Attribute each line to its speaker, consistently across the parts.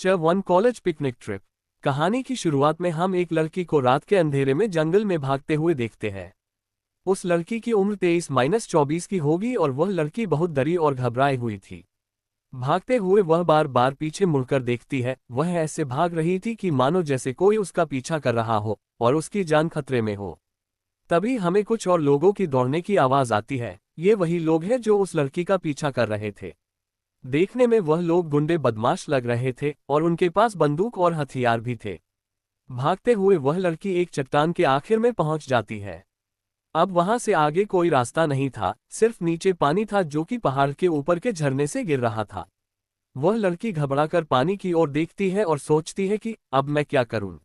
Speaker 1: One college picnic trip. कहानी की शुरुआत में हम एक लड़की को रात के अंधेरे में जंगल में भागते हुए देखते हैं। उस लड़की की उम्र 23-24 की होगी और वह लड़की बहुत डरी और घबराई हुई थी। भागते हुए वह बार बार पीछे मुड़कर देखती है। वह ऐसे भाग रही थी कि मानो जैसे कोई उसका पीछा कर रहा हो और उसकी जान खतरे में हो। तभी हमें कुछ और लोगों की दौड़ने की आवाज आती है। ये वही लोग हैं जो उस लड़की का पीछा कर रहे थे। देखने में वह लोग गुंडे बदमाश लग रहे थे और उनके पास बंदूक और हथियार भी थे। भागते हुए वह लड़की एक चट्टान के आखिर में पहुंच जाती है। अब वहां से आगे कोई रास्ता नहीं था, सिर्फ नीचे पानी था जो कि पहाड़ के ऊपर के झरने से गिर रहा था। वह लड़की घबराकर पानी की ओर देखती है और सोचती है कि अब मैं क्या करूं।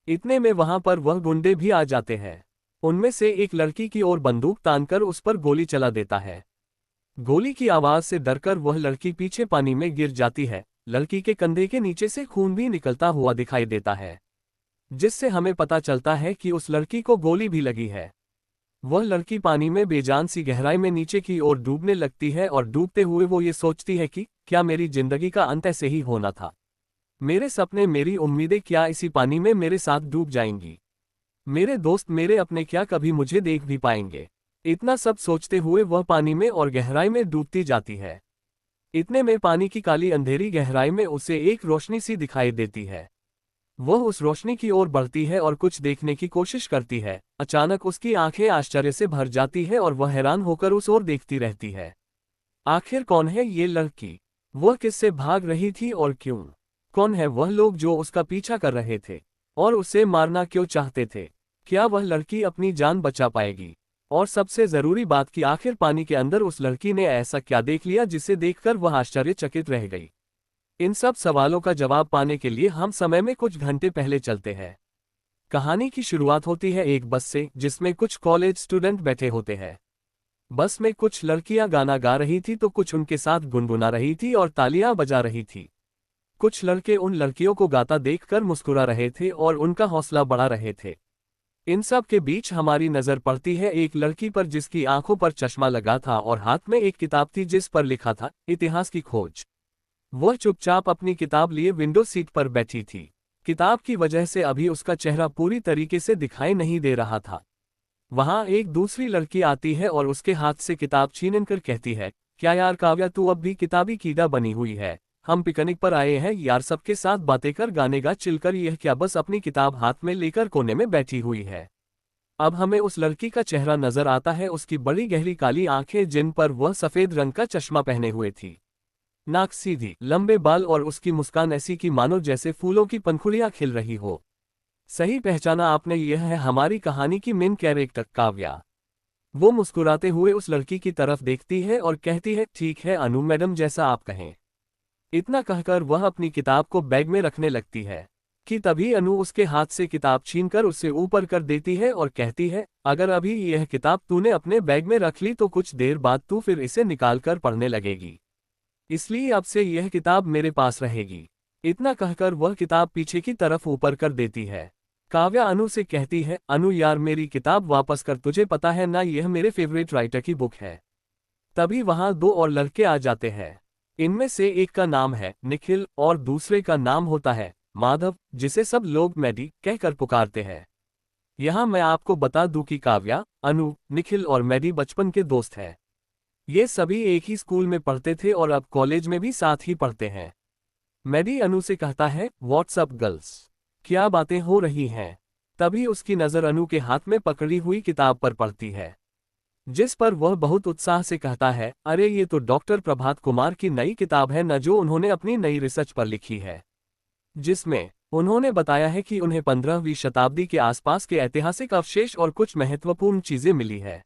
Speaker 1: इतने में वहां पर वह गुंडे भी आ जाते हैं। उनमें से एक लड़की की ओर बंदूक तानकर उस पर गोली चला देता है। गोली की आवाज से डरकर वह लड़की पीछे पानी में गिर जाती है। लड़की के कंधे के नीचे से खून भी निकलता हुआ दिखाई देता है, जिससे हमें पता चलता है कि उस लड़की को गोली भी लगी है। वह लड़की पानी में बेजान सी गहराई में नीचे की ओर डूबने लगती है और डूबते हुए वो ये सोचती है कि क्या मेरी जिंदगी का अंत ऐसे ही होना था। मेरे सपने, मेरी उम्मीदें क्या इसी पानी में मेरे साथ डूब जाएंगी। मेरे दोस्त, मेरे अपने क्या कभी मुझे देख भी पाएंगे। इतना सब सोचते हुए वह पानी में और गहराई में डूबती जाती है। इतने में पानी की काली अंधेरी गहराई में उसे एक रोशनी सी दिखाई देती है। वह उस रोशनी की ओर बढ़ती है और कुछ देखने की कोशिश करती है। अचानक उसकी आंखें आश्चर्य से भर जाती है और वह हैरान होकर उस ओर देखती रहती है। आखिर कौन है ये लड़की? वह किससे भाग रही थी और क्यों? कौन है वह लोग जो उसका पीछा कर रहे थे और उसे मारना क्यों चाहते थे? क्या वह लड़की अपनी जान बचा पाएगी? और सबसे जरूरी बात कि आखिर पानी के अंदर उस लड़की ने ऐसा क्या देख लिया जिसे देखकर वह आश्चर्यचकित रह गई? इन सब सवालों का जवाब पाने के लिए हम समय में कुछ घंटे पहले चलते हैं। कहानी की शुरुआत होती है एक बस से, जिसमें कुछ कॉलेज स्टूडेंट बैठे होते हैं। बस में कुछ लड़कियां गाना गा रही थी तो कुछ उनके साथ गुनगुना रही थी और तालियां बजा रही थी। कुछ लड़के उन लड़कियों को गाता देखकर मुस्कुरा रहे थे और उनका हौसला बढ़ा रहे थे। इन सब के बीच हमारी नजर पड़ती है एक लड़की पर जिसकी आंखों पर चश्मा लगा था और हाथ में एक किताब थी जिस पर लिखा था इतिहास की खोज। वह चुपचाप अपनी किताब लिए विंडो सीट पर बैठी थी। किताब की वजह से अभी उसका चेहरा पूरी तरीके से दिखाई नहीं दे रहा था। वहां एक दूसरी लड़की आती है और उसके हाथ से किताब छीनकर कहती है, क्या यार काव्या, तू अब भी किताबी कीड़ा बनी हुई है? हम पिकनिक पर आए हैं यार, सबके साथ बातें कर, गाने गा, चिलकर, यह क्या बस अपनी किताब हाथ में लेकर कोने में बैठी हुई है। अब हमें उस लड़की का चेहरा नजर आता है, उसकी बड़ी गहरी काली आंखें जिन पर वह सफेद रंग का चश्मा पहने हुए थी। नाक सीधी, लंबे बाल और उसकी मुस्कान ऐसी कि मानो जैसे फूलों की पंखुड़ियां खिल रही हो। सही पहचाना आपने, यह है हमारी कहानी की मेन कैरेक्टर काव्या। वो मुस्कुराते हुए उस लड़की की तरफ देखती है और कहती है, ठीक है अनु मैडम, जैसा आप कहें। इतना कहकर वह अपनी किताब को बैग में रखने लगती है कि तभी अनु उसके हाथ से किताब छीनकर उसे ऊपर कर देती है और कहती है, अगर अभी यह किताब तूने अपने बैग में रख ली तो कुछ देर बाद तू फिर इसे निकालकर पढ़ने लगेगी, इसलिए अब से यह किताब मेरे पास रहेगी। इतना कहकर वह किताब पीछे की तरफ ऊपर कर देती है। काव्या अनु से कहती है, अनु यार मेरी किताब वापस कर, तुझे पता है ना यह मेरे फेवरेट राइटर की बुक है। तभी वहां दो और लड़के आ जाते हैं। इनमें से एक का नाम है निखिल और दूसरे का नाम होता है माधव, जिसे सब लोग मैडी कहकर पुकारते हैं। यहां मैं आपको बता दूं कि काव्या, अनु, निखिल और मैडी बचपन के दोस्त हैं। ये सभी एक ही स्कूल में पढ़ते थे और अब कॉलेज में भी साथ ही पढ़ते हैं। मैडी अनु से कहता है, व्हाट्सअप गर्ल्स, क्या बातें हो रही हैं? तभी उसकी नज़र अनु के हाथ में पकड़ी हुई किताब पर पड़ती है, जिस पर वह बहुत उत्साह से कहता है, अरे ये तो डॉक्टर प्रभात कुमार की नई किताब है न, जो उन्होंने अपनी नई रिसर्च पर लिखी है, जिसमें उन्होंने बताया है कि उन्हें 15वीं शताब्दी के आसपास के ऐतिहासिक अवशेष और कुछ महत्वपूर्ण चीजें मिली है,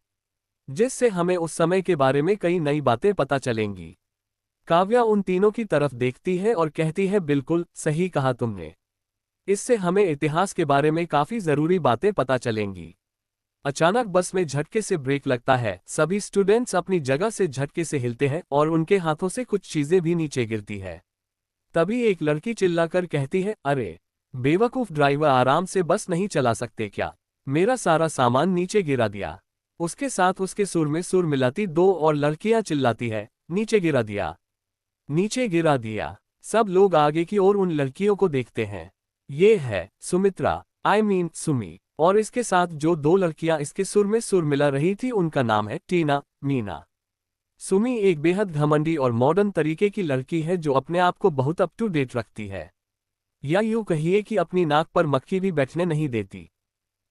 Speaker 1: जिससे हमें उस समय के बारे में कई नई बातें पता चलेंगी। काव्या उन तीनों की तरफ देखती है और कहती है, बिल्कुल सही कहा तुमने, इससे हमें इतिहास के बारे में काफी जरूरी बातें पता चलेंगी। अचानक बस में झटके से ब्रेक लगता है। सभी स्टूडेंट्स अपनी जगह से झटके से हिलते हैं और उनके हाथों से कुछ चीजें भी नीचे गिरती है। तभी एक लड़की चिल्लाकर कहती है, अरे बेवकूफ ड्राइवर, आराम से बस नहीं चला सकते क्या? मेरा सारा सामान नीचे गिरा दिया। उसके साथ उसके सुर में सुर मिलाती दो और लड़कियां चिल्लाती है, नीचे गिरा दिया, नीचे गिरा दिया। सब लोग आगे की ओर उन लड़कियों को देखते हैं। ये है सुमित्रा, सुमी, और इसके साथ जो दो लड़कियां इसके सुर में सुर मिला रही थी उनका नाम है टीना, मीना। सुमी एक बेहद घमंडी और मॉडर्न तरीके की लड़की है जो अपने आप को बहुत अप टू डेट रखती है, या यूं कहिए कि अपनी नाक पर मक्खी भी बैठने नहीं देती।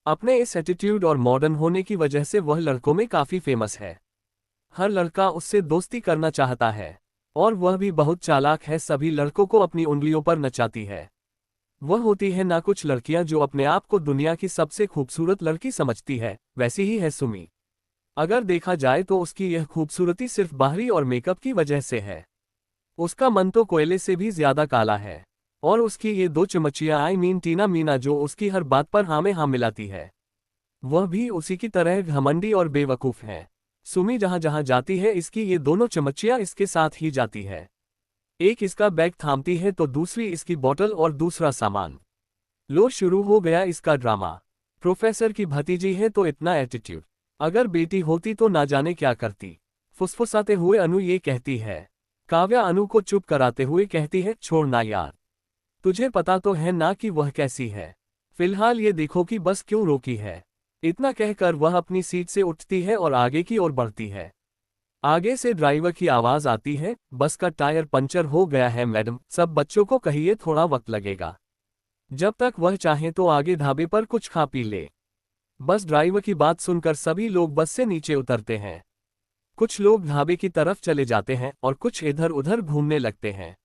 Speaker 1: अपने इस एटीट्यूड और मॉडर्न होने की वजह से वह लड़कों में काफी फेमस है। हर लड़का उससे दोस्ती करना चाहता है, और वह भी बहुत चालाक है, सभी लड़कों को अपनी उंगलियों पर नचाती है। वह होती है ना कुछ लड़कियां जो अपने आप को दुनिया की सबसे खूबसूरत लड़की समझती है, वैसी ही है सुमी। अगर देखा जाए तो उसकी यह खूबसूरती सिर्फ बाहरी और मेकअप की वजह से है। उसका मन तो कोयले से भी ज्यादा काला है, और उसकी ये दो चमचियां टीना मीना जो उसकी हर बात पर हाँ में हाँ मिलाती है, वह भी उसी की तरह घमंडी और बेवकूफ है। सुमी जहां जहां जाती है इसकी ये दोनों चमचियां इसके साथ ही जाती है। एक इसका बैग थामती है तो दूसरी इसकी बोतल और दूसरा सामान। लो शुरू हो गया इसका ड्रामा। प्रोफेसर की भतीजी है तो इतना एटीट्यूड, अगर बेटी होती तो ना जाने क्या करती। फुसफुसाते हुए अनु ये कहती है। काव्या अनु को चुप कराते हुए कहती है, छोड़ना यार, तुझे पता तो है ना कि वह कैसी है। फिलहाल ये देखो कि बस क्यों रोकी है। इतना कहकर वह अपनी सीट से उठती है और आगे की ओर बढ़ती है। आगे से ड्राइवर की आवाज आती है, बस का टायर पंचर हो गया है मैडम, सब बच्चों को कहिए थोड़ा वक्त लगेगा। जब तक वह चाहे तो आगे ढाबे पर कुछ खा पी ले। बस ड्राइवर की बात सुनकर सभी लोग बस से नीचे उतरते हैं। कुछ लोग ढाबे की तरफ चले जाते हैं और कुछ इधर उधर घूमने लगते हैं।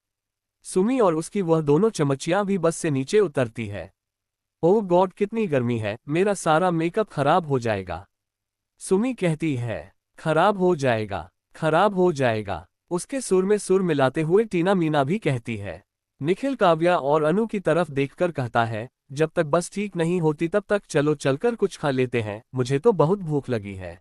Speaker 1: सुमी और उसकी वह दोनों चमचियां भी बस से नीचे उतरती है। ओह गॉड, कितनी गर्मी है, मेरा सारा मेकअप खराब हो जाएगा। सुमी कहती है, खराब हो जाएगा, खराब हो जाएगा। उसके सुर में सुर मिलाते हुए टीना मीना भी कहती है। निखिल काव्या और अनु की तरफ देखकर कहता है, जब तक बस ठीक नहीं होती तब तक चलो चलकर कुछ खा लेते हैं, मुझे तो बहुत भूख लगी है।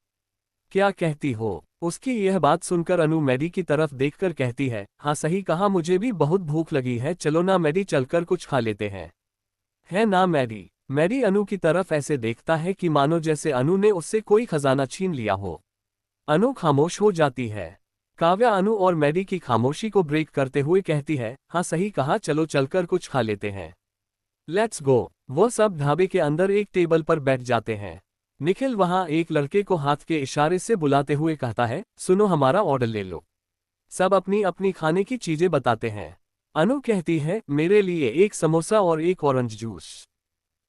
Speaker 1: क्या कहती हो? उसकी यह बात सुनकर अनु मैडी की तरफ देखकर कहती है, हाँ सही कहा, मुझे भी बहुत भूख लगी है, चलो ना मैडी चलकर कुछ खा लेते हैं। है ना मैडी? मैडी अनु की तरफ ऐसे देखता है कि मानो जैसे अनु ने उससे कोई खजाना छीन लिया हो। अनु खामोश हो जाती है। काव्या अनु और मैडी की खामोशी को ब्रेक करते हुए कहती है, हाँ सही कहा, चलो चलकर कुछ खा लेते हैं। Let's go. वो सब ढाबे के अंदर एक टेबल पर बैठ जाते हैं। निखिल वहां एक लड़के को हाथ के इशारे से बुलाते हुए कहता है, सुनो हमारा ऑर्डर ले लो। सब अपनी अपनी खाने की चीजें बताते हैं। अनु कहती है, मेरे लिए एक समोसा और एक ऑरेंज जूस।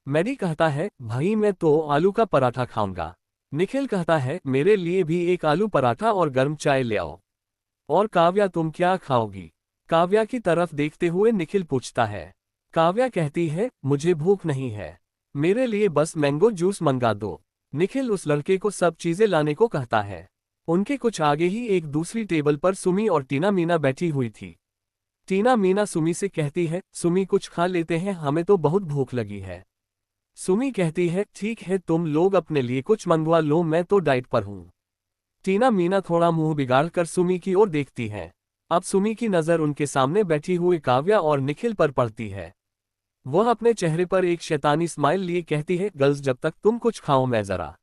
Speaker 1: मैडी कहता है, भाई मैं तो आलू का पराठा खाऊंगा। निखिल कहता है, मेरे लिए भी एक आलू पराठा और गर्म चाय ले आओ। और काव्या तुम क्या खाओगी? काव्या की तरफ देखते हुए निखिल पूछता है। काव्या कहती है, मुझे भूख नहीं है, मेरे लिए बस मैंगो जूस मंगा दो। निखिल उस लड़के को सब चीजें लाने को कहता है। उनके कुछ आगे ही एक दूसरी टेबल पर सुमी और टीना मीना बैठी हुई थी। टीना मीना सुमी से कहती है, सुमी कुछ खा लेते हैं, हमें तो बहुत भूख लगी है। सुमी कहती है, ठीक है तुम लोग अपने लिए कुछ मंगवा लो, मैं तो डाइट पर हूं। टीना मीना थोड़ा मुंह बिगाड़कर सुमी की ओर देखती हैं। अब सुमी की नजर उनके सामने बैठी हुई काव्या और निखिल पर पड़ती है। वह अपने चेहरे पर एक शैतानी स्माइल लिए कहती है, गर्ल्स जब तक तुम कुछ खाओ मैं जरा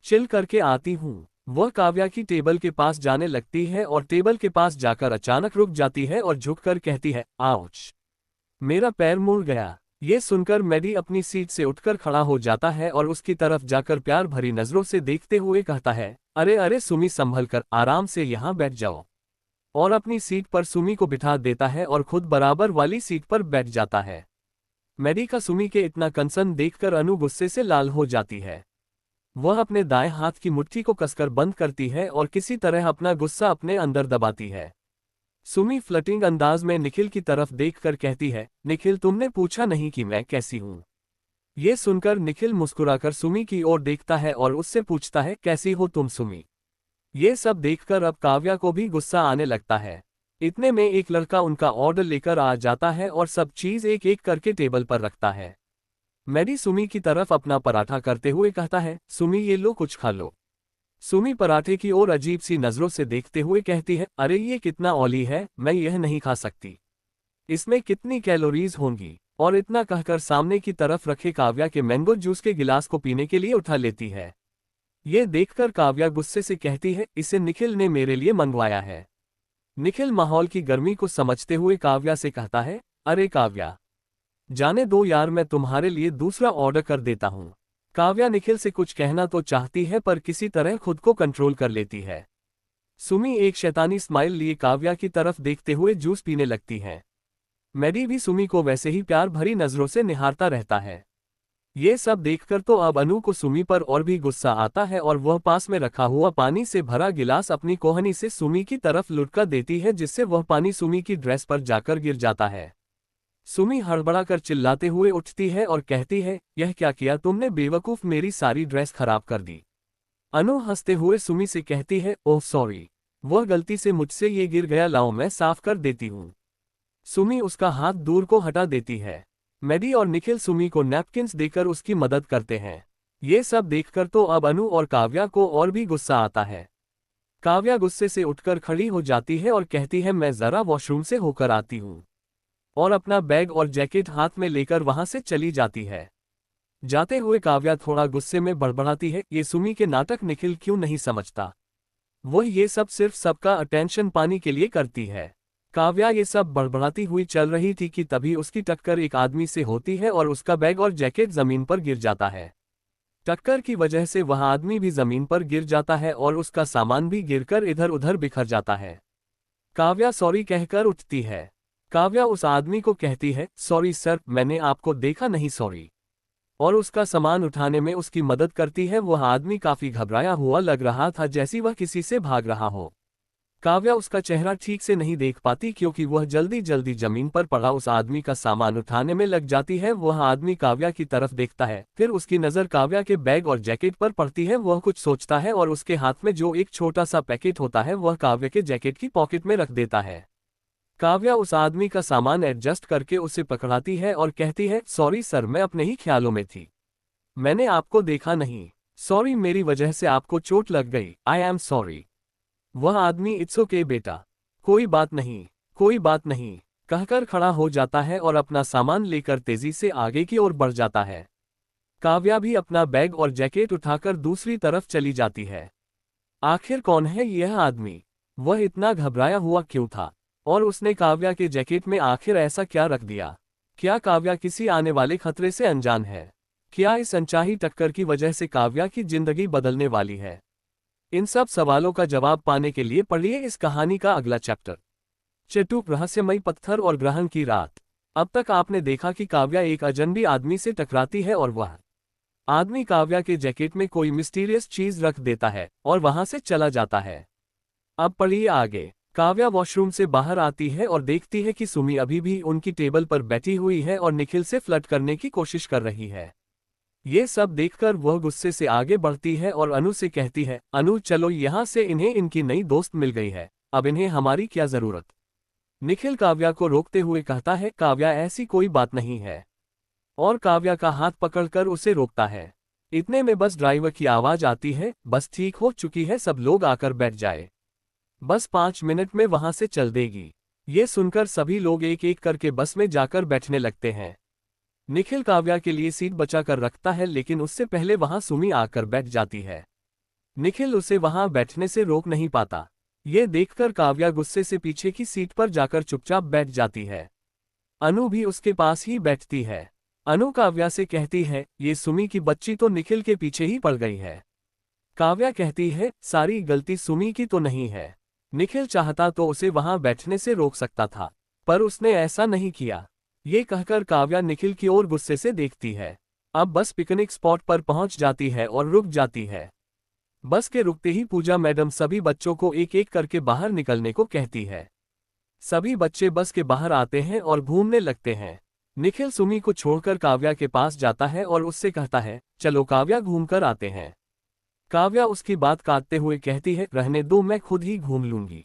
Speaker 1: चिल करके आती हूं। वह काव्या की टेबल के पास जाने लगती है और टेबल के पास जाकर अचानक रुक जाती है और झुककर कहती है, आउच, मेरा पैर मुड़ गया। ये सुनकर मैडी अपनी सीट से उठकर खड़ा हो जाता है और उसकी तरफ जाकर प्यार भरी नजरों से देखते हुए कहता है, अरे अरे सुमी संभल कर, आराम से यहाँ बैठ जाओ। और अपनी सीट पर सुमी को बिठा देता है और खुद बराबर वाली सीट पर बैठ जाता है। मैडी का सुमी के इतना कंसर्न देखकर अनु गुस्से से लाल हो जाती है। वह अपने दाएं हाथ की मुट्ठी को कसकर बंद करती है और किसी तरह अपना गुस्सा अपने अंदर दबाती है। सुमी फ्लटिंग अंदाज में निखिल की तरफ देखकर कहती है, निखिल तुमने पूछा नहीं कि मैं कैसी हूं। ये सुनकर निखिल मुस्कुराकर सुमी की ओर देखता है और उससे पूछता है, कैसी हो तुम सुमी? ये सब देखकर अब काव्या को भी गुस्सा आने लगता है। इतने में एक लड़का उनका ऑर्डर लेकर आ जाता है और सब चीज एक एक करके टेबल पर रखता है। मैडी सुमी की तरफ अपना पराठा करते हुए कहता है, सुमी ये लो कुछ खा लो। सुमी पराठे की ओर अजीब सी नजरों से देखते हुए कहती है, अरे ये कितना ऑयली है, मैं यह नहीं खा सकती, इसमें कितनी कैलोरीज होंगी। और इतना कहकर सामने की तरफ रखे काव्या के मैंगो जूस के गिलास को पीने के लिए उठा लेती है। ये देखकर काव्या गुस्से से कहती है, इसे निखिल ने मेरे लिए मंगवाया है। निखिल माहौल की गर्मी को समझते हुए काव्या से कहता है, अरे काव्या, जाने दो यार, मैं तुम्हारे लिए दूसरा ऑर्डर कर देता हूँ। काव्या निखिल से कुछ कहना तो चाहती है पर किसी तरह खुद को कंट्रोल कर लेती है। सुमी एक शैतानी स्माइल लिए काव्या की तरफ देखते हुए जूस पीने लगती है। मैडी भी सुमी को वैसे ही प्यार भरी नजरों से निहारता रहता है। ये सब देखकर तो अब अनु को सुमी पर और भी गुस्सा आता है और वह पास में रखा हुआ पानी से भरा गिलास अपनी कोहनी से सुमी की तरफ लुढ़का देती है, जिससे वह पानी सुमी की ड्रेस पर जाकर गिर जाता है। सुमी हड़बड़ाकर चिल्लाते हुए उठती है और कहती है, यह क्या किया तुमने बेवकूफ, मेरी सारी ड्रेस खराब कर दी। अनु हंसते हुए सुमी से कहती है, ओह सॉरी, वह गलती से मुझसे ये गिर गया, लाओ मैं साफ कर देती हूँ। सुमी उसका हाथ दूर को हटा देती है। मैडी और निखिल सुमी को नैपकिन्स देकर उसकी मदद करते हैं। ये सब देखकर तो अब अनु और काव्या को और भी गुस्सा आता है। काव्या गुस्से से उठकर खड़ी हो जाती है और कहती है, मैं जरा वॉशरूम से होकर आती हूँ, और अपना बैग और जैकेट हाथ में लेकर वहां से चली जाती है। जाते हुए काव्या थोड़ा गुस्से में बड़बड़ाती है, ये सुमी के नाटक निखिल क्यों नहीं समझता। वह ये सब सिर्फ सबका अटेंशन पाने के लिए करती है। काव्या ये सब बड़बड़ाती हुई चल रही थी कि तभी उसकी टक्कर एक आदमी से होती है और उसका बैग और जैकेट जमीन पर गिर जाता है। टक्कर की वजह से वह आदमी भी जमीन पर गिर जाता है और उसका सामान भी गिरकर इधर उधर बिखर जाता है। काव्या सॉरी कहकर उठती है। काव्या उस आदमी को कहती है, सॉरी सर, मैंने आपको देखा नहीं, सॉरी, और उसका सामान उठाने में उसकी मदद करती है। वह आदमी काफी घबराया हुआ लग रहा था, जैसी वह किसी से भाग रहा हो। काव्या उसका चेहरा ठीक से नहीं देख पाती क्योंकि वह जल्दी जल्दी जमीन पर पड़ा उस आदमी का सामान उठाने में लग जाती है। वह आदमी काव्या की तरफ देखता है, फिर उसकी नज़र काव्या के बैग और जैकेट पर पड़ती है। वह कुछ सोचता है और उसके हाथ में जो एक छोटा सा पैकेट होता है वह काव्या के जैकेट की पॉकेट में रख देता है। काव्या उस आदमी का सामान एडजस्ट करके उसे पकड़ाती है और कहती है, सॉरी सर, मैं अपने ही ख्यालों में थी, मैंने आपको देखा नहीं, सॉरी, मेरी वजह से आपको चोट लग गई, आई एम सॉरी। वह आदमी, इट्स ओके बेटा, कोई बात नहीं, कोई बात नहीं, कहकर खड़ा हो जाता है और अपना सामान लेकर तेजी से आगे की ओर बढ़ जाता है। काव्या भी अपना बैग और जैकेट उठाकर दूसरी तरफ चली जाती है। आखिर कौन है यह आदमी? वह इतना घबराया हुआ क्यों था? और उसने काव्या के जैकेट में आखिर ऐसा क्या रख दिया? क्या काव्या किसी आने वाले खतरे से अनजान है? क्या इस अनचाही टक्कर की वजह से काव्या की जिंदगी बदलने वाली है? इन सब सवालों का जवाब पाने के लिए पढ़िए इस कहानी का अगला चैप्टर, चेटुक रहस्यमयी पत्थर और ग्रहण की रात। अब तक आपने देखा कि काव्या एक अजनबी आदमी से टकराती है और वह आदमी काव्या के जैकेट में कोई मिस्टीरियस चीज रख देता है और वहां से चला जाता है। अब पढ़िए आगे। काव्या वॉशरूम से बाहर आती है और देखती है कि सुमी अभी भी उनकी टेबल पर बैठी हुई है और निखिल से फ्लर्ट करने की कोशिश कर रही है। ये सब देखकर वह गुस्से से आगे बढ़ती है और अनु से कहती है, अनु चलो यहाँ से, इन्हें इनकी नई दोस्त मिल गई है, अब इन्हें हमारी क्या जरूरत। निखिल काव्या को रोकते हुए कहता है, काव्या ऐसी कोई बात नहीं है, और काव्या का हाथ पकड़कर उसे रोकता है। इतने में बस ड्राइवर की आवाज आती है, बस ठीक हो चुकी है, सब लोग आकर बैठ जाए, बस 5 मिनट में वहां से चल देगी। ये सुनकर सभी लोग एक एक करके बस में जाकर बैठने लगते हैं। निखिल काव्या के लिए सीट बचाकर रखता है, लेकिन उससे पहले वहां सुमी आकर बैठ जाती है। निखिल उसे वहां बैठने से रोक नहीं पाता। ये देखकर काव्या गुस्से से पीछे की सीट पर जाकर चुपचाप बैठ जाती है। अनु भी उसके पास ही बैठती है। अनु काव्या से कहती है, ये सुमी की बच्ची तो निखिल के पीछे ही पड़ गई है। काव्या कहती है, सारी गलती सुमी की तो नहीं है, निखिल चाहता तो उसे वहां बैठने से रोक सकता था, पर उसने ऐसा नहीं किया। ये कहकर काव्या निखिल की ओर गुस्से से देखती है। अब बस पिकनिक स्पॉट पर पहुंच जाती है और रुक जाती है। बस के रुकते ही पूजा मैडम सभी बच्चों को एक एक करके बाहर निकलने को कहती है। सभी बच्चे बस के बाहर आते हैं और घूमने लगते हैं। निखिल सुमी को छोड़कर काव्या के पास जाता है और उससे कहता है, चलो काव्या घूमकर आते हैं। काव्या उसकी बात काटते हुए कहती है, रहने दो, मैं खुद ही घूम लूंगी,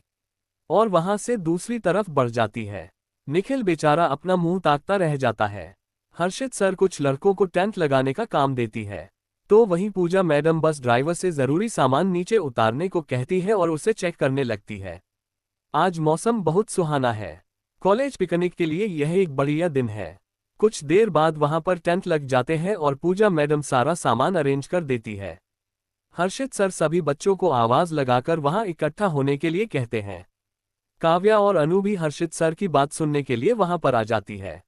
Speaker 1: और वहां से दूसरी तरफ बढ़ जाती है। निखिल बेचारा अपना मुंह ताकता रह जाता है। हर्षित सर कुछ लड़कों को टेंट लगाने का काम देती है, तो वहीं पूजा मैडम बस ड्राइवर से जरूरी सामान नीचे उतारने को कहती है और उसे चेक करने लगती है। आज मौसम बहुत सुहाना है, कॉलेज पिकनिक के लिए यह एक बढ़िया दिन है। कुछ देर बाद वहां पर टेंट लग जाते हैं और पूजा मैडम सारा सामान अरेंज कर देती है। हर्षित सर सभी बच्चों को आवाज लगाकर वहां इकट्ठा होने के लिए कहते हैं। काव्या और अनु भी हर्षित सर की बात सुनने के लिए वहां पर आ जाती है।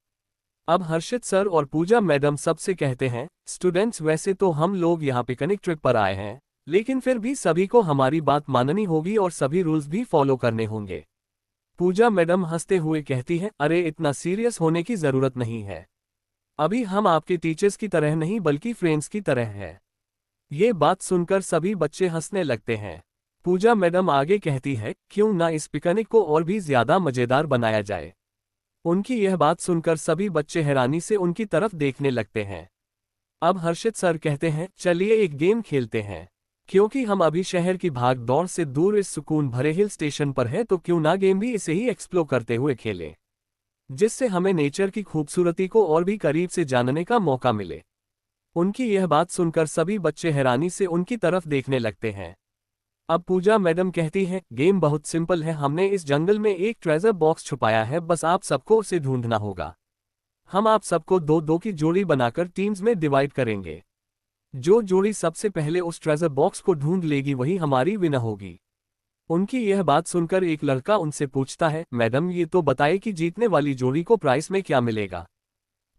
Speaker 1: अब हर्षित सर और पूजा मैडम सबसे कहते हैं, स्टूडेंट्स वैसे तो हम लोग यहाँ पिकनिक ट्रिप पर आए हैं, लेकिन फिर भी सभी को हमारी बात माननी होगी और सभी रूल्स भी फॉलो करने होंगे। पूजा मैडम हंसते हुए कहती है, अरे इतना सीरियस होने की जरूरत नहीं है। अभी हम आपके टीचर्स की तरह नहीं बल्कि फ्रेंड्स की तरह हैं। ये बात सुनकर सभी बच्चे हंसने लगते हैं। पूजा मैडम आगे कहती है, क्यों ना इस पिकनिक को और भी ज्यादा मजेदार बनाया जाए। उनकी यह बात सुनकर सभी बच्चे हैरानी से उनकी तरफ देखने लगते हैं। अब हर्षित सर कहते हैं, चलिए एक गेम खेलते हैं। क्योंकि हम अभी शहर की भाग दौड़ से दूर इस सुकून भरे हिल स्टेशन पर हैं, तो क्यों ना गेम भी इसे ही एक्सप्लोर करते हुए खेलें, जिससे हमें नेचर की खूबसूरती को और भी करीब से जानने का मौका मिले। उनकी यह बात सुनकर सभी बच्चे हैरानी से उनकी तरफ देखने लगते हैं। अब पूजा मैडम कहती है, गेम बहुत सिंपल है। हमने इस जंगल में एक ट्रेजर बॉक्स छुपाया है, बस आप सबको उसे ढूंढना होगा। हम आप सबको दो दो की जोड़ी बनाकर टीम्स में डिवाइड करेंगे। जो जोड़ी सबसे पहले उस ट्रेजर बॉक्स को ढूंढ लेगी वही हमारी विनर होगी। उनकी यह बात सुनकर एक लड़का उनसे पूछता है, मैडम ये तो बताए कि जीतने वाली जोड़ी को प्राइस में क्या मिलेगा।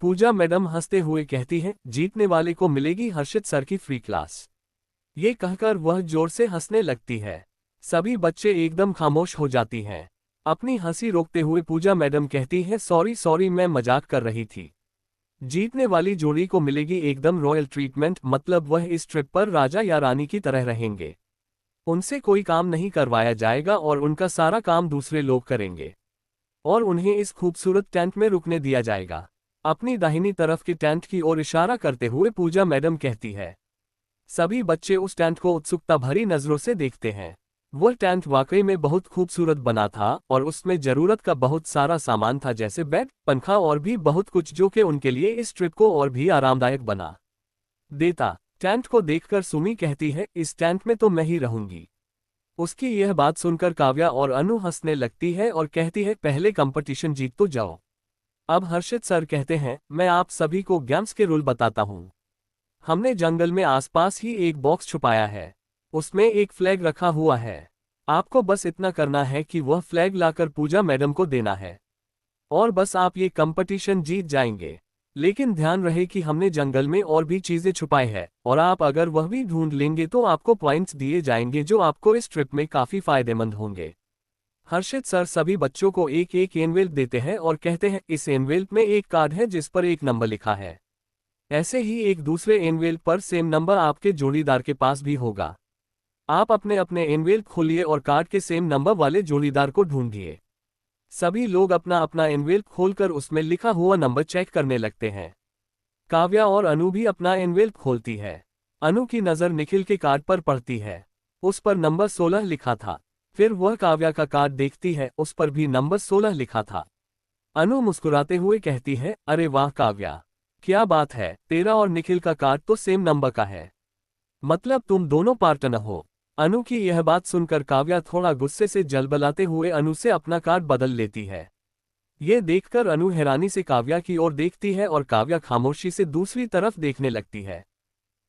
Speaker 1: पूजा मैडम हंसते हुए कहती है, जीतने वाले को मिलेगी हर्षित सर की फ्री क्लास। ये कहकर वह जोर से हंसने लगती है। सभी बच्चे एकदम खामोश हो जाती हैं। अपनी हंसी रोकते हुए पूजा मैडम कहती है, सॉरी मैं मजाक कर रही थी। जीतने वाली जोड़ी को मिलेगी एकदम रॉयल ट्रीटमेंट, मतलब वह इस ट्रिप पर राजा या रानी की तरह रहेंगे। उनसे कोई काम नहीं करवाया जाएगा और उनका सारा काम दूसरे लोग करेंगे। और उन्हें इस खूबसूरत टेंट में रुकने दिया जाएगा। अपनी दाहिनी तरफ के टेंट की ओर इशारा करते हुए पूजा मैडम कहती है। सभी बच्चे उस टेंट को उत्सुकता भरी नजरों से देखते हैं। वह टेंट वाकई में बहुत खूबसूरत बना था और उसमें जरूरत का बहुत सारा सामान था, जैसे बेड, पंखा और भी बहुत कुछ, जो कि उनके लिए इस ट्रिप को और भी आरामदायक बना देता। टेंट को देखकर सुमी कहती है, इस टेंट में तो मैं ही रहूंगी। उसकी यह बात सुनकर काव्या और अनु हंसने लगती है और कहती है, पहले कंपटीशन जीत तो जाओ। अब हर्षित सर कहते हैं, मैं आप सभी को गेम्स के रूल बताता हूँ। हमने जंगल में आसपास ही एक बॉक्स छुपाया है। उसमें एक फ्लैग रखा हुआ है। आपको बस इतना करना है कि वह फ्लैग लाकर पूजा मैडम को देना है और बस आप ये कंपटीशन जीत जाएंगे। लेकिन ध्यान रहे कि हमने जंगल में और भी चीजें छुपाई है और आप अगर वह भी ढूंढ लेंगे तो आपको पॉइंट्स दिए जाएंगे, जो आपको इस ट्रिप में काफी फायदेमंद होंगे। हर्षित सर सभी बच्चों को एक एक एनवेल्प देते हैं और कहते हैं, इस एनवेल्प में एक कार्ड है जिस पर एक नंबर लिखा है। ऐसे ही एक दूसरे एनवेल्प पर सेम नंबर आपके जोड़ीदार के पास भी होगा। आप अपने अपने एनवेल्प खोलिए और कार्ड के सेम नंबर वाले जोड़ीदार को ढूंढिए। सभी लोग अपना अपना एनवेल्प खोलकर उसमें लिखा हुआ नंबर चेक करने लगते हैं। काव्या और अनु भी अपना एनवेल्प खोलती है। अनु की नज़र निखिल के कार्ड पर पड़ती है। उस पर नंबर 16 लिखा था। फिर वह काव्या का कार्ड देखती है, उस पर भी नंबर 16 लिखा था। अनु मुस्कुराते हुए कहती है, अरे वाह काव्या, क्या बात है, तेरा और निखिल का कार्ड तो सेम नंबर का है, मतलब तुम दोनों पार्टनर हो। अनु की यह बात सुनकर काव्या थोड़ा गुस्से से जलबलाते हुए अनु से अपना कार्ड बदल लेती है। ये देखकर अनु हैरानी से काव्या की ओर देखती है और काव्या खामोशी से दूसरी तरफ देखने लगती है,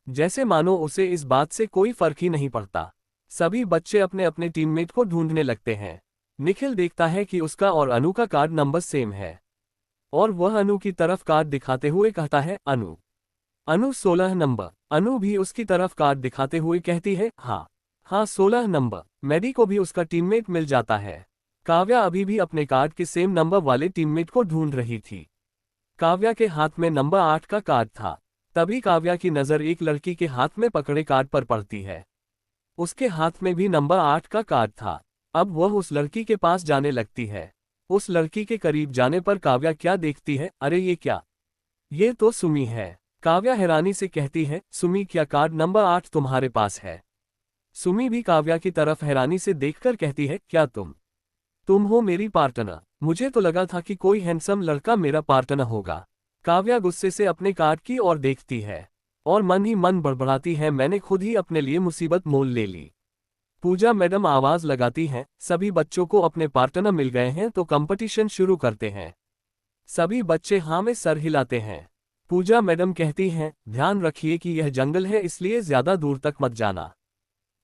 Speaker 1: जैसे मानो उसे इस बात से कोई फर्क ही नहीं पड़ता। सभी बच्चे अपने अपने टीममेट को ढूंढने लगते हैं। निखिल देखता है कि उसका और अनु का कार्ड नंबर सेम है और वह अनु की तरफ कार्ड दिखाते हुए कहता है, अनु 16 नंबर। अनु भी उसकी तरफ कार्ड दिखाते हुए कहती है, हाँ 16 नंबर। मैडी को भी उसका टीममेट मिल जाता है। काव्या अभी भी अपने कार्ड के सेम नंबर वाले टीममेट को ढूंढ रही थी। काव्या के हाथ में नंबर 8 का कार्ड था। तभी काव्या की नज़र एक लड़की के हाथ में पकड़े कार्ड पर पड़ती है। उसके हाथ में भी नंबर 8 का कार्ड था। अब वह उस लड़की के पास जाने लगती है। उस लड़की के करीब जाने पर काव्या क्या देखती है, अरे ये क्या, ये तो सुमी है। काव्या हैरानी से कहती है, सुमी क्या कार्ड नंबर 8 तुम्हारे पास है? सुमी भी काव्या की तरफ हैरानी से देखकर कहती है, क्या तुम हो मेरी पार्टनर? मुझे तो लगा था कि कोई हैंडसम लड़का मेरा पार्टनर होगा। काव्या गुस्से से अपने कार्ड की ओर देखती है और मन ही मन बड़बड़ाती है, मैंने खुद ही अपने लिए मुसीबत मोल ले ली। पूजा मैडम आवाज लगाती हैं, सभी बच्चों को अपने पार्टनर मिल गए हैं तो कंपटीशन शुरू करते हैं। सभी बच्चे हाँ में सर हिलाते हैं। पूजा मैडम कहती हैं, ध्यान रखिए कि यह जंगल है, इसलिए ज्यादा दूर तक मत जाना।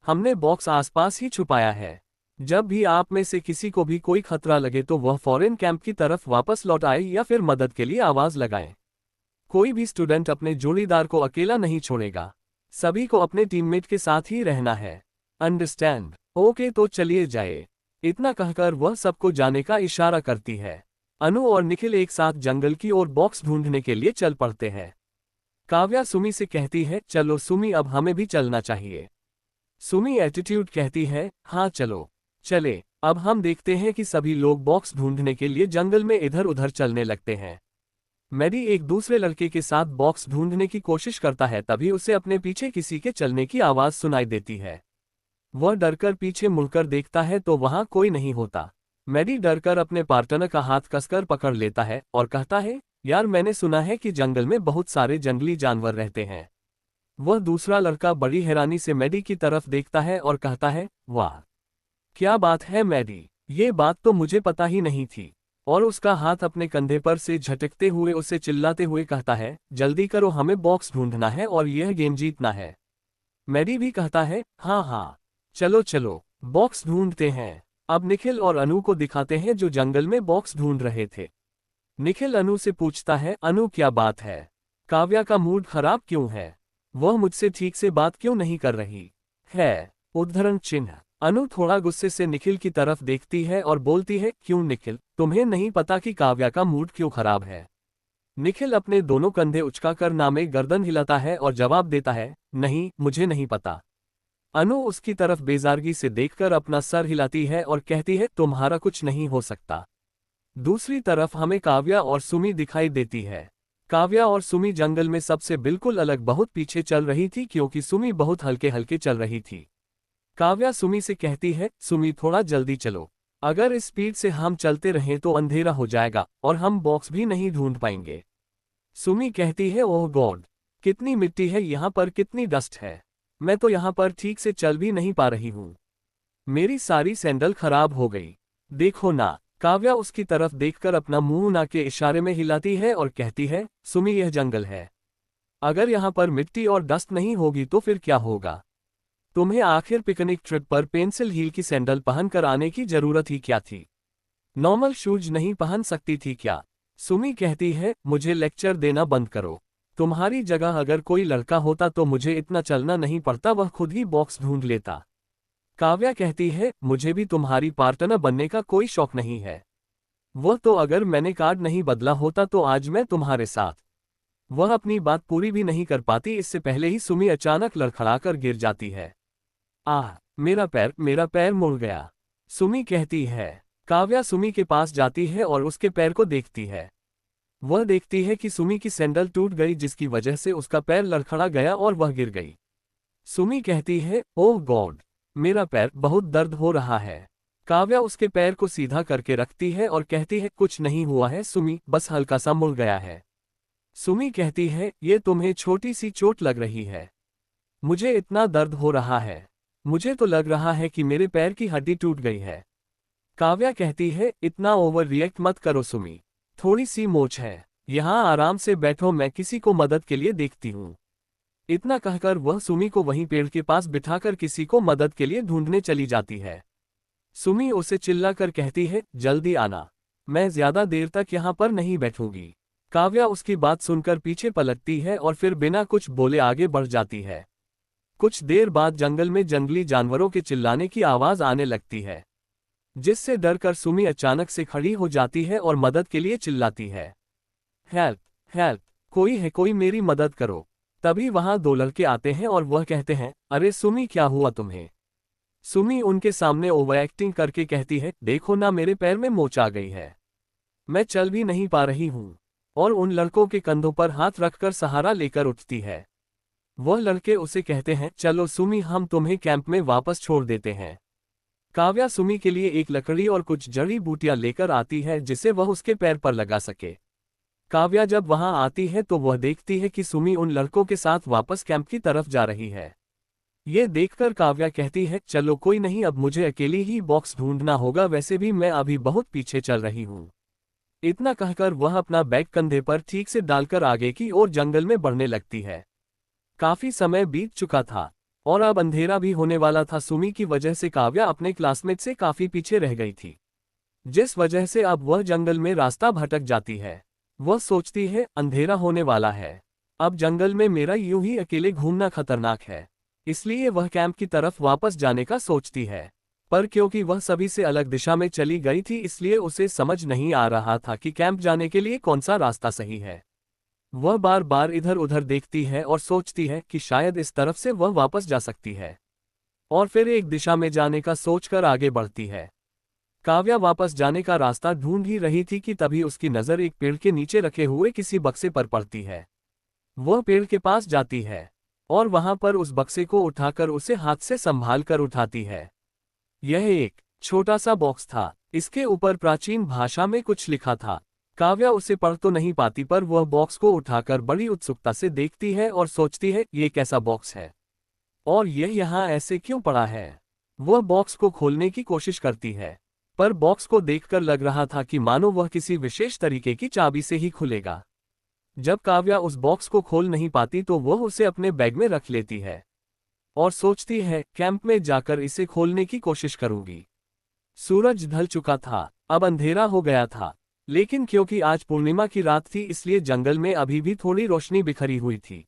Speaker 1: हमने बॉक्स आसपास ही छुपाया है। जब भी आप में से किसी को भी कोई खतरा लगे तो वह फौरन कैंप की तरफ वापस लौट आए या फिर मदद के लिए आवाज लगाए। कोई भी स्टूडेंट अपने जोड़ीदार को अकेला नहीं छोड़ेगा। सभी को अपने टीममेट के साथ ही रहना है। अंडरस्टैंड? ओके तो चलिए जाए। इतना कहकर वह सबको जाने का इशारा करती है। अनु और निखिल एक साथ जंगल की ओर बॉक्स ढूंढने के लिए चल पड़ते हैं। काव्या सुमी से कहती है, चलो सुमी अब हमें भी चलना चाहिए। सुमी एटीट्यूड कहती है, हाँ चलो चले। अब हम देखते हैं कि सभी लोग बॉक्स ढूंढने के लिए जंगल में इधर उधर चलने लगते हैं। मैडी एक दूसरे लड़के के साथ बॉक्स ढूंढने की कोशिश करता है, तभी उसे अपने पीछे किसी के चलने की आवाज सुनाई देती है। वह डरकर पीछे मुड़कर देखता है तो वहां कोई नहीं होता। मैडी डरकर अपने पार्टनर का हाथ कसकर पकड़ लेता है और कहता है, यार मैंने सुना है कि जंगल में बहुत सारे जंगली जानवर रहते हैं। वह दूसरा लड़का बड़ी हैरानी से मैडी की तरफ देखता है और कहता है, वाह क्या बात है मैडी, ये बात तो मुझे पता ही नहीं थी। और उसका हाथ अपने कंधे पर से झटकते हुए उसे चिल्लाते हुए कहता है, जल्दी करो हमें बॉक्स ढूंढना है और यह गेम जीतना है। मैडी भी कहता है, हाँ हाँ चलो चलो बॉक्स ढूंढते हैं। अब निखिल और अनु को दिखाते हैं जो जंगल में बॉक्स ढूंढ रहे थे। निखिल अनु से पूछता है, अनु क्या बात है, काव्या का मूड खराब क्यों है, वह मुझसे ठीक से बात क्यों नहीं कर रही है? उद्धरण चिन्ह। अनु थोड़ा गुस्से से निखिल की तरफ देखती है और बोलती है, क्यों निखिल, तुम्हें नहीं पता कि काव्या का मूड क्यों खराब है? निखिल अपने दोनों कंधे उचकाकर नामे गर्दन हिलाता है और जवाब देता है, नहीं मुझे नहीं पता। अनु उसकी तरफ बेजारगी से देखकर अपना सर हिलाती है और कहती है, तुम्हारा कुछ नहीं हो सकता। दूसरी तरफ हमें काव्या और सुमी दिखाई देती है। काव्या और सुमी जंगल में सबसे बिल्कुल अलग बहुत पीछे चल रही थी क्योंकि सुमी बहुत हल्के हल्के चल रही थी। काव्या सुमी से कहती है, सुमी थोड़ा जल्दी चलो, अगर इस स्पीड से हम चलते रहें तो अंधेरा हो जाएगा और हम बॉक्स भी नहीं ढूंढ पाएंगे। सुमी कहती है, ओह गॉड, कितनी मिट्टी है यहाँ पर, कितनी डस्ट है, मैं तो यहाँ पर ठीक से चल भी नहीं पा रही हूँ, मेरी सारी सैंडल खराब हो गई, देखो ना। काव्या उसकी तरफ देखकर अपना मुंह ना के इशारे में हिलाती है और कहती है, सुमी यह जंगल है, अगर यहाँ पर मिट्टी और डस्ट नहीं होगी तो फिर क्या होगा? तुम्हें आखिर पिकनिक ट्रिप पर पेंसिल हील की सैंडल पहनकर आने की जरूरत ही क्या थी? नॉर्मल शूज नहीं पहन सकती थी क्या? सुमी कहती है, मुझे लेक्चर देना बंद करो, तुम्हारी जगह अगर कोई लड़का होता तो मुझे इतना चलना नहीं पड़ता, वह खुद ही बॉक्स ढूंढ लेता। काव्या कहती है, मुझे भी तुम्हारी पार्टनर बनने का कोई शौक नहीं है, वह तो अगर मैंने कार्ड नहीं बदला होता तो आज मैं तुम्हारे साथ। वह अपनी बात पूरी भी नहीं कर पाती, इससे पहले ही सुमी अचानक लड़खड़ाकर गिर जाती है। आह मेरा पैर मुड़ गया, सुमी कहती है। काव्या सुमी के पास जाती है और उसके पैर को देखती है। वह देखती है कि सुमी की सैंडल टूट गई जिसकी वजह से उसका पैर लड़खड़ा गया और वह गिर गई। सुमी कहती है, ओह गॉड, मेरा पैर बहुत दर्द हो रहा है। काव्या उसके पैर को सीधा करके रखती है और कहती है, कुछ नहीं हुआ है सुमी, बस हल्का सा मुड़ गया है। सुमी कहती है, ये तुम्हें छोटी सी चोट लग रही है, मुझे इतना दर्द हो रहा है, मुझे तो लग रहा है कि मेरे पैर की हड्डी टूट गई है। काव्या कहती है, इतना ओवर रिएक्ट मत करो सुमी, थोड़ी सी मोच है, यहाँ आराम से बैठो, मैं किसी को मदद के लिए देखती हूँ। इतना कहकर वह सुमी को वहीं पेड़ के पास बिठाकर किसी को मदद के लिए ढूंढने चली जाती है। सुमी उसे चिल्लाकर कहती है, जल्दी आना, मैं ज्यादा देर तक यहाँ पर नहीं बैठूंगी। काव्या उसकी बात सुनकर पीछे पलटती है और फिर बिना कुछ बोले आगे बढ़ जाती है। कुछ देर बाद जंगल में जंगली जानवरों के चिल्लाने की आवाज आने लगती है, जिससे डरकर सुमी अचानक से खड़ी हो जाती है और मदद के लिए चिल्लाती है, हेल्प हेल्प, कोई है, कोई मेरी मदद करो। तभी वहां दो लड़के आते हैं और वह कहते हैं, अरे सुमी क्या हुआ तुम्हें? सुमी उनके सामने ओवर एक्टिंग करके कहती है, देखो ना मेरे पैर में मोच आ गई है, मैं चल भी नहीं पा रही हूँ। और उन लड़कों के कंधों पर हाथ रखकर सहारा लेकर उठती है। वह लड़के उसे कहते हैं, चलो सुमी हम तुम्हें कैंप में वापस छोड़ देते हैं। काव्या सुमी के लिए एक लकड़ी और कुछ जड़ी बूटियां लेकर आती है जिसे वह उसके पैर पर लगा सके। काव्या जब वहां आती है तो वह देखती है कि सुमी उन लड़कों के साथ वापस कैंप की तरफ जा रही है। ये देखकर काव्या कहती है, चलो कोई नहीं, अब मुझे अकेली ही बॉक्स ढूंढना होगा, वैसे भी मैं अभी बहुत पीछे चल रही हूँ। इतना कहकर वह अपना बैग कंधे पर ठीक से डालकर आगे की ओर जंगल में बढ़ने लगती है। काफी समय बीत चुका था। और अब अंधेरा भी होने वाला था। सुमी की वजह से काव्या अपने क्लासमेट से काफी पीछे रह गई थी, जिस वजह से अब वह जंगल में रास्ता भटक जाती है। वह सोचती है अंधेरा होने वाला है, अब जंगल में मेरा यूं ही अकेले घूमना खतरनाक है, इसलिए वह कैंप की तरफ वापस जाने का सोचती है। पर क्योंकि वह सभी से अलग दिशा में चली गई थी, इसलिए उसे समझ नहीं आ रहा था कि कैंप जाने के लिए कौन सा रास्ता सही है। वह बार बार इधर उधर देखती है और सोचती है कि शायद इस तरफ से वह वापस जा सकती है, और फिर एक दिशा में जाने का सोचकर आगे बढ़ती है। काव्या वापस जाने का रास्ता ढूंढ ही रही थी कि तभी उसकी नज़र एक पेड़ के नीचे रखे हुए किसी बक्से पर पड़ती है। वह पेड़ के पास जाती है और वहां पर उस बक्से को उठाकर उसे हाथ से संभाल कर उठाती है। यह एक छोटा सा बॉक्स था, इसके ऊपर प्राचीन भाषा में कुछ लिखा था। काव्या उसे पढ़ तो नहीं पाती, पर वह बॉक्स को उठाकर बड़ी उत्सुकता से देखती है और सोचती है ये कैसा बॉक्स है और यह यहाँ ऐसे क्यों पड़ा है। वह बॉक्स को खोलने की कोशिश करती है, पर बॉक्स को देखकर लग रहा था कि मानो वह किसी विशेष तरीके की चाबी से ही खुलेगा। जब काव्या उस बॉक्स को खोल नहीं पाती तो वह उसे अपने बैग में रख लेती है और सोचती है कैंप में जाकर इसे खोलने की कोशिश करूंगी। सूरज ढल चुका था, अब अंधेरा हो गया था, लेकिन क्योंकि आज पूर्णिमा की रात थी इसलिए जंगल में अभी भी थोड़ी रोशनी बिखरी हुई थी।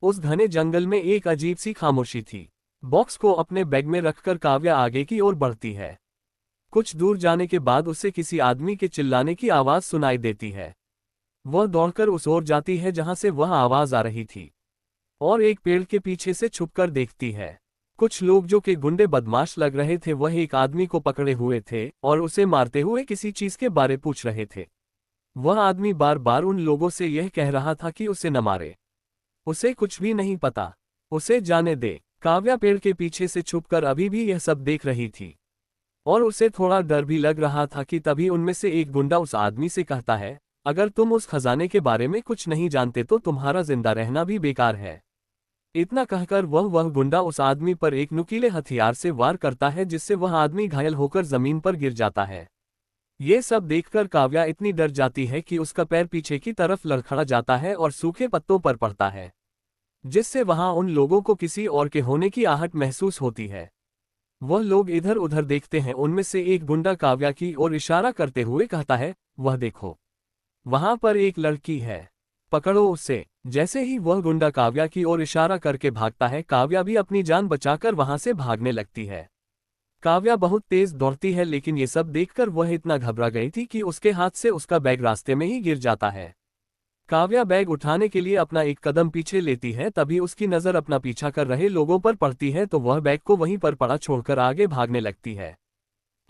Speaker 1: उस घने जंगल में एक अजीब सी खामोशी थी। बॉक्स को अपने बैग में रखकर काव्या आगे की ओर बढ़ती है। कुछ दूर जाने के बाद उसे किसी आदमी के चिल्लाने की आवाज सुनाई देती है। वह दौड़कर उस ओर जाती है जहां से वह आवाज आ रही थी और एक पेड़ के पीछे से छुपकर देखती है। कुछ लोग जो कि गुंडे बदमाश लग रहे थे, वह एक आदमी को पकड़े हुए थे और उसे मारते हुए किसी चीज के बारे पूछ रहे थे। वह आदमी बार बार उन लोगों से यह कह रहा था कि उसे न मारे, उसे कुछ भी नहीं पता, उसे जाने दे। काव्या पेड़ के पीछे से छुपकर अभी भी यह सब देख रही थी और उसे थोड़ा डर भी लग रहा था कि तभी उनमें से एक गुंडा उस आदमी से कहता है, अगर तुम उस खजाने के बारे में कुछ नहीं जानते तो तुम्हारा जिंदा रहना भी बेकार है। इतना कहकर वह गुंडा उस आदमी पर एक नुकीले हथियार से वार करता है, जिससे वह आदमी घायल होकर जमीन पर गिर जाता है। ये सब देखकर काव्या इतनी डर जाती है कि उसका पैर पीछे की तरफ लड़खड़ा जाता है और सूखे पत्तों पर पड़ता है, जिससे वहां उन लोगों को किसी और के होने की आहट महसूस होती है। वह लोग इधर उधर देखते हैं। उनमें से एक गुंडा काव्या की ओर इशारा करते हुए कहता है, वह देखो, वहां पर एक लड़की है, पकड़ो उसे। जैसे ही वह गुंडा काव्या की ओर इशारा करके भागता है, काव्या भी अपनी जान बचाकर वहां से भागने लगती है। काव्या बहुत तेज दौड़ती है, लेकिन ये सब देखकर वह इतना घबरा गई थी कि उसके हाथ से उसका बैग रास्ते में ही गिर जाता है। काव्या बैग उठाने के लिए अपना एक कदम पीछे लेती है, तभी उसकी नज़र अपना पीछा कर रहे लोगों पर पड़ती है, तो वह बैग को वहीं पर पड़ा छोड़कर आगे भागने लगती है।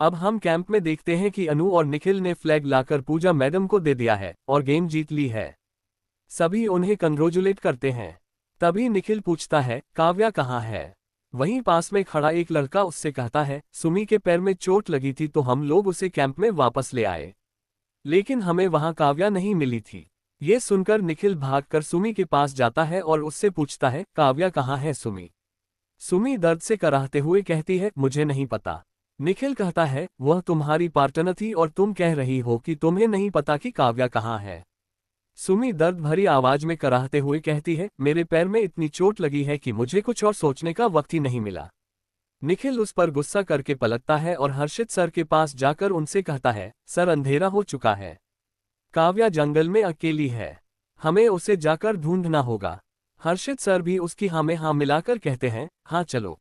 Speaker 1: अब हम कैंप में देखते हैं कि अनु और निखिल ने फ्लैग लाकर पूजा मैडम को दे दिया है और गेम जीत ली है। सभी उन्हें कंग्रेचुलेट करते हैं। तभी निखिल पूछता है, काव्या कहाँ है? वहीं पास में खड़ा एक लड़का उससे कहता है, सुमी के पैर में चोट लगी थी तो हम लोग उसे कैंप में वापस ले आए, लेकिन हमें वहां काव्या नहीं मिली थी। ये सुनकर निखिल भागकर सुमी के पास जाता है और उससे पूछता है, काव्या कहाँ है सुमी? सुमी दर्द से कराहते हुए कहती है, मुझे नहीं पता। निखिल कहता है, वह तुम्हारी पार्टनर थी और तुम कह रही हो कि तुम्हें नहीं पता कि काव्या कहाँ है। सुमी दर्द भरी आवाज में कराहते हुए कहती है, मेरे पैर में इतनी चोट लगी है कि मुझे कुछ और सोचने का वक्त ही नहीं मिला। निखिल उस पर गुस्सा करके पलटता है और हर्षित सर के पास जाकर उनसे कहता है, सर अंधेरा हो चुका है, काव्या जंगल में अकेली है, हमें उसे जाकर ढूंढना होगा। हर्षित सर भी उसकी हाँ में हाँ मिलाकर कहते हैं, हाँ चलो,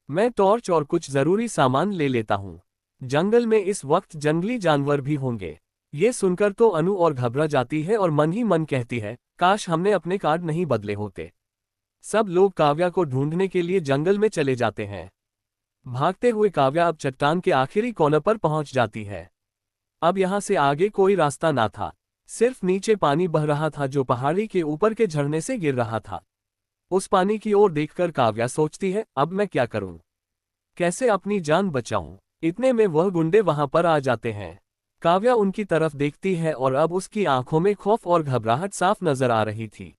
Speaker 1: मैं टॉर्च और कुछ जरूरी सामान ले लेता हूँ। जंगल में इस वक्त जंगली जानवर भी होंगे। ये सुनकर तो अनु और घबरा जाती है और मन ही मन कहती है, काश हमने अपने कार्ड नहीं बदले होते। सब लोग काव्या को ढूंढने के लिए जंगल में चले जाते हैं। भागते हुए काव्या अब चट्टान के आखिरी कोने पर पहुंच जाती है। अब यहां से आगे कोई रास्ता ना था, सिर्फ नीचे पानी बह रहा था जो पहाड़ी के ऊपर के झरने से गिर रहा था। उस पानी की ओर देखकर काव्या सोचती है, अब मैं क्या करूं, कैसे अपनी जान बचाऊं। इतने में वह गुंडे वहां पर आ जाते हैं। काव्या उनकी तरफ देखती है और अब उसकी आंखों में खौफ और घबराहट साफ नजर आ रही थी।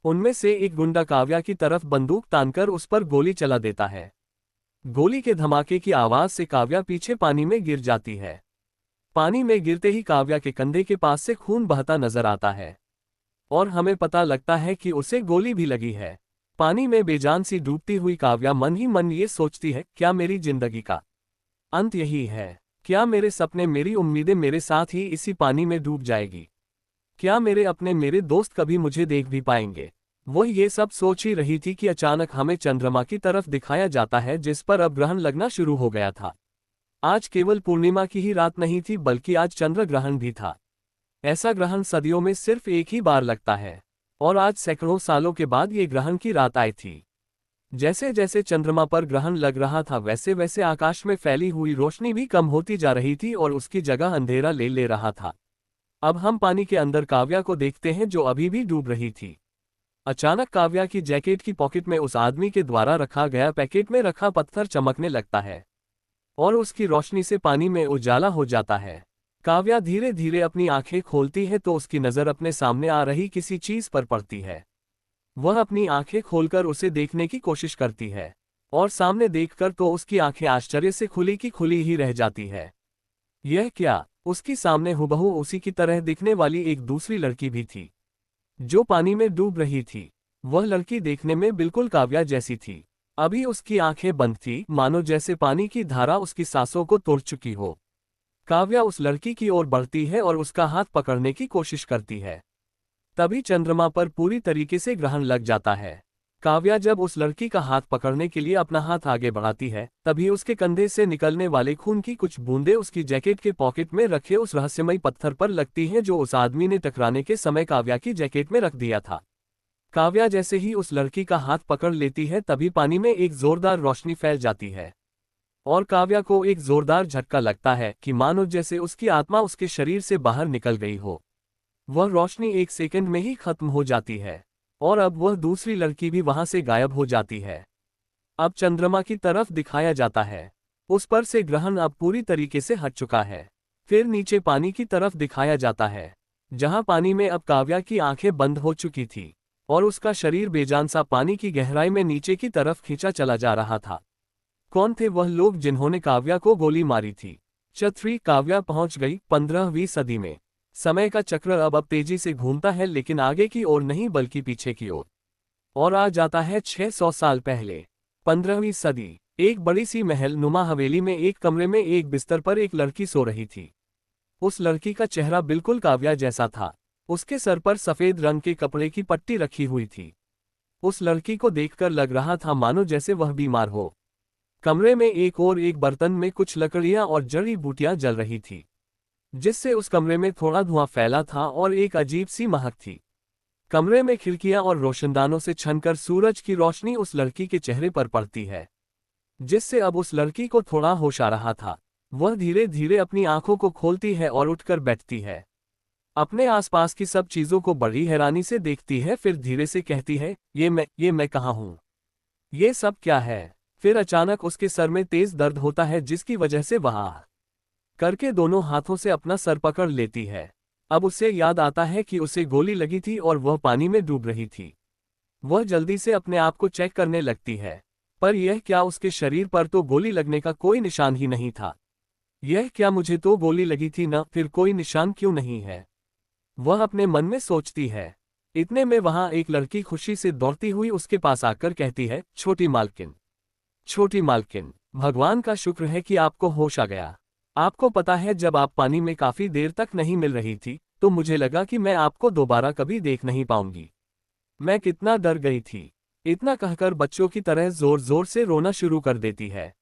Speaker 1: उनमें से एक गुंडा काव्या की तरफ बंदूक तानकर उस पर गोली चला देता है। गोली के धमाके की आवाज से काव्या पीछे पानी में गिर जाती है। पानी में गिरते ही काव्या के कंधे के पास से खून बहता नजर आता है और हमें पता लगता है कि उसे गोली भी लगी है। पानी में बेजान सी डूबती हुई काव्या मन ही मन ये सोचती है, क्या मेरी जिंदगी का अंत यही है? क्या मेरे सपने, मेरी उम्मीदें मेरे साथ ही इसी पानी में डूब जाएगी? क्या मेरे अपने, मेरे दोस्त कभी मुझे देख भी पाएंगे? वो ये सब सोच ही रही थी कि अचानक हमें चंद्रमा की तरफ दिखाया जाता है, जिस पर अब ग्रहण लगना शुरू हो गया था। आज केवल पूर्णिमा की ही रात नहीं थी, बल्कि आज चंद्र ग्रहण भी था। ऐसा ग्रहण सदियों में सिर्फ एक ही बार लगता है, और आज सैकड़ों सालों के बाद ये ग्रहण की रात आई थी। जैसे जैसे चंद्रमा पर ग्रहण लग रहा था, वैसे वैसे आकाश में फैली हुई रोशनी भी कम होती जा रही थी और उसकी जगह अंधेरा ले ले रहा था। अब हम पानी के अंदर काव्या को देखते हैं, जो अभी भी डूब रही थी। अचानक काव्या की जैकेट की पॉकेट में उस आदमी के द्वारा रखा गया पैकेट में रखा पत्थर चमकने लगता है, और उसकी रोशनी से पानी में उजाला हो जाता है। काव्या धीरे धीरे अपनी आंखें खोलती है तो उसकी नज़र अपने सामने आ रही किसी चीज पर पड़ती है। वह अपनी आंखें खोलकर उसे देखने की कोशिश करती है, और सामने देखकर तो उसकी आंखें आश्चर्य से खुली की खुली ही रह जाती है। यह क्या? उसकी सामने हुबहू उसी की तरह दिखने वाली एक दूसरी लड़की भी थी, जो पानी में डूब रही थी। वह लड़की देखने में बिल्कुल काव्या जैसी थी। अभी उसकी आंखें बंद थी, मानो जैसे पानी की धारा उसकी सांसों को तोड़ चुकी हो। काव्या उस लड़की की ओर बढ़ती है और उसका हाथ पकड़ने की कोशिश करती है। तभी चंद्रमा पर पूरी तरीके से ग्रहण लग जाता है। काव्या जब उस लड़की का हाथ पकड़ने के लिए अपना हाथ आगे बढ़ाती है, तभी उसके कंधे से निकलने वाले खून की कुछ बूंदें उसकी जैकेट के पॉकेट में रखे उस रहस्यमयी पत्थर पर लगती हैं, जो उस आदमी ने टकराने के समय काव्या की जैकेट में रख दिया था। काव्या जैसे ही उस लड़की का हाथ पकड़ लेती है, तभी पानी में एक जोरदार रोशनी फैल जाती है, और काव्या को एक जोरदार झटका लगता है कि मानो जैसे उसकी आत्मा उसके शरीर से बाहर निकल गई हो। वह रोशनी एक सेकंड में ही खत्म हो जाती है, और अब वह दूसरी लड़की भी वहां से गायब हो जाती है। अब चंद्रमा की तरफ दिखाया जाता है। उस पर से ग्रहण अब पूरी तरीके से हट चुका है। फिर नीचे पानी की तरफ दिखाया जाता है, जहां पानी में अब काव्या की आंखें बंद हो चुकी थी, और उसका शरीर बेजान सा पानी की गहराई में नीचे की तरफ खींचा चला जा रहा था। कौन थे वह लोग जिन्होंने काव्या को गोली मारी थी? चौथी काव्या पहुंच गई 15वीं सदी में। समय का चक्र अब तेजी से घूमता है, लेकिन आगे की ओर नहीं बल्कि पीछे की ओर, और आ जाता है 600 साल पहले। 15वीं सदी। एक बड़ी सी महल नुमा हवेली में एक कमरे में एक बिस्तर पर एक लड़की सो रही थी। उस लड़की का चेहरा बिल्कुल काव्या जैसा था। उसके सर पर सफेद रंग के कपड़े की पट्टी रखी हुई थी। उस लड़की को देखकर लग रहा था मानो जैसे वह बीमार हो। कमरे में एक बर्तन में कुछ लकड़ियां और जड़ी बूटियां जल रही थी, जिससे उस कमरे में थोड़ा धुआं फैला था और एक अजीब सी महक थी। कमरे में खिड़कियां और रोशनदानों से छनकर सूरज की रोशनी उस लड़की के चेहरे पर पड़ती है, जिससे अब उस लड़की को थोड़ा होश आ रहा था। वह धीरे धीरे अपनी आंखों को खोलती है और उठकर बैठती है। अपने आसपास की सब चीजों को बड़ी हैरानी से देखती है, फिर धीरे से कहती है, ये मैं कहाँ हूँ? ये सब क्या है? फिर अचानक उसके सर में तेज दर्द होता है, जिसकी वजह से वह आह करके दोनों हाथों से अपना सर पकड़ लेती है। अब उसे याद आता है कि उसे गोली लगी थी और वह पानी में डूब रही थी। वह जल्दी से अपने आप को चेक करने लगती है, पर यह क्या, उसके शरीर पर तो गोली लगने का कोई निशान ही नहीं था। यह क्या, मुझे तो गोली लगी थी ना, फिर कोई निशान क्यों नहीं है? वह अपने मन में सोचती है। इतने में वहां एक लड़की खुशी से दौड़ती हुई उसके पास आकर कहती है, छोटी मालकिन, छोटी मालकिन, भगवान का शुक्र है कि आपको होश आ गया। आपको पता है, जब आप पानी में काफी देर तक नहीं मिल रही थी, तो मुझे लगा कि मैं आपको दोबारा कभी देख नहीं पाऊंगी। मैं कितना डर गई थी। इतना कहकर बच्चों की तरह जोर जोर से रोना शुरू कर देती है।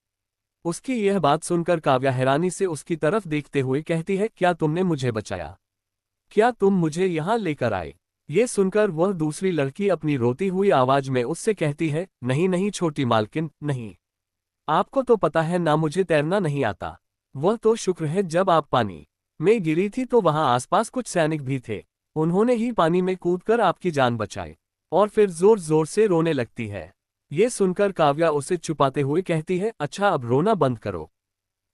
Speaker 1: उसकी यह बात सुनकर काव्या हैरानी से उसकी तरफ देखते हुए कहती है, क्या तुमने मुझे बचाया? क्या तुम मुझे यहाँ लेकर आए? ये सुनकर वह दूसरी लड़की अपनी रोती हुई आवाज में उससे कहती है, नहीं नहीं छोटी मालकिन, नहीं। आपको तो पता है ना, मुझे तैरना नहीं आता। वह तो शुक्र है, जब आप पानी में गिरी थी तो वहां आसपास कुछ सैनिक भी थे। उन्होंने ही पानी में कूदकर आपकी जान बचाई। और फिर जोर जोर से रोने लगती है। ये सुनकर काव्या उसे छुपाते हुए कहती है, अच्छा अब रोना बंद करो।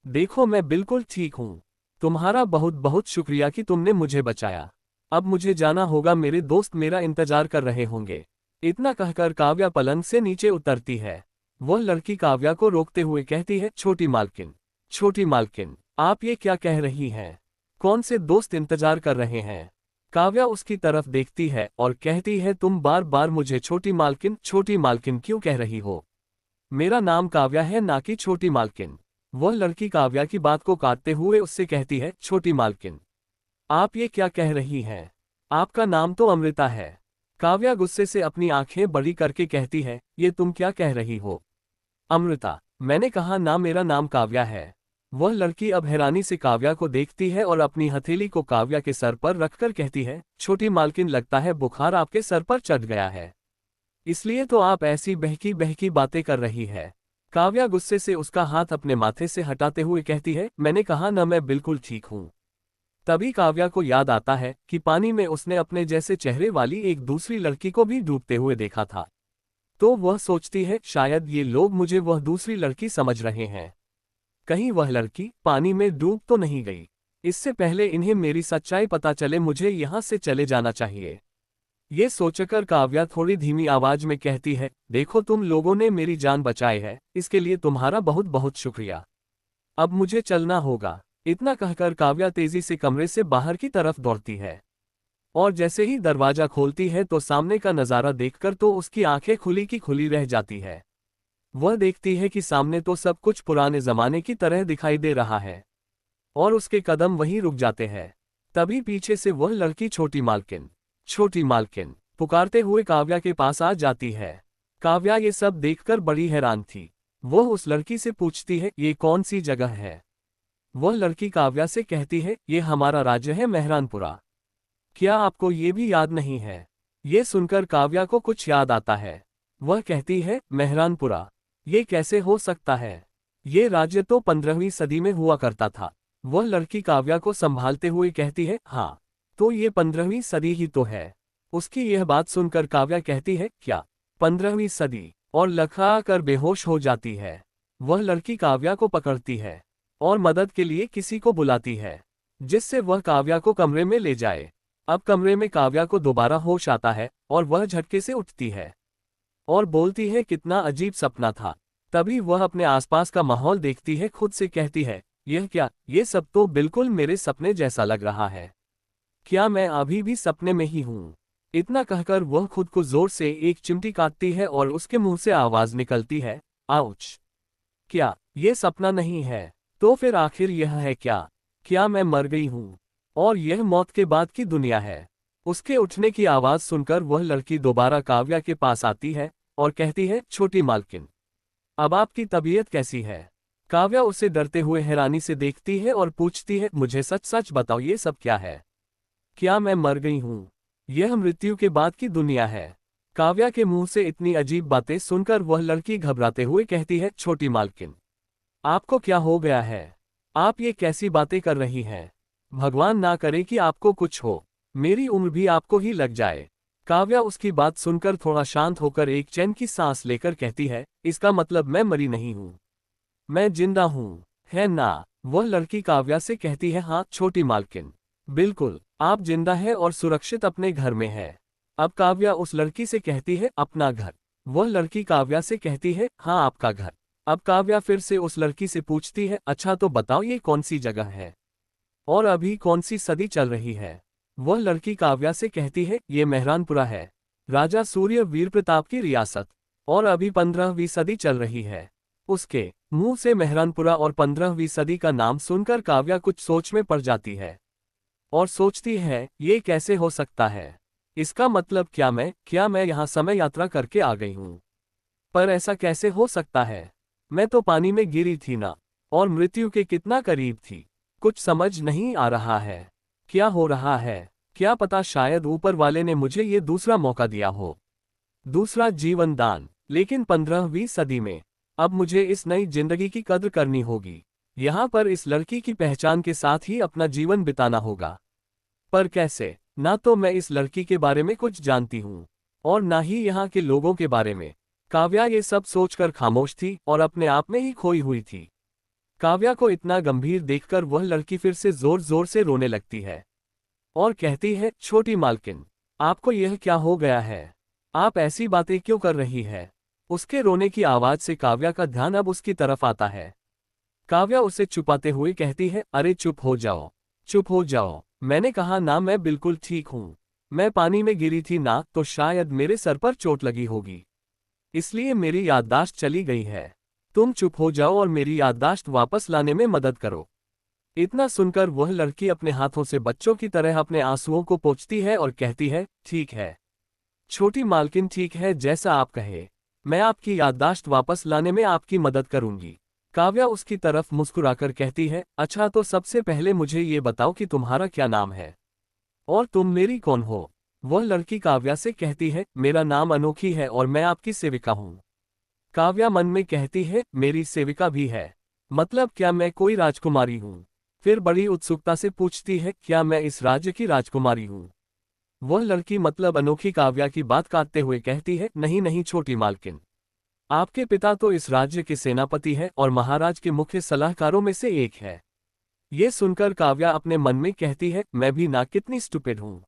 Speaker 1: देखो मैं बिल्कुल ठीक हूँ। तुम्हारा बहुत बहुत शुक्रिया कि तुमने मुझे बचाया। अब मुझे जाना होगा, मेरे दोस्त मेरा इंतजार कर रहे होंगे। इतना कहकर काव्या पलंग से नीचे उतरती है। वह लड़की काव्या को रोकते हुए कहती है, छोटी मालकिन, छोटी मालकिन, आप ये क्या कह रही हैं? कौन से दोस्त इंतजार कर रहे हैं? काव्या उसकी तरफ देखती है और कहती है, तुम बार बार मुझे छोटी मालकिन क्यों कह रही हो? मेरा नाम काव्या है, ना कि छोटी मालकिन। वह लड़की काव्या की बात को काटते हुए उससे कहती है, छोटी मालकिन, आप ये क्या कह रही हैं? आपका नाम तो अमृता है। काव्या गुस्से से अपनी आंखें बड़ी करके कहती है, ये तुम क्या कह रही हो? अमृता? मैंने कहा ना, मेरा नाम काव्या है। वह लड़की अब हैरानी से काव्या को देखती है और अपनी हथेली को काव्या के सर पर रखकर कहती है, छोटी मालकिन, लगता है बुखार आपके सर पर चढ़ गया है, इसलिए तो आप ऐसी बहकी बहकी बातें कर रही है। काव्या गुस्से से उसका हाथ अपने माथे से हटाते हुए कहती है, मैंने कहा ना, मैं बिल्कुल ठीक हूँ। तभी काव्या को याद आता है कि पानी में उसने अपने जैसे चेहरे वाली एक दूसरी लड़की को भी डूबते हुए देखा था। तो वह सोचती है, शायद ये लोग मुझे वह दूसरी लड़की समझ रहे हैं। कहीं वह लड़की पानी में डूब तो नहीं गई? इससे पहले इन्हें मेरी सच्चाई पता चले, मुझे यहाँ से चले जाना चाहिए। ये सोचकर काव्या थोड़ी धीमी आवाज में कहती है, देखो, तुम लोगों ने मेरी जान बचाई है, इसके लिए तुम्हारा बहुत बहुत शुक्रिया। अब मुझे चलना होगा। इतना कहकर काव्या तेजी से कमरे से बाहर की तरफ दौड़ती है और जैसे ही दरवाजा खोलती है तो सामने का नजारा देखकर तो उसकी आंखें खुली की खुली रह जाती है। वह देखती है कि सामने तो सब कुछ पुराने जमाने की तरह दिखाई दे रहा है और उसके कदम वहीं रुक जाते हैं। तभी पीछे से वह लड़की छोटी मालकिन पुकारते हुए काव्या के पास आ जाती है। काव्या ये सब देखकर बड़ी हैरान थी। वह उस लड़की से पूछती है, ये कौन सी जगह है? वह लड़की काव्या से कहती है, ये हमारा राज्य है, मेहरानपुरा। क्या आपको ये भी याद नहीं है? ये सुनकर काव्या को कुछ याद आता है। वह कहती है, मेहरानपुरा? ये कैसे हो सकता है? ये राज्य तो 15वीं सदी में हुआ करता था। वह लड़की काव्या को संभालते हुए कहती है, हाँ, तो ये 15वीं सदी ही तो है। उसकी यह बात सुनकर काव्या कहती है, क्या 15वीं सदी? और लखा कर बेहोश हो जाती है। वह लड़की काव्या को पकड़ती है और मदद के लिए किसी को बुलाती है, जिससे वह काव्या को कमरे में ले जाए। अब कमरे में काव्या को दोबारा होश आता है और वह झटके से उठती है और बोलती है, कितना अजीब सपना था। तभी वह अपने आसपास का माहौल देखती है, खुद से कहती है, यह क्या? ये सब तो बिल्कुल मेरे सपने जैसा लग रहा है। क्या मैं अभी भी सपने में ही हूँ? इतना कहकर वह खुद को जोर से एक चिमटी काटती है और उसके मुंह से आवाज निकलती है, आउच! क्या ये सपना नहीं है? तो फिर आखिर यह है क्या? क्या मैं मर गई हूँ और यह मौत के बाद की दुनिया है? उसके उठने की आवाज सुनकर वह लड़की दोबारा काव्या के पास आती है और कहती है, छोटी मालकिन, अब आपकी तबीयत कैसी है? काव्या उसे डरते हुए हैरानी से देखती है और पूछती है, मुझे सच सच बताओ, ये सब क्या है? क्या मैं मर गई हूँ? यह मृत्यु के बाद की दुनिया है। काव्या के मुंह से इतनी अजीब बातें सुनकर वह लड़की घबराते हुए कहती है, छोटी मालकिन, आपको क्या हो गया है? आप ये कैसी बातें कर रही हैं? भगवान ना करे कि आपको कुछ हो, मेरी उम्र भी आपको ही लग जाए। काव्या उसकी बात सुनकर थोड़ा शांत होकर एक चैन की सांस लेकर कहती है, इसका मतलब मैं मरी नहीं हूँ, मैं जिंदा हूँ, है ना? वह लड़की काव्या से कहती है, हाँ छोटी मालकिन, बिल्कुल, आप जिंदा है और सुरक्षित अपने घर में है। अब काव्या उस लड़की से कहती है, अपना घर? वह लड़की काव्या से कहती है, हाँ, आपका घर। अब काव्या फिर से उस लड़की से पूछती है, अच्छा तो बताओ, ये कौन सी जगह है और अभी कौन सी सदी चल रही है? वह लड़की काव्या से कहती है, ये मेहरानपुरा है, राजा सूर्य वीर प्रताप की रियासत, और अभी 15वीं सदी चल रही है। उसके मुंह से मेहरानपुरा और 15वीं सदी का नाम सुनकर काव्या कुछ सोच में पड़ जाती है और सोचती है, ये कैसे हो सकता है? इसका मतलब क्या मैं यहाँ समय यात्रा करके आ गई हूँ? पर ऐसा कैसे हो सकता है? मैं तो पानी में गिरी थी ना, और मृत्यु के कितना करीब थी। कुछ समझ नहीं आ रहा है, क्या हो रहा है? क्या पता शायद ऊपर वाले ने मुझे ये दूसरा मौका दिया हो, दूसरा जीवन दान। लेकिन 15वीं सदी में अब मुझे इस नई जिंदगी की कद्र करनी होगी। यहाँ पर इस लड़की की पहचान के साथ ही अपना जीवन बिताना होगा। पर कैसे? ना तो मैं इस लड़की के बारे में कुछ जानती हूँ और ना ही यहाँ के लोगों के बारे में। काव्या ये सब सोचकर खामोश थी और अपने आप में ही खोई हुई थी। काव्या को इतना गंभीर देखकर वह लड़की फिर से जोर जोर से रोने लगती है और कहती है, छोटी मालकिन, आपको यह क्या हो गया है? आप ऐसी बातें क्यों कर रही है? उसके रोने की आवाज से काव्या का ध्यान अब उसकी तरफ आता है। काव्या उसे छुपाते हुए कहती है, अरे चुप हो जाओ, चुप हो जाओ। मैंने कहा ना, मैं बिल्कुल ठीक हूँ। मैं पानी में गिरी थी ना, तो शायद मेरे सर पर चोट लगी होगी, इसलिए मेरी याददाश्त चली गई है। तुम चुप हो जाओ और मेरी याददाश्त वापस लाने में मदद करो। इतना सुनकर वह लड़की अपने हाथों से बच्चों की तरह अपने आंसुओं को पोंछती है और कहती है, ठीक है छोटी मालकिन, ठीक है, जैसा आप कहे। मैं आपकी याददाश्त वापस लाने में आपकी मदद करूंगी। काव्या उसकी तरफ मुस्कुराकर कहती है, अच्छा तो सबसे पहले मुझे ये बताओ कि तुम्हारा क्या नाम है और तुम मेरी कौन हो। वह लड़की काव्या से कहती है, मेरा नाम अनोखी है और मैं आपकी सेविका हूँ। काव्या मन में कहती है, मेरी सेविका भी है, मतलब क्या मैं कोई राजकुमारी हूँ? फिर बड़ी उत्सुकता से पूछती है, क्या मैं इस राज्य की राजकुमारी हूँ? वह लड़की मतलब अनोखी काव्या की बात काटते हुए कहती है, नहीं नहीं छोटी मालकिन, आपके पिता तो इस राज्य के सेनापति है और महाराज के मुख्य सलाहकारों में से एक है। ये सुनकर काव्या अपने मन में कहती है, मैं भी ना कितनी स्टूपिड हूँ।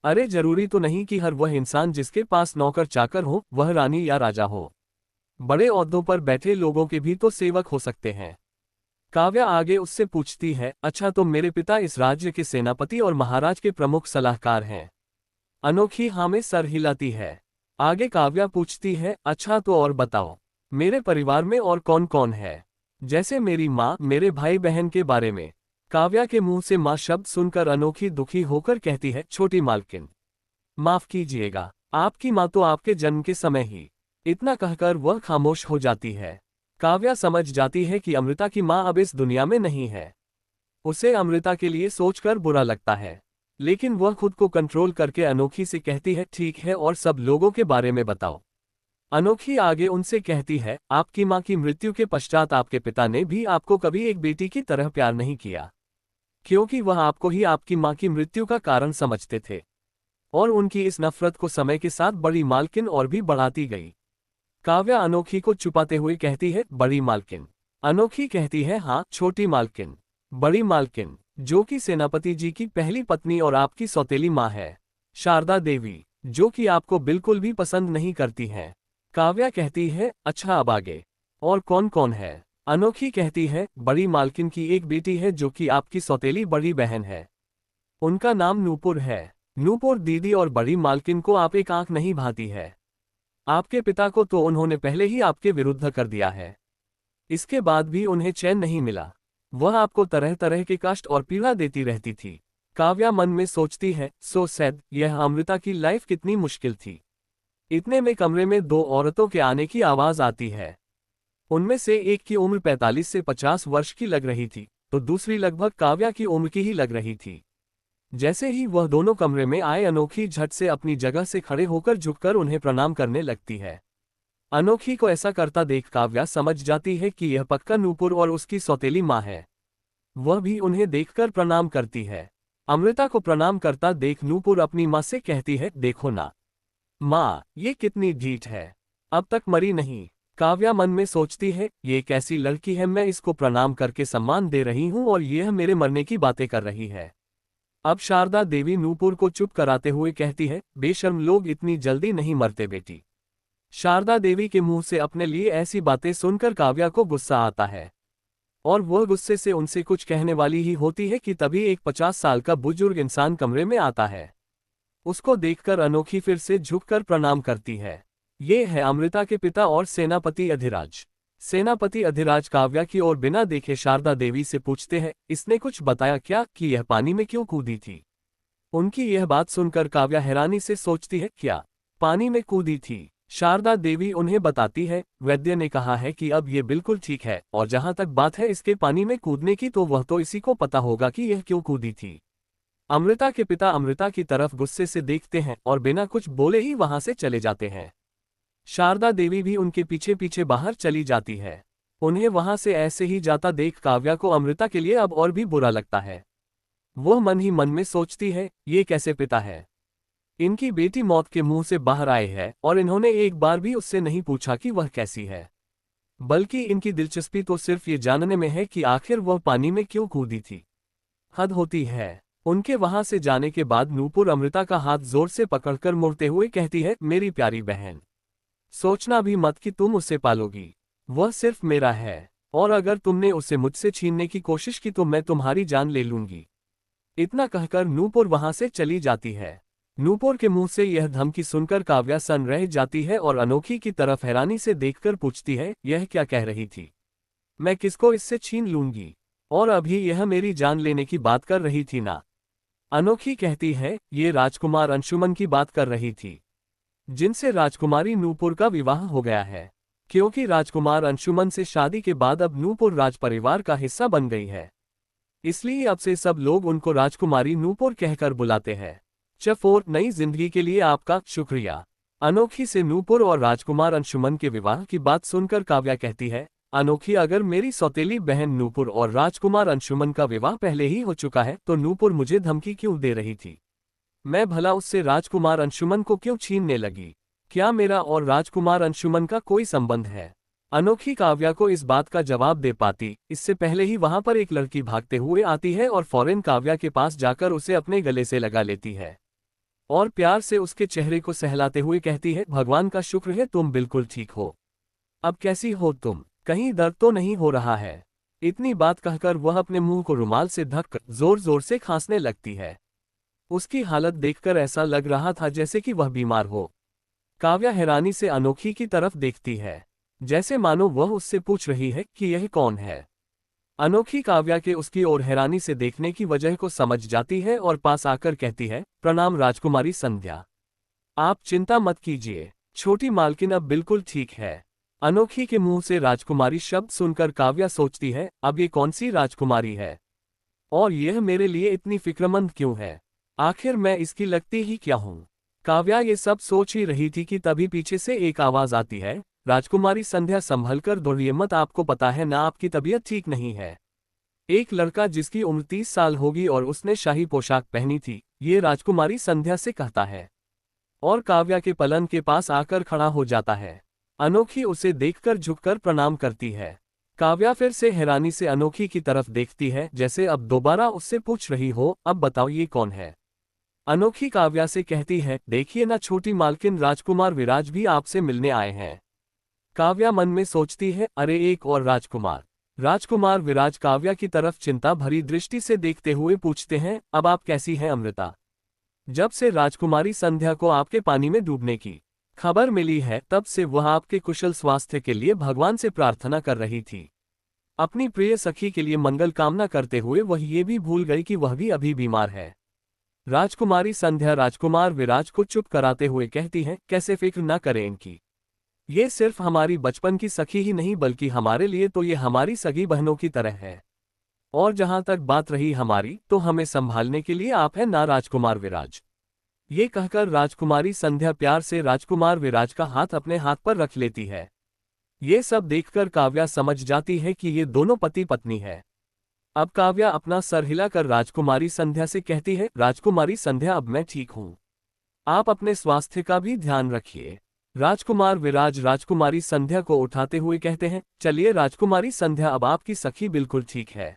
Speaker 1: अरे जरूरी तो नहीं कि हर वह इंसान जिसके पास नौकर चाकर हो वह रानी या राजा हो। बड़े ओहदों पर बैठे लोगों के भी तो सेवक हो सकते हैं। काव्या आगे उससे पूछती है, अच्छा तो मेरे पिता इस राज्य के सेनापति और महाराज के प्रमुख सलाहकार हैं? अनोखी हाँ में सर हिलाती है। आगे काव्या पूछती है, अच्छा तो और बताओ, मेरे परिवार में और कौन कौन है, जैसे मेरी माँ, मेरे भाई बहन के बारे में। काव्या के मुंह से माँ शब्द सुनकर अनोखी दुखी होकर कहती है, छोटी मालकिन माफ कीजिएगा, आपकी माँ तो आपके जन्म के समय ही। इतना कहकर वह खामोश हो जाती है। काव्या समझ जाती है कि अमृता की माँ अब इस दुनिया में नहीं है। उसे अमृता के लिए सोचकर बुरा लगता है, लेकिन वह खुद को कंट्रोल करके अनोखी से कहती है, ठीक है, और सब लोगों के बारे में बताओ। अनोखी आगे उनसे कहती है, आपकी माँ की मृत्यु के पश्चात आपके पिता ने भी आपको कभी एक बेटी की तरह प्यार नहीं किया, क्योंकि वह आपको ही आपकी माँ की मृत्यु का कारण समझते थे। और उनकी इस नफरत को समय के साथ बड़ी मालकिन और भी बढ़ाती गई। काव्या अनोखी को छुपाते हुए कहती है, बड़ी मालकिन। अनोखी कहती है, हाँ छोटी मालकिन। बड़ी मालकिन, जो कि सेनापति जी की पहली पत्नी और आपकी सौतेली माँ है, शारदा देवी, जो कि आपको बिल्कुल भी पसंद नहीं करती हैं। काव्या कहती है, अच्छा अब आगे और कौन कौन है? अनोखी कहती है, बड़ी मालकिन की एक बेटी है जो कि आपकी सौतेली बड़ी बहन है, उनका नाम नूपुर है। नूपुर दीदी और बड़ी मालकिन को आप एक आंख नहीं भाती है। आपके पिता को तो उन्होंने पहले ही आपके विरुद्ध कर दिया है, इसके बाद भी उन्हें चैन नहीं मिला। वह आपको तरह तरह के कष्ट और पीड़ा देती रहती थी। काव्या मन में सोचती है, सो सैड, यह अमृता की लाइफ कितनी मुश्किल थी। इतने में कमरे में दो औरतों के आने की आवाज आती है। उनमें से एक की उम्र 45 से 50 वर्ष की लग रही थी, तो दूसरी लगभग काव्या की उम्र की ही लग रही थी। जैसे ही वह दोनों कमरे में आए, अनोखी झट से अपनी जगह से खड़े होकर झुककर उन्हें प्रणाम करने लगती है। अनोखी को ऐसा करता देख काव्या समझ जाती है कि यह पक्का नूपुर और उसकी सौतेली माँ है। वह भी उन्हें देखकर प्रणाम करती है। अमृता को प्रणाम करता देख नूपुर अपनी माँ से कहती है, देखो ना माँ, ये कितनी ढीठ है, अब तक मरी नहीं। काव्या मन में सोचती है, ये कैसी लड़की है, मैं इसको प्रणाम करके सम्मान दे रही हूँ और यह मेरे मरने की बातें कर रही है। अब शारदा देवी नूपुर को चुप कराते हुए कहती है, बेशर्म लोग इतनी जल्दी नहीं मरते बेटी। शारदा देवी के मुंह से अपने लिए ऐसी बातें सुनकर काव्या को गुस्सा आता है और वह गुस्से से उनसे कुछ कहने वाली ही होती है कि तभी एक 50 साल का बुजुर्ग इंसान कमरे में आता है। उसको देखकर अनोखी फिर से झुककर प्रणाम करती है। ये है अमृता के पिता और सेनापति अधिराज। सेनापति अधिराज काव्या की ओर बिना देखे शारदा देवी से पूछते हैं, इसने कुछ बताया क्या कि यह पानी में क्यों कूदी थी? उनकी यह बात सुनकर काव्या हैरानी से सोचती है, क्या पानी में कूदी थी? शारदा देवी उन्हें बताती है, वैद्य ने कहा है कि अब ये बिल्कुल ठीक है, और जहां तक बात है इसके पानी में कूदने की, तो वह तो इसी को पता होगा कि यह क्यों कूदी थी। अमृता के पिता अमृता की तरफ गुस्से से देखते हैं और बिना कुछ बोले ही वहां से चले जाते हैं। शारदा देवी भी उनके पीछे पीछे बाहर चली जाती है। उन्हें वहां से ऐसे ही जाता देख काव्या को अमृता के लिए अब और भी बुरा लगता है। वह मन ही मन में सोचती है, ये कैसे पिता है, इनकी बेटी मौत के मुंह से बाहर आए है और इन्होंने एक बार भी उससे नहीं पूछा कि वह कैसी है, बल्कि इनकी दिलचस्पी तो सिर्फ ये जानने में है कि आखिर वह पानी में क्यों कूदी थी। हद होती है। उनके वहां से जाने के बाद नूपुर अमृता का हाथ जोर से पकड़कर मुड़ते हुए कहती है, मेरी प्यारी बहन, सोचना भी मत कि तुम उसे पालोगी, वह सिर्फ मेरा है, और अगर तुमने उसे मुझसे छीनने की कोशिश की तो मैं तुम्हारी जान ले लूंगी। इतना कहकर नूपुर वहां से चली जाती है। नूपुर के मुंह से यह धमकी सुनकर काव्या सन रह जाती है और अनोखी की तरफ हैरानी से देखकर पूछती है, यह क्या कह रही थी? मैं किसको इससे छीन लूंगी? और अभी यह मेरी जान लेने की बात कर रही थी ना? अनोखी कहती है, ये राजकुमार अंशुमन की बात कर रही थी, जिनसे राजकुमारी नूपुर का विवाह हो गया है। क्योंकि राजकुमार अंशुमन से शादी के बाद अब नूपुर राज परिवार का हिस्सा बन गई है, इसलिए अब से सब लोग उनको राजकुमारी नूपुर कहकर बुलाते हैं। चफोर, नई जिंदगी के लिए आपका शुक्रिया। अनोखी से नूपुर और राजकुमार अंशुमन के विवाह की बात सुनकर काव्या कहती है, अनोखी, अगर मेरी सौतेली बहन नूपुर और राजकुमार अंशुमन का विवाह पहले ही हो चुका है तो नूपुर मुझे धमकी क्यों दे रही थी? मैं भला उससे राजकुमार अंशुमन को क्यों छीनने लगी? क्या मेरा और राजकुमार अंशुमन का कोई संबंध है? अनोखी काव्या को इस बात का जवाब दे पाती, इससे पहले ही वहां पर एक लड़की भागते हुए आती है और फौरन काव्या के पास जाकर उसे अपने गले से लगा लेती है और प्यार से उसके चेहरे को सहलाते हुए कहती है, भगवान का शुक्र है तुम बिल्कुल ठीक हो। अब कैसी हो तुम? कहीं दर्द तो नहीं हो रहा है? इतनी बात कहकर वह अपने मुंह को रुमाल से ढककर जोर जोर से खांसने लगती है। उसकी हालत देखकर ऐसा लग रहा था जैसे कि वह बीमार हो। काव्या हैरानी से अनोखी की तरफ देखती है, जैसे मानो वह उससे पूछ रही है कि यह कौन है। अनोखी काव्या के उसकी ओर हैरानी से देखने की वजह को समझ जाती है और पास आकर कहती है, प्रणाम राजकुमारी संध्या। आप चिंता मत कीजिए, छोटी मालकिन अब बिल्कुल ठीक है। अनोखी के मुंह से राजकुमारी शब्द सुनकर काव्या सोचती है, अब ये कौन सी राजकुमारी है और यह मेरे लिए इतनी फिक्रमंद क्यों है? आखिर मैं इसकी लगती ही क्या हूँ? काव्या ये सब सोच ही रही थी कि तभी पीछे से एक आवाज आती है, राजकुमारी संध्या संभलकर दौड़िए मत, आपको पता है ना आपकी तबीयत ठीक नहीं है। एक लड़का जिसकी उम्र 30 साल होगी और उसने शाही पोशाक पहनी थी, ये राजकुमारी संध्या से कहता है और काव्या के पलंग के पास आकर खड़ा हो जाता है। अनोखी उसे देखकर झुककर प्रणाम करती है। काव्या फिर से हैरानी से अनोखी की तरफ देखती है, जैसे अब दोबारा उससे पूछ रही हो, अब बताओ ये कौन है? अनोखी काव्या से कहती है, देखिए ना छोटी मालकिन, राजकुमार विराज भी आपसे मिलने आए हैं। काव्या मन में सोचती है, अरे एक और राजकुमार। राजकुमार विराज काव्या की तरफ चिंता भरी दृष्टि से देखते हुए पूछते हैं, अब आप कैसी हैं अमृता? जब से राजकुमारी संध्या को आपके पानी में डूबने की खबर मिली है तब से वह आपके कुशल स्वास्थ्य के लिए भगवान से प्रार्थना कर रही थी। अपनी प्रिय सखी के लिए मंगल कामना करते हुए वह ये भी भूल गई कि वह भी अभी बीमार है। राजकुमारी संध्या राजकुमार विराज को चुप कराते हुए कहती है, कैसे फिक्र न करें इनकी। ये सिर्फ हमारी बचपन की सखी ही नहीं बल्कि हमारे लिए तो ये हमारी सगी बहनों की तरह है। और जहां तक बात रही हमारी, तो हमें संभालने के लिए आप हैं ना राजकुमार विराज। ये कहकर राजकुमारी संध्या प्यार से राजकुमार विराज का हाथ अपने हाथ पर रख लेती है। ये सब देखकर काव्या समझ जाती है कि ये दोनों पति पत्नी है। अब काव्या अपना सर हिलाकर राजकुमारी संध्या से कहती है, राजकुमारी संध्या अब मैं ठीक हूँ, आप अपने स्वास्थ्य का भी ध्यान रखिए। राजकुमार विराज राजकुमारी संध्या को उठाते हुए कहते हैं, चलिए राजकुमारी संध्या, अब आपकी सखी बिल्कुल ठीक है,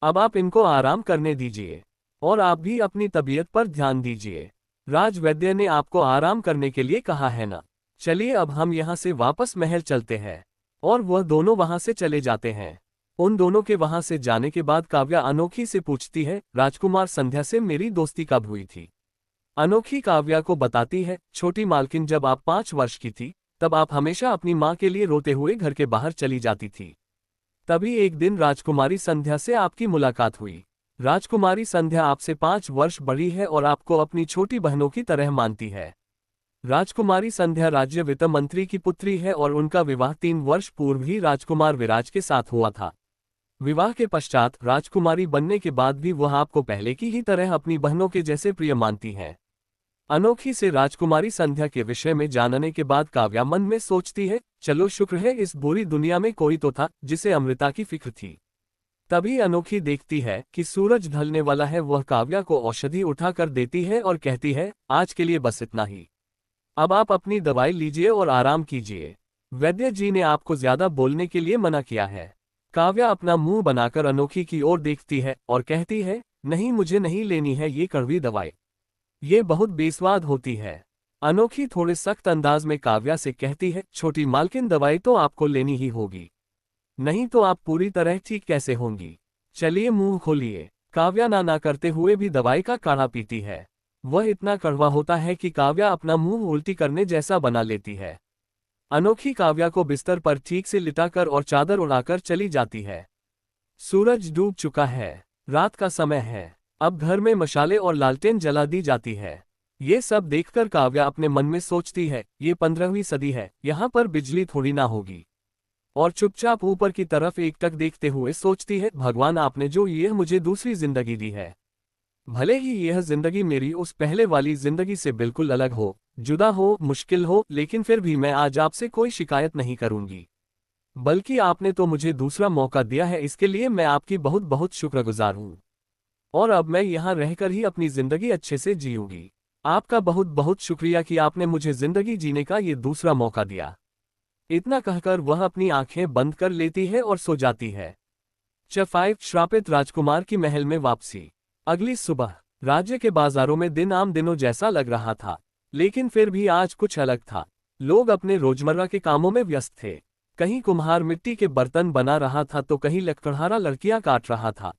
Speaker 1: अब आप इनको आराम करने दीजिए और आप भी अपनी तबीयत पर ध्यान दीजिए। राज वैद्य ने आपको आराम करने के लिए कहा है ना। चलिए अब हम यहाँ से वापस महल चलते हैं। और वह दोनों वहां से चले जाते हैं। उन दोनों के वहां से जाने के बाद काव्या अनोखी से पूछती है, राजकुमार संध्या से मेरी दोस्ती कब हुई थी? अनोखी काव्या को बताती है, छोटी मालकिन, जब आप 5 वर्ष की थी तब आप हमेशा अपनी माँ के लिए रोते हुए घर के बाहर चली जाती थी। तभी एक दिन राजकुमारी संध्या से आपकी मुलाकात हुई। राजकुमारी संध्या आपसे 5 वर्ष बड़ी है और आपको अपनी छोटी बहनों की तरह मानती है। राजकुमारी संध्या राज्य वित्त मंत्री की पुत्री है और उनका विवाह 3 वर्ष पूर्व ही राजकुमार विराज के साथ हुआ था। विवाह के पश्चात राजकुमारी बनने के बाद भी वह आपको पहले की ही तरह अपनी बहनों के जैसे प्रिय मानती हैं। अनोखी से राजकुमारी संध्या के विषय में जानने के बाद काव्या मन में सोचती है, चलो शुक्र है इस बुरी दुनिया में कोई तो था जिसे अमृता की फिक्र थी। तभी अनोखी देखती है कि सूरज ढलने वाला है। वह काव्या को औषधि उठाकर देती है और कहती है, आज के लिए बस इतना ही, अब आप अपनी दवाई लीजिए और आराम कीजिए। वैद्य जी ने आपको ज्यादा बोलने के लिए मना किया है। काव्या अपना मुंह बनाकर अनोखी की ओर देखती है और कहती है, नहीं, मुझे नहीं लेनी है ये कड़वी दवाई, ये बहुत बेस्वाद होती है। अनोखी थोड़े सख्त अंदाज में काव्या से कहती है, छोटी मालकिन, दवाई तो आपको लेनी ही होगी, नहीं तो आप पूरी तरह ठीक कैसे होंगी? चलिए मुंह खोलिए। काव्या ना करते हुए भी दवाई का काढ़ा पीती है। वह इतना कड़वा होता है कि काव्या अपना मुंह उल्टी करने जैसा बना लेती है। अनोखी काव्या को बिस्तर पर ठीक से लिटाकर और चादर उड़ाकर चली जाती है। सूरज डूब चुका है, रात का समय है। अब घर में मशाले और लालटेन जला दी जाती है। ये सब देखकर काव्या अपने मन में सोचती है, ये 15वीं सदी है, यहाँ पर बिजली थोड़ी ना होगी। और चुपचाप ऊपर की तरफ एकटक देखते हुए सोचती है, भगवान आपने जो यह मुझे दूसरी जिंदगी दी है, भले ही यह जिंदगी मेरी उस पहले वाली जिंदगी से बिल्कुल अलग हो, जुदा हो, मुश्किल हो, लेकिन फिर भी मैं आज आपसे कोई शिकायत नहीं करूंगी। बल्कि आपने तो मुझे दूसरा मौका दिया है, इसके लिए मैं आपकी बहुत बहुत शुक्रगुजार हूं। और अब मैं यहाँ रहकर ही अपनी जिंदगी अच्छे से जीऊंगी। आपका बहुत बहुत शुक्रिया कि आपने मुझे जिंदगी जीने का ये दूसरा मौका दिया। इतना कहकर वह अपनी आंखें बंद कर लेती है और सो जाती है। चैप्टर 5 श्रापित राजकुमार की महल में वापसी। अगली सुबह राज्य के बाजारों में दिन आम दिनों जैसा लग रहा था, लेकिन फिर भी आज कुछ अलग था। लोग अपने रोजमर्रा के कामों में व्यस्त थे। कहीं कुम्हार मिट्टी के बर्तन बना रहा था तो कहीं लकड़हारा लड़कियां काट रहा था।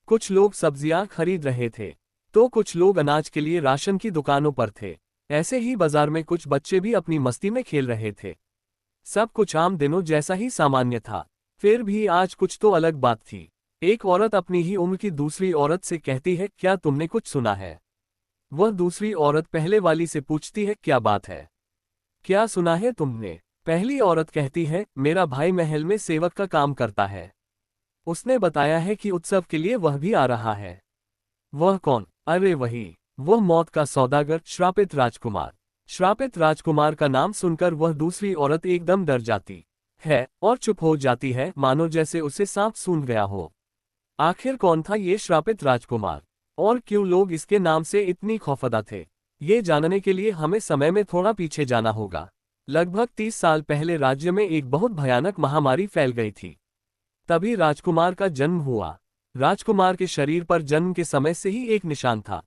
Speaker 1: कुछ लोग सब्जियां खरीद रहे थे तो कुछ लोग अनाज के लिए राशन की दुकानों पर थे। ऐसे ही बाजार में कुछ बच्चे भी अपनी मस्ती में खेल रहे थे। सब कुछ आम दिनों जैसा ही सामान्य था। फिर भी आज कुछ तो अलग बात थी। एक औरत अपनी ही उम्र की दूसरी औरत से कहती है, क्या तुमने कुछ सुना है? वह दूसरी औरत पहले वाली से पूछती है, क्या बात है, क्या सुना है तुमने? पहली औरत कहती है, मेरा भाई महल में सेवक का काम करता है। उसने बताया है कि उत्सव के लिए वह भी आ रहा है। वह कौन? अरे वही, वह मौत का सौदागर श्रापित राजकुमार। श्रापित राजकुमार का नाम सुनकर वह दूसरी औरत एकदम डर जाती है और चुप हो जाती है, मानो जैसे उसे सांप सूंघ गया हो। आखिर कौन था ये श्रापित राजकुमार और क्यों लोग इसके नाम से इतनी खौफजदा थे? ये जानने के लिए हमें समय में थोड़ा पीछे जाना होगा। लगभग 30 साल पहले राज्य में एक बहुत भयानक महामारी फैल गई थी। तभी राजकुमार का जन्म हुआ। राजकुमार के शरीर पर जन्म के समय से ही एक निशान था।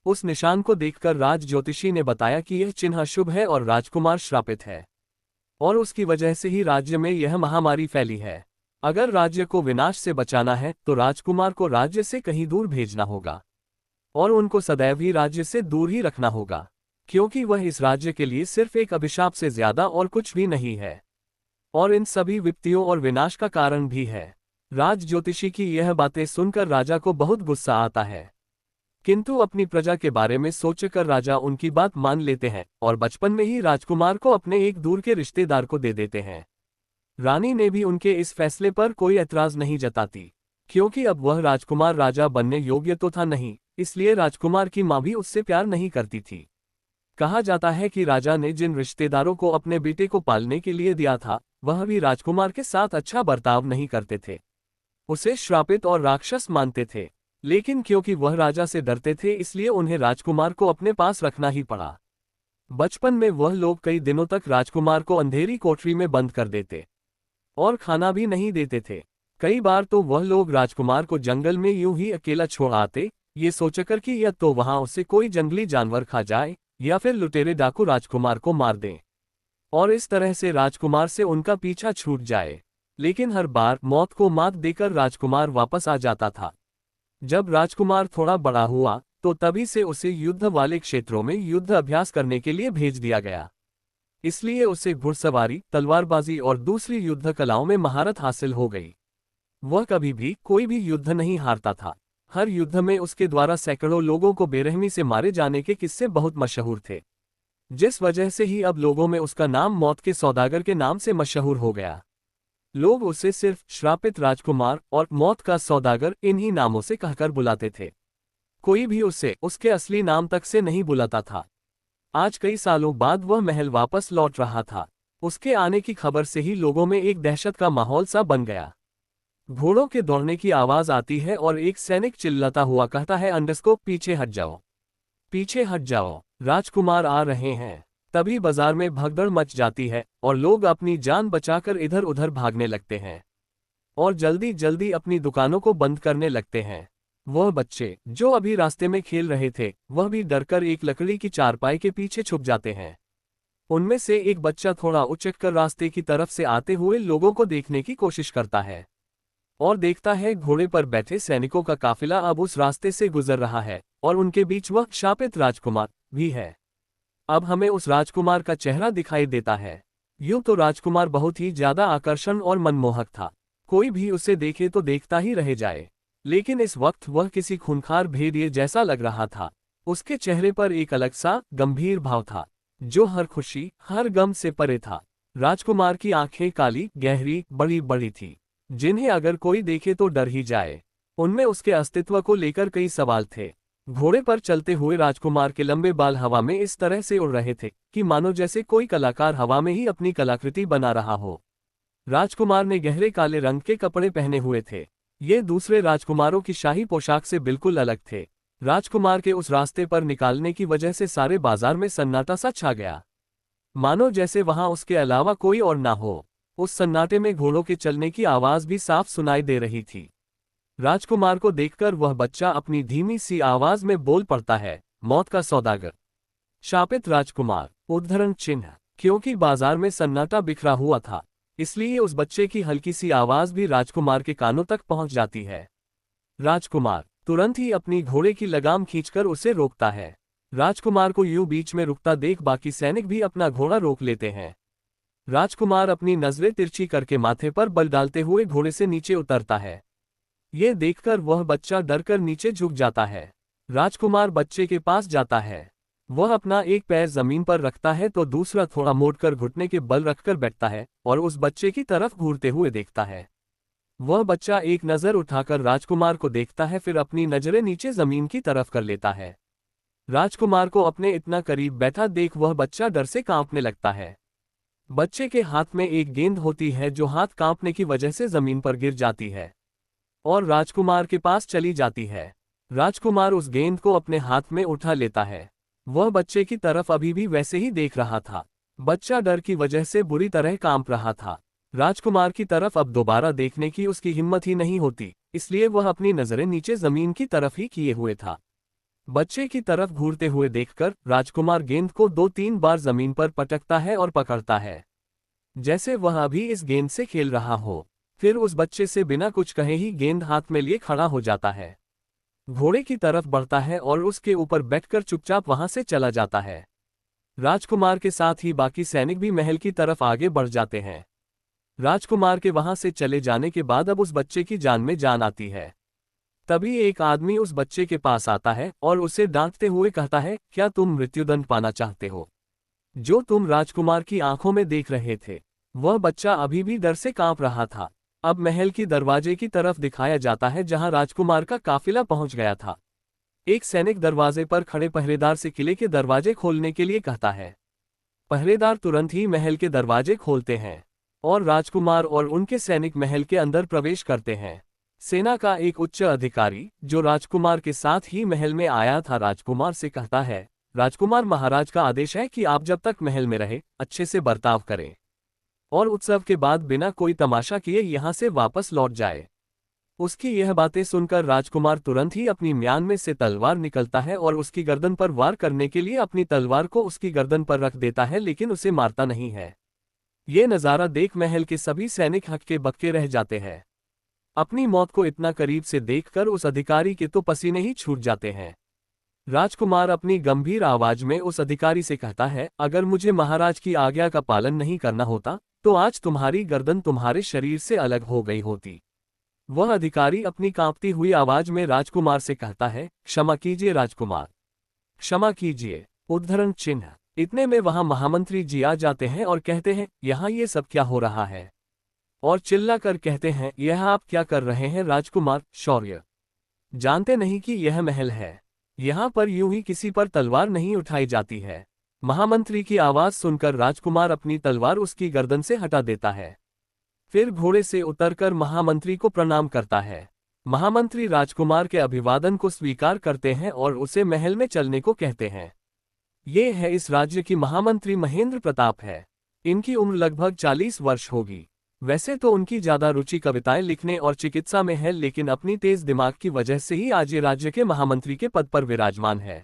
Speaker 1: उस निशान को देखकर राज ज्योतिषी ने बताया कि यह चिन्ह शुभ है और राजकुमार श्रापित है, और उसकी वजह से ही राज्य में यह महामारी फैली है। अगर राज्य को विनाश से बचाना है तो राजकुमार को राज्य से कहीं दूर भेजना होगा और उनको सदैव ही राज्य से दूर ही रखना होगा, क्योंकि वह इस राज्य के लिए सिर्फ एक अभिशाप से ज्यादा और कुछ भी नहीं है, और इन सभी विपत्तियों और विनाश का कारण भी है। राज ज्योतिषी की यह बातें सुनकर राजा को बहुत गुस्सा आता है, किंतु अपनी प्रजा के बारे में सोचकर राजा उनकी बात मान लेते हैं और बचपन में ही राजकुमार को अपने एक दूर के रिश्तेदार को दे देते हैं। रानी ने भी उनके इस फैसले पर कोई ऐतराज नहीं जताती, क्योंकि अब वह राजकुमार राजा बनने योग्य तो था नहीं, इसलिए राजकुमार की मां भी उससे प्यार नहीं करती थी। कहा जाता है कि राजा ने जिन रिश्तेदारों को अपने बेटे को पालने के लिए दिया था, वह भी राजकुमार के साथ अच्छा बर्ताव नहीं करते थे, उसे श्रापित और राक्षस मानते थे। लेकिन क्योंकि वह राजा से डरते थे, इसलिए उन्हें राजकुमार को अपने पास रखना ही पड़ा। बचपन में वह लोग कई दिनों तक राजकुमार को अंधेरी कोठरी में बंद कर देते और खाना भी नहीं देते थे। कई बार तो वह लोग राजकुमार को जंगल में यूं ही अकेला छोड़ आते, ये सोचकर कि या तो वहां उसे कोई जंगली जानवर खा जाए या फिर लुटेरे डाकू राजकुमार को मार दें, और इस तरह से राजकुमार से उनका पीछा छूट जाए। लेकिन हर बार मौत को मात देकर राजकुमार वापस आ जाता था। जब राजकुमार थोड़ा बड़ा हुआ तो तभी से उसे युद्ध वाले क्षेत्रों में युद्ध अभ्यास करने के लिए भेज दिया गया। इसलिए उसे घुड़सवारी, तलवारबाजी और दूसरी युद्ध कलाओं में महारत हासिल हो गई। वह कभी भी कोई भी युद्ध नहीं हारता था। हर युद्ध में उसके द्वारा सैकड़ों लोगों को बेरहमी से मारे जाने के किस्से बहुत मशहूर थे, जिस वजह से ही अब लोगों में उसका नाम मौत के सौदागर के नाम से मशहूर हो गया। लोग उसे सिर्फ श्रापित राजकुमार और मौत का सौदागर इन्हीं नामों से कहकर बुलाते थे। कोई भी उसे उसके असली नाम तक से नहीं बुलाता था। आज कई सालों बाद वह महल वापस लौट रहा था। उसके आने की खबर से ही लोगों में एक दहशत का माहौल सा बन गया। घोड़ों के दौड़ने की आवाज आती है और एक सैनिक चिल्लाता हुआ कहता है, अंडरस्कोप, पीछे हट जाओ, पीछे हट जाओ, राजकुमार आ रहे हैं। तभी बाजार में भगदड़ मच जाती है और लोग अपनी जान बचाकर इधर उधर भागने लगते हैं और जल्दी जल्दी अपनी दुकानों को बंद करने लगते हैं। वह बच्चे जो अभी रास्ते में खेल रहे थे, वह भी डरकर एक लकड़ी की चारपाई के पीछे छुप जाते हैं। उनमें से एक बच्चा थोड़ा उचककर रास्ते की तरफ से आते हुए लोगों को देखने की कोशिश करता है। और देखता है घोड़े पर बैठे सैनिकों का काफिला अब उस रास्ते से गुजर रहा है और उनके बीच वह शापित राजकुमार भी है। अब हमें उस राजकुमार का चेहरा दिखाई देता है। यूं तो राजकुमार बहुत ही ज्यादा आकर्षण और मनमोहक था, कोई भी उसे देखे तो देखता ही रह जाए। लेकिन इस वक्त वह किसी खूंखार भेड़िए जैसा लग रहा था। उसके चेहरे पर एक अलग सा गंभीर भाव था, जो हर खुशी हर गम से परे था। राजकुमार की आंखें काली गहरी बड़ी बड़ी थी, जिन्हें अगर कोई देखे तो डर ही जाए। उनमें उसके अस्तित्व को लेकर कई सवाल थे। घोड़े पर चलते हुए राजकुमार के लंबे बाल हवा में इस तरह से उड़ रहे थे कि मानो जैसे कोई कलाकार हवा में ही अपनी कलाकृति बना रहा हो। राजकुमार ने गहरे काले रंग के कपड़े पहने हुए थे। ये दूसरे राजकुमारों की शाही पोशाक से बिल्कुल अलग थे। राजकुमार के उस रास्ते पर निकालने की वजह से सारे बाजार में सन्नाटा सा छा गया, मानो जैसे वहां उसके अलावा कोई और ना हो। उस सन्नाटे में घोड़ों के चलने की आवाज भी साफ सुनाई दे रही थी। राजकुमार को देखकर वह बच्चा अपनी धीमी सी आवाज में बोल पड़ता है, मौत का सौदागर। शापित राजकुमार उद्धरण चिन्ह। क्योंकि बाजार में सन्नाटा बिखरा हुआ था, इसलिए उस बच्चे की हल्की सी आवाज भी राजकुमार के कानों तक पहुंच जाती है। राजकुमार तुरंत ही अपनी घोड़े की लगाम खींचकर उसे रोकता है। राजकुमार को यूं बीच में रुकता देख बाकी सैनिक भी अपना घोड़ा रोक लेते हैं। राजकुमार अपनी नजरें तिरछी करके माथे पर बल डालते हुए घोड़े से नीचे उतरता है। ये देखकर वह बच्चा डरकर नीचे झुक जाता है। राजकुमार बच्चे के पास जाता है। वह अपना एक पैर जमीन पर रखता है तो दूसरा थोड़ा मोड़कर घुटने के बल रखकर बैठता है और उस बच्चे की तरफ घूरते हुए देखता है। वह बच्चा एक नजर उठाकर राजकुमार को देखता है, फिर अपनी नजरें नीचे जमीन की तरफ कर लेता है। राजकुमार को अपने इतना करीब बैठा देख वह बच्चा डर से कांपने लगता है। बच्चे के हाथ में एक गेंद होती है जो हाथ कांपने की वजह से जमीन पर गिर जाती है और राजकुमार के पास चली जाती है। राजकुमार उस गेंद को अपने हाथ में उठा लेता है। वह बच्चे की तरफ अभी भी वैसे ही देख रहा था। बच्चा डर की वजह से बुरी तरह कांप रहा था। राजकुमार की तरफ अब दोबारा देखने की उसकी हिम्मत ही नहीं होती, इसलिए वह अपनी नजरें नीचे जमीन की तरफ ही किए हुए था। बच्चे की तरफ घूरते हुए देखकर राजकुमार गेंद को 2-3 बार जमीन पर पटकता है और पकड़ता है, जैसे वह अभी इस गेंद से खेल रहा हो। फिर उस बच्चे से बिना कुछ कहे ही गेंद हाथ में लिए खड़ा हो जाता है, घोड़े की तरफ बढ़ता है और उसके ऊपर बैठकर चुपचाप वहां से चला जाता है। राजकुमार के साथ ही बाकी सैनिक भी महल की तरफ आगे बढ़ जाते हैं। राजकुमार के वहां से चले जाने के बाद अब उस बच्चे की जान में जान आती है। तभी एक आदमी उस बच्चे के पास आता है और उसे डांटते हुए कहता है, क्या तुम मृत्युदंड पाना चाहते हो, जो तुम राजकुमार की आंखों में देख रहे थे? वह बच्चा अभी भी डर से कांप रहा था। अब महल की दरवाजे की तरफ दिखाया जाता है जहां राजकुमार का काफिला पहुंच गया था। एक सैनिक दरवाजे पर खड़े पहरेदार से किले के दरवाजे खोलने के लिए कहता है। पहरेदार तुरंत ही महल के दरवाजे खोलते हैं और राजकुमार और उनके सैनिक महल के अंदर प्रवेश करते हैं। सेना का एक उच्च अधिकारी जो राजकुमार के साथ ही महल में आया था राजकुमार से कहता है, राजकुमार, महाराज का आदेश है कि आप जब तक महल में रहे अच्छे से बर्ताव करें और उत्सव के बाद बिना कोई तमाशा किए यहां से वापस लौट जाए। उसकी यह बातें सुनकर राजकुमार तुरंत ही अपनी म्यान में से तलवार निकलता है और उसकी गर्दन पर वार करने के लिए अपनी तलवार को उसकी गर्दन पर रख देता है, लेकिन उसे मारता नहीं है। ये नज़ारा देख महल के सभी सैनिक हक्के बक्के रह जाते हैं। अपनी मौत को इतना करीब से देखकर उस अधिकारी के तो पसीने ही छूट जाते हैं। राजकुमार अपनी गंभीर आवाज में उस अधिकारी से कहता है, अगर मुझे महाराज की आज्ञा का पालन नहीं करना होता तो आज तुम्हारी गर्दन तुम्हारे शरीर से अलग हो गई होती। वह अधिकारी अपनी कांपती हुई आवाज में राजकुमार से कहता है, क्षमा कीजिए राजकुमार, क्षमा कीजिए। उद्धरण चिन्ह। इतने में वहां महामंत्री जी आ जाते हैं और कहते हैं, यहाँ ये सब क्या हो रहा है? और चिल्लाकर कहते हैं, यह आप क्या कर रहे हैं राजकुमार? शौर्य जानते नहीं कि यह महल है, यहाँ पर यूं ही किसी पर तलवार नहीं उठाई जाती है। महामंत्री की आवाज सुनकर राजकुमार अपनी तलवार उसकी गर्दन से हटा देता है, फिर घोड़े से उतरकर महामंत्री को प्रणाम करता है। महामंत्री राजकुमार के अभिवादन को स्वीकार करते हैं और उसे महल में चलने को कहते हैं। ये है इस राज्य की महामंत्री महेंद्र प्रताप है। इनकी उम्र लगभग 40 वर्ष होगी। वैसे तो उनकी ज्यादा रुचि कविताएं लिखने और चिकित्सा में है, लेकिन अपनी तेज दिमाग की वजह से ही आज ये राज्य के महामंत्री के पद पर विराजमान है।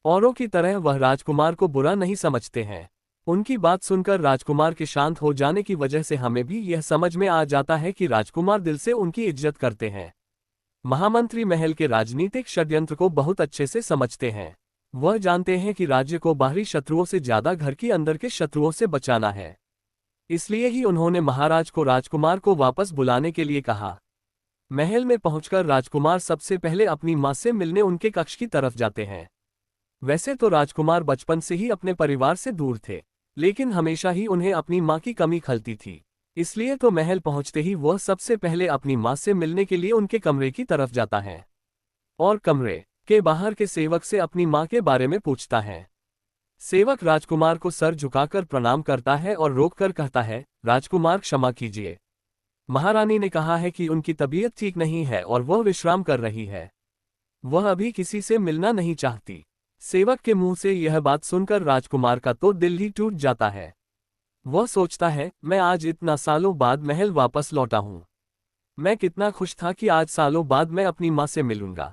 Speaker 1: औरों की तरह वह राजकुमार को बुरा नहीं समझते हैं। उनकी बात सुनकर राजकुमार के शांत हो जाने की वजह से हमें भी यह समझ में आ जाता है कि राजकुमार दिल से उनकी इज्जत करते हैं। महामंत्री महल के राजनीतिक षड्यंत्र को बहुत अच्छे से समझते हैं। वह जानते हैं कि राज्य को बाहरी शत्रुओं से ज्यादा घर के अंदर के शत्रुओं से बचाना है। इसलिए ही उन्होंने महाराज को राजकुमार को वापस बुलाने के लिए कहा। महल में पहुंचकर राजकुमार सबसे पहले अपनी मां से मिलने उनके कक्ष की तरफ जाते हैं। वैसे तो राजकुमार बचपन से ही अपने परिवार से दूर थे, लेकिन हमेशा ही उन्हें अपनी मां की कमी खलती थी। इसलिए तो महल पहुंचते ही वह सबसे पहले अपनी मां से मिलने के लिए उनके कमरे की तरफ जाता है और कमरे के बाहर के सेवक से अपनी मां के बारे में पूछता है। सेवक राजकुमार को सर झुकाकर प्रणाम करता है और रोककर कहता है, राजकुमार क्षमा कीजिए। महारानी ने कहा है कि उनकी तबीयत ठीक नहीं है और वह विश्राम कर रही है। वह अभी किसी से मिलना नहीं चाहती। सेवक के मुंह से यह बात सुनकर राजकुमार का तो दिल ही टूट जाता है। वह सोचता है, मैं आज इतना सालों बाद महल वापस लौटा हूं। मैं कितना खुश था कि आज सालों बाद मैं अपनी मां से मिलूंगा,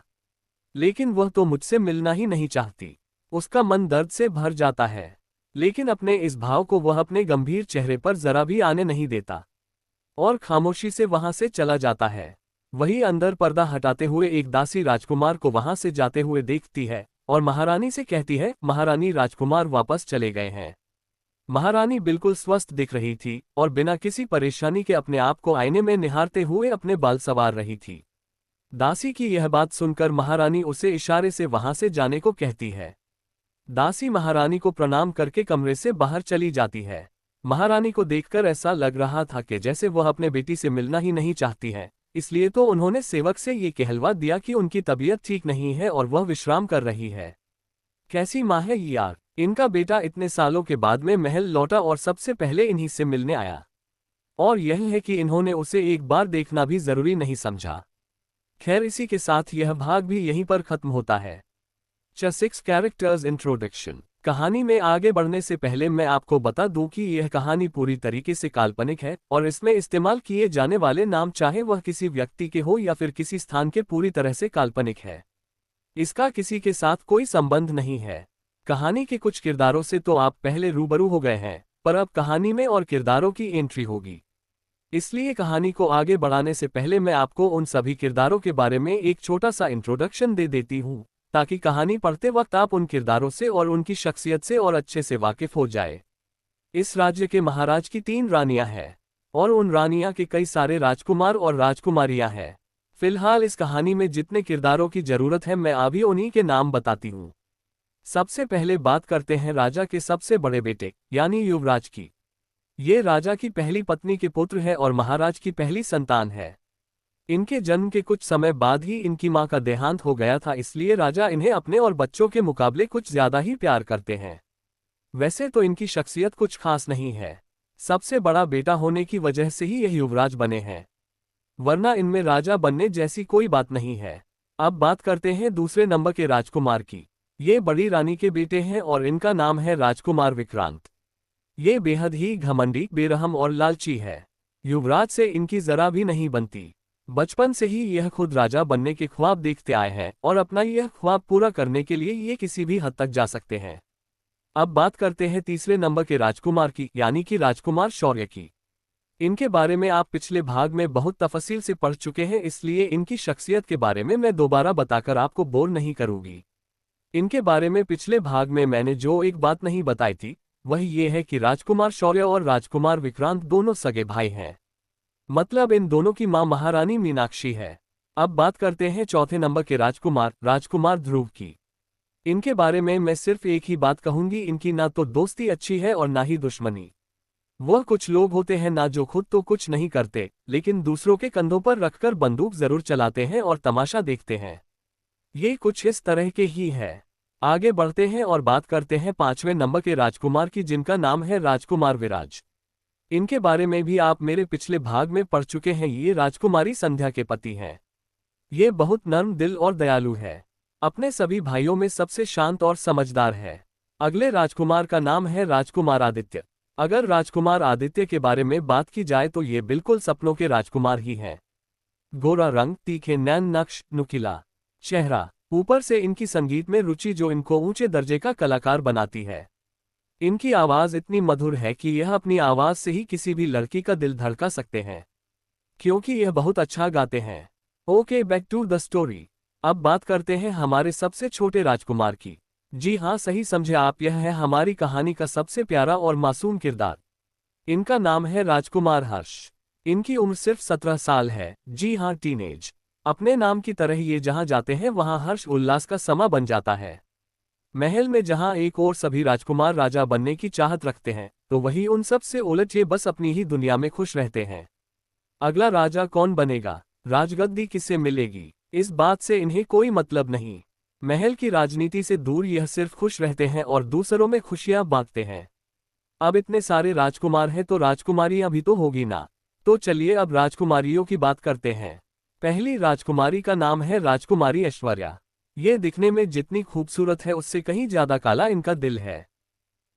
Speaker 1: लेकिन वह तो मुझसे मिलना ही नहीं चाहती। उसका मन दर्द से भर जाता है, लेकिन अपने इस भाव को वह अपने गंभीर चेहरे पर जरा भी आने नहीं देता और खामोशी से वहां से चला जाता है। वही अंदर पर्दा हटाते हुए एक दासी राजकुमार को वहां से जाते हुए देखती है और महारानी से कहती है, महारानी राजकुमार वापस चले गए हैं। महारानी बिल्कुल स्वस्थ दिख रही थी और बिना किसी परेशानी के अपने आप को आईने में निहारते हुए अपने बाल संवार रही थी। दासी की यह बात सुनकर महारानी उसे इशारे से वहां से जाने को कहती है। दासी महारानी को प्रणाम करके कमरे से बाहर चली जाती है। महारानी को देखकर ऐसा लग रहा था कि जैसे वह अपने बेटी से मिलना ही नहीं चाहती है, इसलिए तो उन्होंने सेवक से ये कहलवा दिया कि उनकी तबीयत ठीक नहीं है और वह विश्राम कर रही है। कैसी माँ है ये यार, इनका बेटा इतने सालों के बाद में महल लौटा और सबसे पहले इन्हीं से मिलने आया, और यह है कि इन्होंने उसे एक बार देखना भी जरूरी नहीं समझा। खैर, इसी के साथ यह भाग भी यहीं पर खत्म होता है। 6 कैरेक्टर्स इंट्रोडक्शन। कहानी में आगे बढ़ने से पहले मैं आपको बता दूं कि यह कहानी पूरी तरीके से काल्पनिक है और इसमें इस्तेमाल किए जाने वाले नाम चाहे वह किसी व्यक्ति के हो या फिर किसी स्थान के, पूरी तरह से काल्पनिक है। इसका किसी के साथ कोई संबंध नहीं है। कहानी के कुछ किरदारों से तो आप पहले रूबरू हो गए हैं, पर अब कहानी में और किरदारों की एंट्री होगी। इसलिए कहानी को आगे बढ़ाने से पहले मैं आपको उन सभी किरदारों के बारे में एक छोटा सा इंट्रोडक्शन दे देती हूँ, ताकि कहानी पढ़ते वक्त आप उन किरदारों से और उनकी शख्सियत से और अच्छे से वाकिफ हो जाए। इस राज्य के महाराज की 3 रानियां हैं और उन रानियां के कई सारे राजकुमार और राजकुमारियां हैं। फिलहाल इस कहानी में जितने किरदारों की जरूरत है मैं अभी उन्हीं के नाम बताती हूँ। सबसे पहले बात करते हैं राजा के सबसे बड़े बेटे यानी युवराज की। ये राजा की पहली पत्नी के पुत्र है और महाराज की पहली संतान है। इनके जन्म के कुछ समय बाद ही इनकी मां का देहांत हो गया था, इसलिए राजा इन्हें अपने और बच्चों के मुकाबले कुछ ज्यादा ही प्यार करते हैं। वैसे तो इनकी शख्सियत कुछ खास नहीं है, सबसे बड़ा बेटा होने की वजह से ही यह युवराज बने हैं, वरना इनमें राजा बनने जैसी कोई बात नहीं है। अब बात करते हैं दूसरे नंबर के राजकुमार की। ये बड़ी रानी के बेटे हैं और इनका नाम है राजकुमार विक्रांत। ये बेहद ही घमंडी, बेरहम और लालची है। युवराज से इनकी जरा भी नहीं बनती। बचपन से ही यह खुद राजा बनने के ख्वाब देखते आए हैं और अपना यह ख्वाब पूरा करने के लिए ये किसी भी हद तक जा सकते हैं। अब बात करते हैं तीसरे नंबर के राजकुमार की, यानी कि राजकुमार शौर्य की। इनके बारे में आप पिछले भाग में बहुत तफसील से पढ़ चुके हैं, इसलिए इनकी शख्सियत के बारे में मैं दोबारा बताकर आपको बोर नहीं करूंगी। इनके बारे में पिछले भाग में मैंने जो एक बात नहीं बताई थी वह ये है कि राजकुमार शौर्य और राजकुमार विक्रांत दोनों सगे भाई हैं। मतलब इन दोनों की मां महारानी मीनाक्षी है। अब बात करते हैं चौथे नंबर के राजकुमार, राजकुमार ध्रुव की। इनके बारे में मैं सिर्फ एक ही बात कहूंगी, इनकी ना तो दोस्ती अच्छी है और ना ही दुश्मनी। वह कुछ लोग होते हैं ना जो खुद तो कुछ नहीं करते, लेकिन दूसरों के कंधों पर रखकर बंदूक जरूर चलाते हैं और तमाशा देखते हैं। ये कुछ इस तरह के ही है। आगे बढ़ते हैं और बात करते हैं 5वें नंबर के राजकुमार की, जिनका नाम है राजकुमार विराज। इनके बारे में भी आप मेरे पिछले भाग में पढ़ चुके हैं। ये राजकुमारी संध्या के पति हैं। ये बहुत नर्म दिल और दयालु है। अपने सभी भाइयों में सबसे शांत और समझदार है। अगले राजकुमार का नाम है राजकुमार आदित्य। अगर राजकुमार आदित्य के बारे में बात की जाए तो ये बिल्कुल सपनों के राजकुमार ही हैं। गोरा रंग, तीखे नैन नक्श, नुकीला चेहरा, ऊपर से इनकी संगीत में रुचि जो इनको ऊंचे दर्जे का कलाकार बनाती है। इनकी आवाज़ इतनी मधुर है कि यह अपनी आवाज़ से ही किसी भी लड़की का दिल धड़का सकते हैं, क्योंकि यह बहुत अच्छा गाते हैं। Okay, back to the story. अब बात करते हैं हमारे सबसे छोटे राजकुमार की। जी हाँ, सही समझे आप, यह है हमारी कहानी का सबसे प्यारा और मासूम किरदार। इनका नाम है राजकुमार हर्ष। इनकी उम्र सिर्फ 17 साल है। जी हाँ, टीनेज। अपने नाम की तरह ये जहाँ जाते हैं वहाँ हर्ष उल्लास का समा बन जाता है। महल में जहाँ एक और सभी राजकुमार राजा बनने की चाहत रखते हैं, तो वही उन सब से उलट ये बस अपनी ही दुनिया में खुश रहते हैं। अगला राजा कौन बनेगा, राजगद्दी किससे मिलेगी, इस बात से इन्हें कोई मतलब नहीं। महल की राजनीति से दूर यह सिर्फ खुश रहते हैं और दूसरों में खुशियां बांटते हैं। अब इतने सारे राजकुमार हैं तो राजकुमारियां भी तो होगी ना। तो चलिए अब राजकुमारियों की बात करते हैं। पहली राजकुमारी का नाम है राजकुमारी ऐश्वर्या। ये दिखने में जितनी खूबसूरत है उससे कहीं ज्यादा काला इनका दिल है।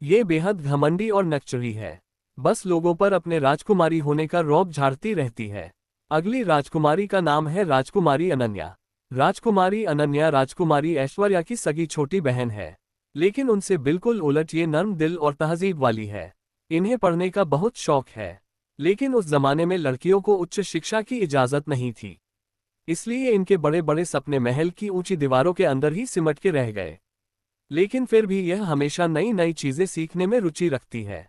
Speaker 1: ये बेहद घमंडी और नकचरी है। बस लोगों पर अपने राजकुमारी होने का रौब झाड़ती रहती है। अगली राजकुमारी का नाम है राजकुमारी अनन्या। राजकुमारी अनन्या राजकुमारी ऐश्वर्या की सगी छोटी बहन है, लेकिन उनसे बिल्कुल उलट ये नर्म दिल और तहजीब वाली है। इन्हें पढ़ने का बहुत शौक है, लेकिन उस जमाने में लड़कियों को उच्च शिक्षा की इजाजत नहीं थी। इसलिए इनके बड़े बड़े सपने महल की ऊंची दीवारों के अंदर ही सिमट के रह गए। लेकिन फिर भी यह हमेशा नई नई चीजें सीखने में रुचि रखती है।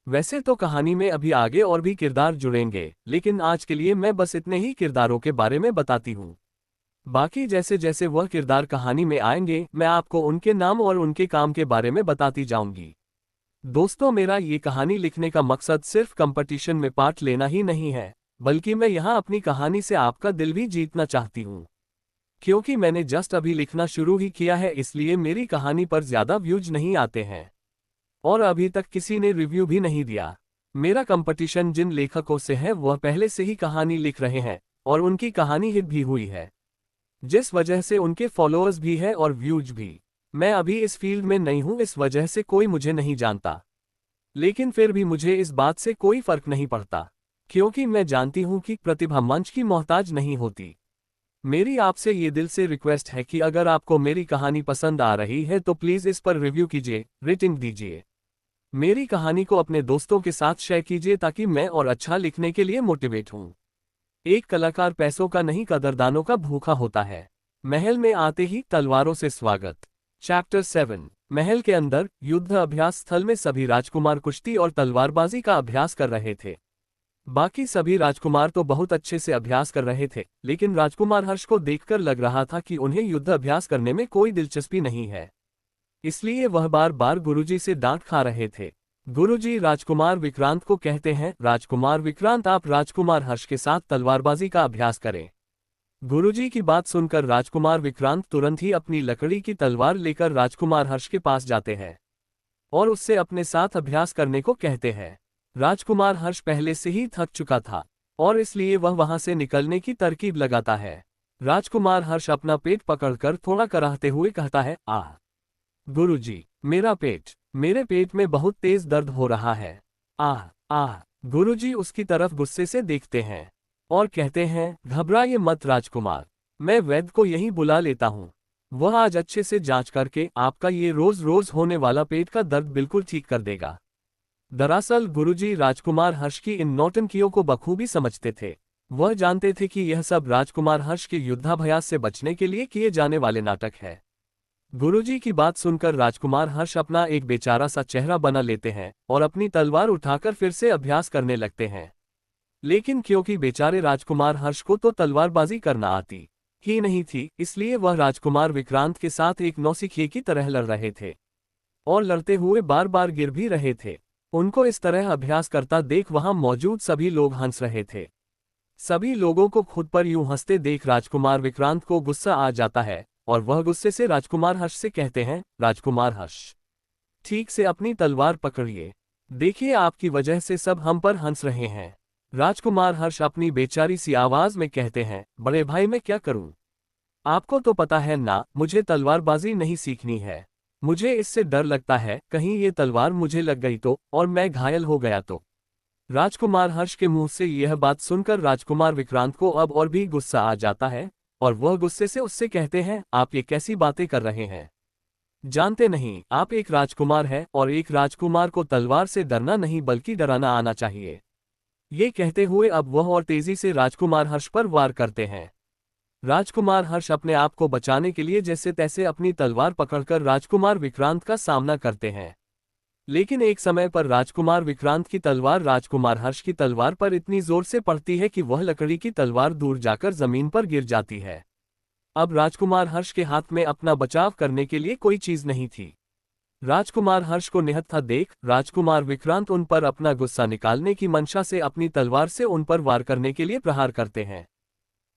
Speaker 1: वैसे तो कहानी में अभी आगे और भी किरदार जुड़ेंगे, लेकिन आज के लिए मैं बस इतने ही किरदारों के बारे में बताती हूँ। बाकी जैसे जैसे वह किरदार कहानी में आएंगे मैं आपको उनके नाम और उनके काम के बारे में बताती जाऊंगी। दोस्तों, मेरा ये कहानी लिखने का मकसद सिर्फ कंपटीशन में पार्ट लेना ही नहीं है, बल्कि मैं यहाँ अपनी कहानी से आपका दिल भी जीतना चाहती हूँ। क्योंकि मैंने जस्ट अभी लिखना शुरू ही किया है, इसलिए मेरी कहानी पर ज्यादा व्यूज नहीं आते हैं और अभी तक किसी ने रिव्यू भी नहीं दिया। मेरा कंपटीशन जिन लेखकों से है वह पहले से ही कहानी लिख रहे हैं और उनकी कहानी हिट भी हुई है, जिस वजह से उनके फॉलोअर्स भी है और व्यूज भी। मैं अभी इस फील्ड में नहीं हूं, इस वजह से कोई मुझे नहीं जानता, लेकिन फिर भी मुझे इस बात से कोई फर्क नहीं पड़ता, क्योंकि मैं जानती हूं कि प्रतिभा मंच की मोहताज नहीं होती। मेरी आपसे ये दिल से रिक्वेस्ट है कि अगर आपको मेरी कहानी पसंद आ रही है तो प्लीज़ इस पर रिव्यू कीजिए, रेटिंग दीजिए। मेरी कहानी को अपने दोस्तों के साथ शेयर कीजिए ताकि मैं और अच्छा लिखने के लिए मोटिवेट हूँ। एक कलाकार पैसों का नहीं कदरदानों का भूखा होता है। महल में आते ही तलवारों से स्वागत। चैप्टर 7। महल के अंदर युद्ध अभ्यास स्थल में सभी राजकुमार कुश्ती और तलवारबाजी का अभ्यास कर रहे थे। बाकी सभी राजकुमार तो बहुत अच्छे से अभ्यास कर रहे थे, लेकिन राजकुमार हर्ष को देखकर लग रहा था कि उन्हें युद्ध अभ्यास करने में कोई दिलचस्पी नहीं है। इसलिए वह बार बार गुरुजी से डांट खा रहे थे। गुरुजी राजकुमार विक्रांत को कहते हैं, राजकुमार विक्रांत, आप राजकुमार हर्ष के साथ तलवारबाजी का अभ्यास करें। गुरुजी की बात सुनकर राजकुमार विक्रांत तुरंत ही अपनी लकड़ी की तलवार लेकर राजकुमार हर्ष के पास जाते हैं और उससे अपने साथ अभ्यास करने को कहते हैं। राजकुमार हर्ष पहले से ही थक चुका था और इसलिए वह वहां से निकलने की तरकीब लगाता है। राजकुमार हर्ष अपना पेट पकड़कर थोड़ा कराहते हुए कहता है, आह गुरुजी, मेरा पेट, मेरे पेट में बहुत तेज दर्द हो रहा है। आह आह। गुरुजी उसकी तरफ गुस्से से देखते हैं और कहते हैं, घबराइए मत राजकुमार, मैं वैद्य को यहीं बुला लेता हूँ। वह आज अच्छे से जांच करके आपका ये रोज रोज होने वाला पेट का दर्द बिल्कुल ठीक कर देगा। दरअसल गुरुजी राजकुमार हर्ष की इन नौटंकियों को बखूबी समझते थे। वह जानते थे कि यह सब राजकुमार हर्ष के युद्धाभ्यास से बचने के लिए किए जाने वाले नाटक है। गुरुजी की बात सुनकर राजकुमार हर्ष अपना एक बेचारा सा चेहरा बना लेते हैं और अपनी तलवार उठाकर फिर से अभ्यास करने लगते हैं। लेकिन क्योंकि बेचारे राजकुमार हर्ष को तो तलवारबाजी करना आती ही नहीं थी, इसलिए वह राजकुमार विक्रांत के साथ एक नौसिखिए की तरह लड़ रहे थे और लड़ते हुए बार बार गिर भी रहे थे। उनको इस तरह अभ्यास करता देख वहां मौजूद सभी लोग हंस रहे थे। सभी लोगों को खुद पर यूं हंसते देख राजकुमार विक्रांत को गुस्सा आ जाता है और वह गुस्से से राजकुमार हर्ष से कहते हैं, राजकुमार हर्ष, ठीक से अपनी तलवार पकड़िए, देखिए आपकी वजह से सब हम पर हंस रहे हैं। राजकुमार हर्ष अपनी बेचारी सी आवाज में कहते हैं, बड़े भाई मैं क्या करूं? आपको तो पता है ना, मुझे तलवारबाजी नहीं सीखनी है। मुझे इससे डर लगता है कहीं ये तलवार मुझे लग गई तो और मैं घायल हो गया तो। राजकुमार हर्ष के मुंह से यह बात सुनकर राजकुमार विक्रांत को अब और भी गुस्सा आ जाता है और वह गुस्से से उससे कहते हैं, आप ये कैसी बातें कर रहे हैं? जानते नहीं, आप एक राजकुमार हैं और एक राजकुमार को तलवार से डरना नहीं बल्कि डराना आना चाहिए। ये कहते हुए अब वह और तेजी से राजकुमार हर्ष पर वार करते हैं। राजकुमार हर्ष अपने आप को बचाने के लिए जैसे तैसे अपनी तलवार पकड़कर राजकुमार विक्रांत का सामना करते हैं। लेकिन एक समय पर राजकुमार विक्रांत की तलवार राजकुमार हर्ष की तलवार पर इतनी जोर से पड़ती है कि वह लकड़ी की तलवार दूर जाकर जमीन पर गिर जाती है। अब राजकुमार हर्ष के हाथ में अपना बचाव करने के लिए कोई चीज नहीं थी। राजकुमार हर्ष को निहत्था देख राजकुमार विक्रांत उन पर अपना गुस्सा निकालने की मंशा से अपनी तलवार से उन पर वार करने के लिए प्रहार करते हैं।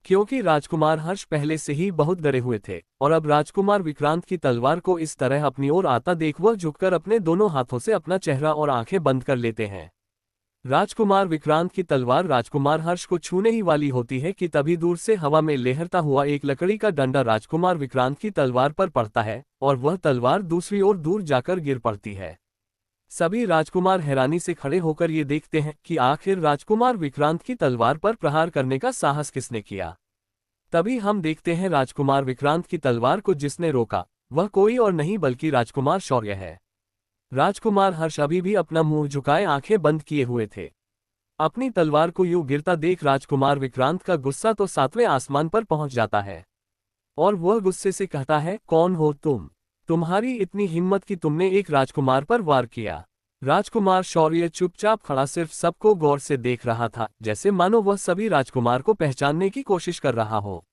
Speaker 1: क्योंकि राजकुमार हर्ष पहले से ही बहुत डरे हुए थे और अब राजकुमार विक्रांत की तलवार को इस तरह अपनी ओर आता देख वह झुककर अपने दोनों हाथों से अपना चेहरा और आंखें बंद कर लेते हैं। राजकुमार विक्रांत की तलवार राजकुमार हर्ष को छूने ही वाली होती है कि तभी दूर से हवा में लहरता हुआ एक लकड़ी का डंडा राजकुमार विक्रांत की तलवार पर पड़ता है और वह तलवार दूसरी ओर दूर जाकर गिर पड़ती है। सभी राजकुमार हैरानी से खड़े होकर ये देखते हैं कि आखिर राजकुमार विक्रांत की तलवार पर प्रहार करने का साहस किसने किया। तभी हम देखते हैं राजकुमार विक्रांत की तलवार को जिसने रोका वह कोई और नहीं बल्कि राजकुमार शौर्य है। राजकुमार हर्ष अभी भी अपना मुंह झुकाए आंखें बंद किए हुए थे। अपनी तलवार को यूं गिरता देख राजकुमार विक्रांत का गुस्सा तो 7वें आसमान पर पहुंच जाता है और वह गुस्से से कहता है, कौन हो तुम? तुम्हारी इतनी हिम्मत कि तुमने एक राजकुमार पर वार किया। राजकुमार शौर्य चुपचाप खड़ा सिर्फ सबको गौर से देख रहा था, जैसे मानो वह सभी राजकुमार को पहचानने की कोशिश कर रहा हो।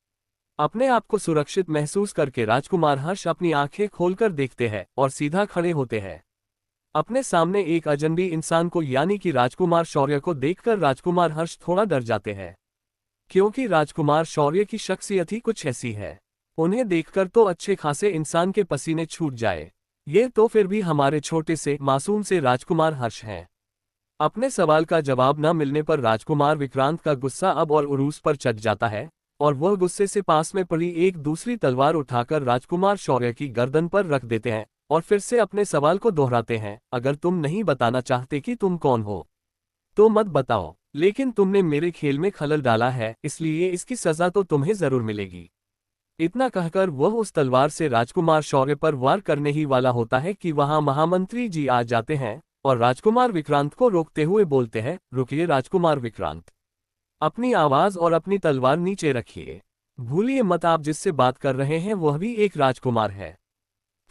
Speaker 1: अपने आप को सुरक्षित महसूस करके राजकुमार हर्ष अपनी आंखें खोलकर देखते हैं और सीधा खड़े होते हैं। अपने सामने एक अजनबी इंसान को यानी कि राजकुमार शौर्य को देखकर राजकुमार हर्ष थोड़ा डर जाते हैं। क्योंकि राजकुमार शौर्य की शख्सियत ही कुछ ऐसी है, उन्हें देखकर तो अच्छे खासे इंसान के पसीने छूट जाए। ये तो फिर भी हमारे छोटे से मासूम से राजकुमार हर्ष हैं। अपने सवाल का जवाब न मिलने पर राजकुमार विक्रांत का गुस्सा अब और उरूस पर चढ़ जाता है और वह गुस्से से पास में पड़ी एक दूसरी तलवार उठाकर राजकुमार शौर्य की गर्दन पर रख देते हैं और फिर से अपने सवाल को दोहराते हैं, अगर तुम नहीं बताना चाहते कि तुम कौन हो तो मत बताओ, लेकिन तुमने मेरे खेल में खलल डाला है इसलिए इसकी सजा तो तुम्हें जरूर मिलेगी। इतना कहकर वह उस तलवार से राजकुमार शौर्य पर वार करने ही वाला होता है कि वहां महामंत्री जी आ जाते हैं और राजकुमार विक्रांत को रोकते हुए बोलते हैं, रुकिए राजकुमार विक्रांत, अपनी आवाज और अपनी तलवार नीचे रखिए। भूलिए मत आप जिससे बात कर रहे हैं वह भी एक राजकुमार है।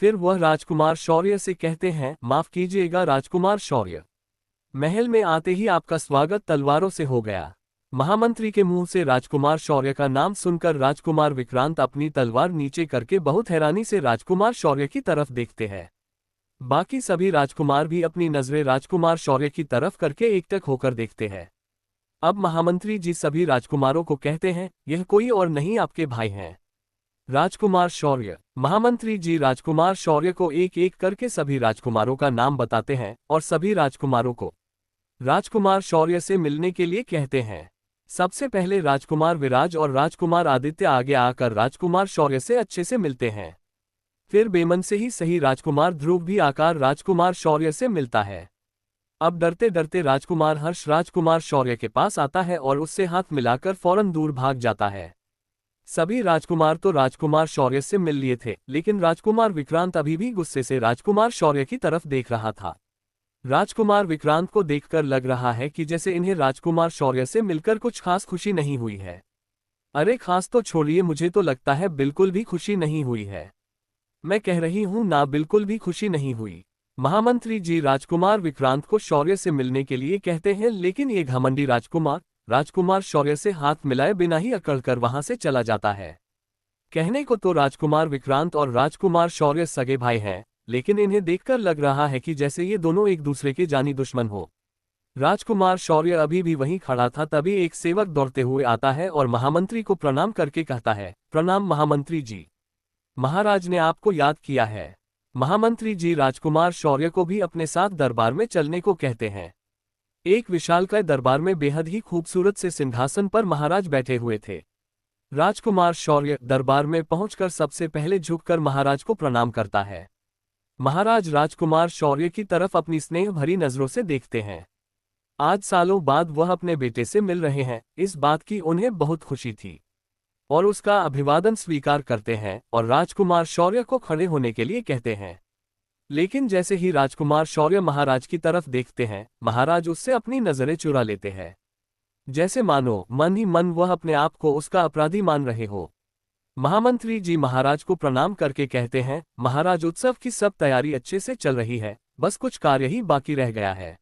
Speaker 1: फिर वह राजकुमार शौर्य से कहते हैं, माफ कीजिएगा राजकुमार शौर्य, महल में आते ही आपका स्वागत तलवारों से हो गया। महामंत्री के मुंह से राजकुमार शौर्य का नाम सुनकर राजकुमार विक्रांत अपनी तलवार नीचे करके बहुत हैरानी से राजकुमार शौर्य की तरफ देखते हैं। बाकी सभी राजकुमार भी अपनी नजरें राजकुमार शौर्य की तरफ करके एकटक होकर देखते हैं। अब महामंत्री जी सभी राजकुमारों को कहते हैं, यह कोई और नहीं आपके भाई हैं राजकुमार शौर्य। महामंत्री जी राजकुमार शौर्य को एक एक करके सभी राजकुमारों का नाम बताते हैं और सभी राजकुमारों को राजकुमार शौर्य से मिलने के लिए कहते हैं। सबसे पहले राजकुमार विराज और राजकुमार आदित्य आगे आकर राजकुमार शौर्य से अच्छे से मिलते हैं। फिर बेमन से ही सही राजकुमार ध्रुव भी आकर राजकुमार शौर्य से मिलता है। अब डरते डरते राजकुमार हर्ष राजकुमार शौर्य के पास आता है और उससे हाथ मिलाकर फौरन दूर भाग जाता है। सभी राजकुमार तो राजकुमार शौर्य से मिल लिए थे, लेकिन राजकुमार विक्रांत अभी भी गुस्से से राजकुमार शौर्य की तरफ देख रहा था। राजकुमार विक्रांत को देखकर लग रहा है कि जैसे इन्हें राजकुमार शौर्य से मिलकर कुछ खास खुशी नहीं हुई है। अरे खास तो छोड़िए, मुझे तो लगता है बिल्कुल भी खुशी नहीं हुई है। मैं कह रही हूं ना, बिल्कुल भी खुशी नहीं हुई। महामंत्री जी राजकुमार विक्रांत को शौर्य से मिलने के लिए कहते हैं, लेकिन ये घमंडी राजकुमार शौर्य से हाथ मिलाए बिना ही अकड़कर वहां से चला जाता है। कहने को तो राजकुमार विक्रांत और राजकुमार शौर्य सगे भाई हैं, लेकिन इन्हें देखकर लग रहा है कि जैसे ये दोनों एक दूसरे के जानी दुश्मन हो। राजकुमार शौर्य अभी भी वहीं खड़ा था, तभी एक सेवक दौड़ते हुए आता है और महामंत्री को प्रणाम करके कहता है, प्रणाम महामंत्री जी, महाराज ने आपको याद किया है। महामंत्री जी राजकुमार शौर्य को भी अपने साथ दरबार में चलने को कहते हैं। एक विशालकाय दरबार में बेहद ही खूबसूरत से सिंहासन पर महाराज बैठे हुए थे। राजकुमार शौर्य दरबार में पहुंचकर सबसे पहले झुककर महाराज को प्रणाम करता है। महाराज राजकुमार शौर्य की तरफ अपनी स्नेह भरी नजरों से देखते हैं। आज सालों बाद वह अपने बेटे से मिल रहे हैं, इस बात की उन्हें बहुत खुशी थी। और उसका अभिवादन स्वीकार करते हैं और राजकुमार शौर्य को खड़े होने के लिए कहते हैं। लेकिन जैसे ही राजकुमार शौर्य महाराज की तरफ देखते हैं, महाराज उससे अपनी नजरें चुरा लेते हैं, जैसे मानो मन ही मन वह अपने आप को उसका अपराधी मान रहे हो। महामंत्री जी महाराज को प्रणाम करके कहते हैं, महाराज उत्सव की सब तैयारी अच्छे से चल रही है, बस कुछ कार्य ही बाकी रह गया है।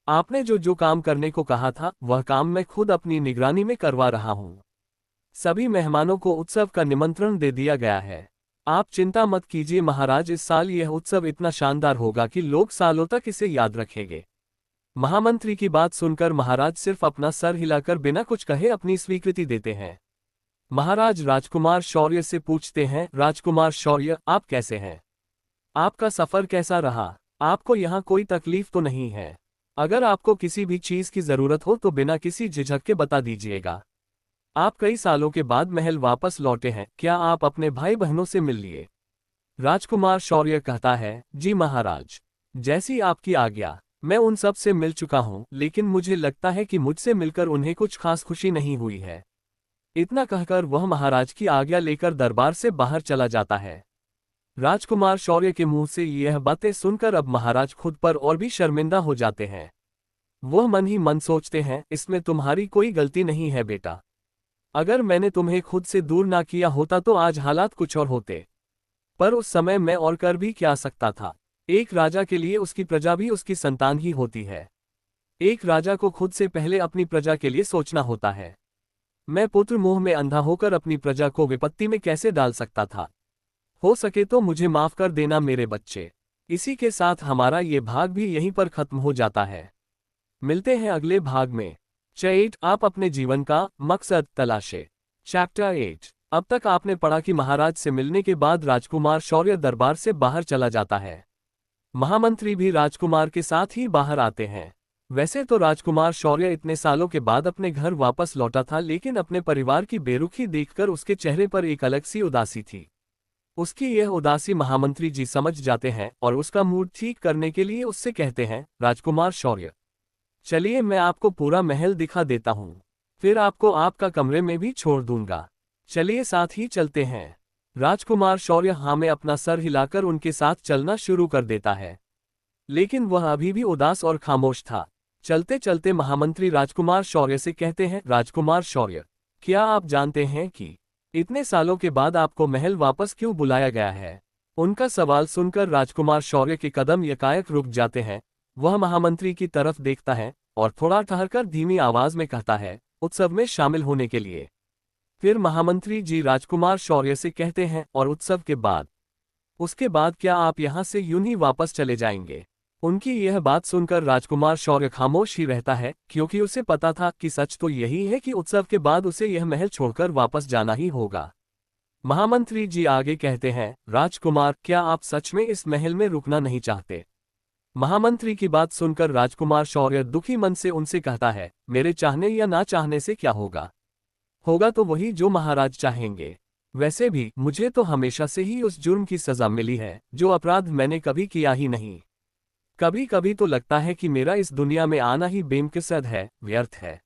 Speaker 1: आपने जो जो काम करने को कहा था वह काम मैं खुद अपनी निगरानी में करवा रहा हूँ। सभी मेहमानों को उत्सव का निमंत्रण दे दिया गया है। आप चिंता मत कीजिए महाराज, इस साल यह उत्सव इतना शानदार होगा कि लोग सालों तक इसे याद रखेंगे। महामंत्री की बात सुनकर महाराज सिर्फ अपना सर हिलाकर बिना कुछ कहे अपनी स्वीकृति देते हैं। महाराज राजकुमार शौर्य से पूछते हैं, राजकुमार शौर्य, आप कैसे हैं? आपका सफर कैसा रहा? आपको यहाँ कोई तकलीफ तो नहीं है? अगर आपको किसी भी चीज की जरूरत हो तो बिना किसी झिझक के बता दीजिएगा। आप कई सालों के बाद महल वापस लौटे हैं, क्या आप अपने भाई बहनों से मिल लिए? राजकुमार शौर्य कहता है, जी महाराज, जैसी आपकी आज्ञा। मैं उन सब से मिल चुका हूँ, लेकिन मुझे लगता है कि मुझसे मिलकर उन्हें कुछ खास खुशी नहीं हुई है। इतना कहकर वह महाराज की आज्ञा लेकर दरबार से बाहर चला जाता है। राजकुमार शौर्य के मुंह से यह बातें सुनकर अब महाराज खुद पर और भी शर्मिंदा हो जाते हैं। वह मन ही मन सोचते हैं, इसमें तुम्हारी कोई गलती नहीं है बेटा। अगर मैंने तुम्हें खुद से दूर ना किया होता तो आज हालात कुछ और होते। पर उस समय मैं और कर भी क्या सकता था? एक राजा के लिए उसकी प्रजा भी उसकी संतान ही होती है। एक राजा को खुद से पहले अपनी प्रजा के लिए सोचना होता है। मैं पुत्र मोह में अंधा होकर अपनी प्रजा को विपत्ति में कैसे डाल सकता था? हो सके तो मुझे माफ कर देना मेरे बच्चे। इसी के साथ हमारा ये भाग भी यहीं पर खत्म हो जाता है। मिलते हैं अगले भाग में। चैट, आप अपने जीवन का मकसद तलाशे। चैप्टर 8। अब तक आपने पढ़ा कि महाराज से मिलने के बाद राजकुमार शौर्य दरबार से बाहर चला जाता है। महामंत्री भी राजकुमार के साथ ही बाहर आते हैं। वैसे तो राजकुमार शौर्य इतने सालों के बाद अपने घर वापस लौटा था, लेकिन अपने परिवार की बेरुखी देखकर उसके चेहरे पर एक अलग सी उदासी थी। उसकी यह उदासी महामंत्री जी समझ जाते हैं और उसका मूड ठीक करने के लिए उससे कहते हैं, राजकुमार शौर्य, चलिए मैं आपको पूरा महल दिखा देता हूँ, फिर आपको आपका कमरे में भी छोड़ दूंगा। चलिए साथ ही चलते हैं। राजकुमार शौर्य हाँ में अपना सर हिलाकर उनके साथ चलना शुरू कर देता है, लेकिन वह अभी भी उदास और खामोश था। चलते चलते महामंत्री राजकुमार शौर्य से कहते हैं, राजकुमार शौर्य, क्या आप जानते हैं कि इतने सालों के बाद आपको महल वापस क्यों बुलाया गया है? उनका सवाल सुनकर राजकुमार शौर्य के कदम यकायक रुक जाते हैं। वह महामंत्री की तरफ देखता है और थोड़ा ठहरकर धीमी आवाज में कहता है, उत्सव में शामिल होने के लिए। फिर महामंत्री जी राजकुमार शौर्य से कहते हैं, और उत्सव के बाद? उसके बाद क्या आप यहाँ से यूं ही वापस चले जाएंगे? उनकी यह बात सुनकर राजकुमार शौर्य खामोश ही रहता है, क्योंकि उसे पता था कि सच तो यही है कि उत्सव के बाद उसे यह महल छोड़कर वापस जाना ही होगा। महामंत्री जी आगे कहते हैं, राजकुमार, क्या आप सच में इस महल में रुकना नहीं चाहते? महामंत्री की बात सुनकर राजकुमार शौर्य दुखी मन से उनसे कहता है, मेरे चाहने या ना चाहने से क्या होगा? होगा तो वही जो महाराज चाहेंगे। वैसे भी मुझे तो हमेशा से ही उस जुर्म की सजा मिली है जो अपराध मैंने कभी किया ही नहीं। कभी कभी तो लगता है कि मेरा इस दुनिया में आना ही बेमकसद है, व्यर्थ है।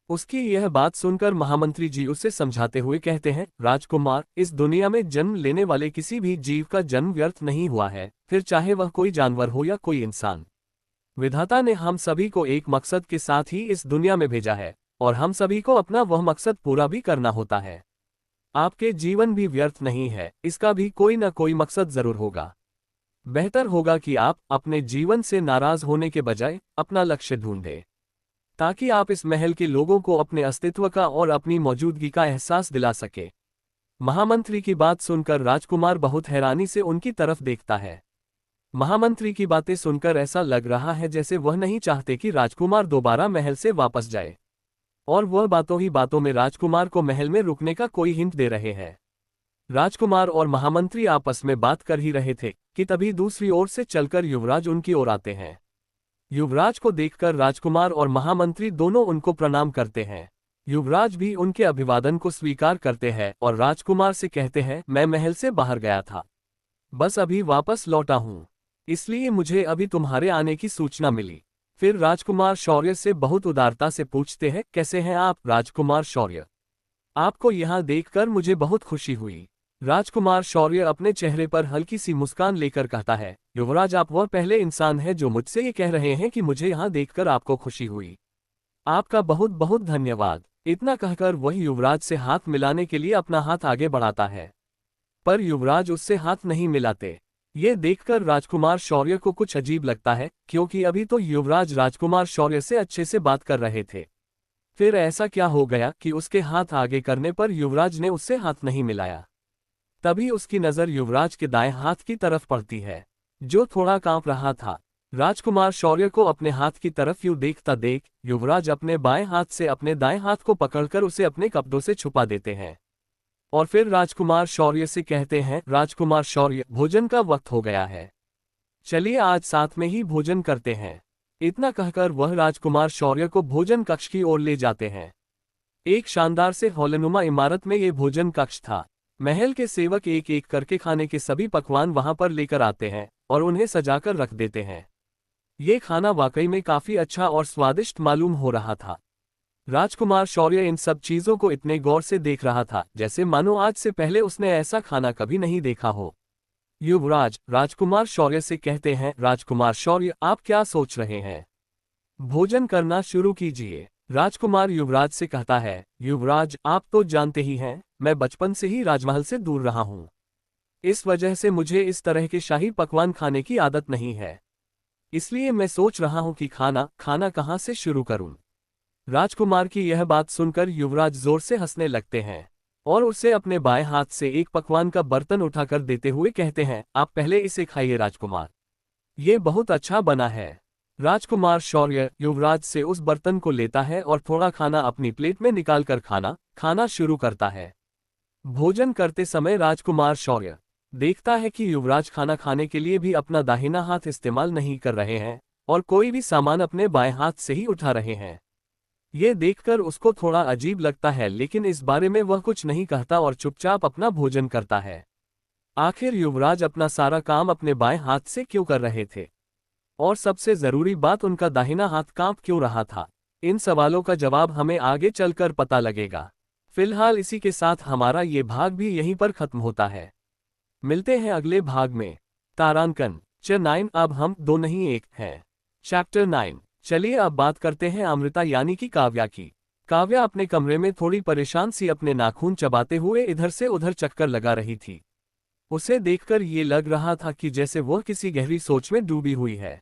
Speaker 1: उसकी यह बात सुनकर महामंत्री जी उसे समझाते हुए कहते हैं, राजकुमार, इस दुनिया में जन्म लेने वाले किसी भी जीव का जन्म व्यर्थ नहीं हुआ है, फिर चाहे वह कोई जानवर हो या कोई इंसान। विधाता ने हम सभी को एक मकसद के साथ ही इस दुनिया में भेजा है, और हम सभी को अपना वह मकसद पूरा भी करना होता है। आपके जीवन भी व्यर्थ नहीं है, इसका भी कोई न कोई मकसद जरूर होगा। बेहतर होगा कि आप अपने जीवन से नाराज होने के बजाय अपना लक्ष्य ढूंढें, ताकि आप इस महल के लोगों को अपने अस्तित्व का और अपनी मौजूदगी का एहसास दिला सके। महामंत्री की बात सुनकर राजकुमार बहुत हैरानी से उनकी तरफ देखता है। महामंत्री की बातें सुनकर ऐसा लग रहा है जैसे वह नहीं चाहते कि राजकुमार दोबारा महल से वापस जाए, और वह बातों ही बातों में राजकुमार को महल में रुकने का कोई हिंट दे रहे हैं। राजकुमार और महामंत्री आपस में बात कर ही रहे थे कि तभी दूसरी ओर से चलकर युवराज उनकी ओर आते हैं। युवराज को देखकर राजकुमार और महामंत्री दोनों उनको प्रणाम करते हैं। युवराज भी उनके अभिवादन को स्वीकार करते हैं और राजकुमार से कहते हैं, मैं महल से बाहर गया था, बस अभी वापस लौटा हूँ, इसलिए मुझे अभी तुम्हारे आने की सूचना मिली। फिर राजकुमार शौर्य से बहुत उदारता से पूछते हैं, कैसे हैं आप राजकुमार शौर्य? आपको यहाँ देखकर मुझे बहुत खुशी हुई। राजकुमार शौर्य अपने चेहरे पर हल्की सी मुस्कान लेकर कहता है, युवराज आप वह पहले इंसान हैं जो मुझसे ये कह रहे हैं कि मुझे यहाँ देखकर आपको खुशी हुई। आपका बहुत बहुत धन्यवाद। इतना कहकर वह युवराज से हाथ मिलाने के लिए अपना हाथ आगे बढ़ाता है, पर युवराज उससे हाथ नहीं मिलाते। ये देखकर राजकुमार शौर्य को कुछ अजीब लगता है, क्योंकि अभी तो युवराज राजकुमार शौर्य से अच्छे से बात कर रहे थे। फिर ऐसा क्या हो गया कि उसके हाथ आगे करने पर युवराज ने उससे हाथ नहीं मिलाया। तभी उसकी नज़र युवराज के दाएं हाथ की तरफ पड़ती है, जो थोड़ा कांप रहा था। राजकुमार शौर्य को अपने हाथ की तरफ यूं देखता देख युवराज अपने बाएं हाथ से अपने दाएं हाथ को पकड़कर उसे अपने कपड़ों से छुपा देते हैं और फिर राजकुमार शौर्य से कहते हैं, राजकुमार शौर्य भोजन का वक्त हो गया है, चलिए आज साथ में ही भोजन करते हैं। इतना कहकर वह राजकुमार शौर्य को भोजन कक्ष की ओर ले जाते हैं। एक शानदार से हॉलनुमा इमारत में ये भोजन कक्ष था। महल के सेवक एक एक करके खाने के सभी पकवान वहां पर लेकर आते हैं और उन्हें सजाकर रख देते हैं। ये खाना वाकई में काफी अच्छा और स्वादिष्ट मालूम हो रहा था। राजकुमार शौर्य इन सब चीजों को इतने गौर से देख रहा था जैसे मानो आज से पहले उसने ऐसा खाना कभी नहीं देखा हो। युवराज राजकुमार शौर्य से कहते हैं, राजकुमार शौर्य आप क्या सोच रहे हैं, भोजन करना शुरू कीजिए। राजकुमार युवराज से कहता है, युवराज आप तो जानते ही हैं मैं बचपन से ही राजमहल से दूर रहा हूँ, इस वजह से मुझे इस तरह के शाही पकवान खाने की आदत नहीं है, इसलिए मैं सोच रहा हूँ कि खाना कहाँ से शुरू करूँ। राजकुमार की यह बात सुनकर युवराज जोर से हंसने लगते हैं और उसे अपने बाएं हाथ से एक पकवान का बर्तन उठाकर देते हुए कहते हैं, आप पहले इसे खाइए राजकुमार, ये बहुत अच्छा बना है। राजकुमार शौर्य युवराज से उस बर्तन को लेता है और थोड़ा खाना अपनी प्लेट में निकालकर खाना शुरू करता है। भोजन करते समय राजकुमार शौर्य देखता है कि युवराज खाना खाने के लिए भी अपना दाहिना हाथ इस्तेमाल नहीं कर रहे हैं और कोई भी सामान अपने बाएं हाथ से ही उठा रहे हैं। ये देखकर उसको थोड़ा अजीब लगता है, लेकिन इस बारे में वह कुछ नहीं कहता और चुपचाप अपना भोजन करता है। आखिर युवराज अपना सारा काम अपने बाएं हाथ से क्यों कर रहे थे, और सबसे जरूरी बात उनका दाहिना हाथ कांप क्यों रहा था? इन सवालों का जवाब हमें आगे चलकर पता लगेगा। फिलहाल इसी के साथ हमारा ये भाग भी यहीं पर खत्म होता है। मिलते हैं अगले भाग में। तारांकन चैप्टर 9 अब हम दो नहीं एक हैं। चैप्टर 9। चलिए अब बात करते हैं अमृता यानी कि काव्या की। काव्या अपने कमरे में थोड़ी परेशान सी अपने नाखून चबाते हुए इधर से उधर चक्कर लगा रही थी। उसे देखकर ये लग रहा था कि जैसे वह किसी गहरी सोच में डूबी हुई है।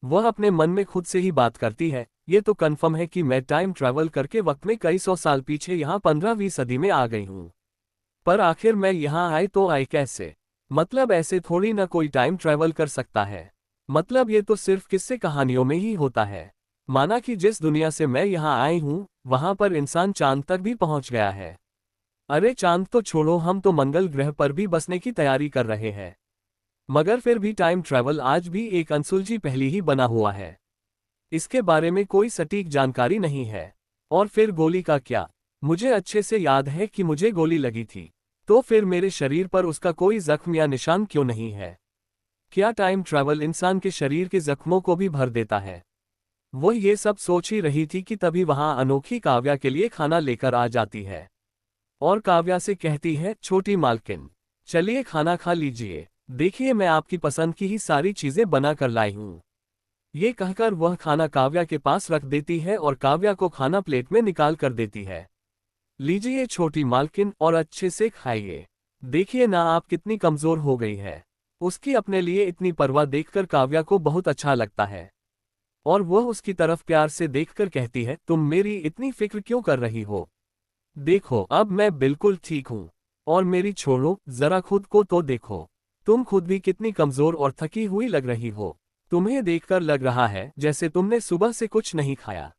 Speaker 1: वह अपने मन में खुद से ही बात करती है, ये तो कन्फर्म है कि मैं टाइम ट्रैवल करके वक्त में कई सौ साल पीछे यहाँ 15वीं सदी में आ गई हूँ। पर आखिर मैं यहाँ आई तो आई कैसे? मतलब ऐसे थोड़ी ना कोई टाइम ट्रैवल कर सकता है। मतलब ये तो सिर्फ किस्से कहानियों में ही होता है। माना कि जिस दुनिया से मैं यहाँ आई हूँ वहां पर इंसान चांद तक भी पहुंच गया है। अरे चांद तो छोड़ो, हम तो मंगल ग्रह पर भी बसने की तैयारी कर रहे हैं। मगर फिर भी टाइम ट्रैवल आज भी एक अनसुलझी पहेली ही बना हुआ है। इसके बारे में कोई सटीक जानकारी नहीं है। और फिर गोली का क्या? मुझे अच्छे से याद है कि मुझे गोली लगी थी, तो फिर मेरे शरीर पर उसका कोई जख्म या निशान क्यों नहीं है? क्या टाइम ट्रैवल इंसान के शरीर के जख्मों को भी भर देता है? वो ये सब सोच ही रही थी कि तभी वहां अनोखी काव्या के लिए खाना लेकर आ जाती है और काव्या से कहती है, छोटी मालकिन चलिए खाना खा लीजिए, देखिए मैं आपकी पसंद की ही सारी चीजें बना कर लाई हूँ। ये कहकर वह खाना काव्या के पास रख देती है और काव्या को खाना प्लेट में निकाल कर देती है। लीजिए छोटी मालकिन और अच्छे से खाइए, देखिए ना आप कितनी कमजोर हो गई है। उसकी अपने लिए इतनी परवाह देखकर काव्या को बहुत अच्छा लगता है और वह उसकी तरफ प्यार से देखकर कहती है, तुम मेरी इतनी फिक्र क्यों कर रही हो? देखो अब मैं बिल्कुल ठीक हूँ और मेरी छोड़ो, जरा खुद को तो देखो, तुम खुद भी कितनी कमजोर और थकी हुई लग रही हो। तुम्हें देखकर लग रहा है जैसे तुमने सुबह से कुछ नहीं खाया।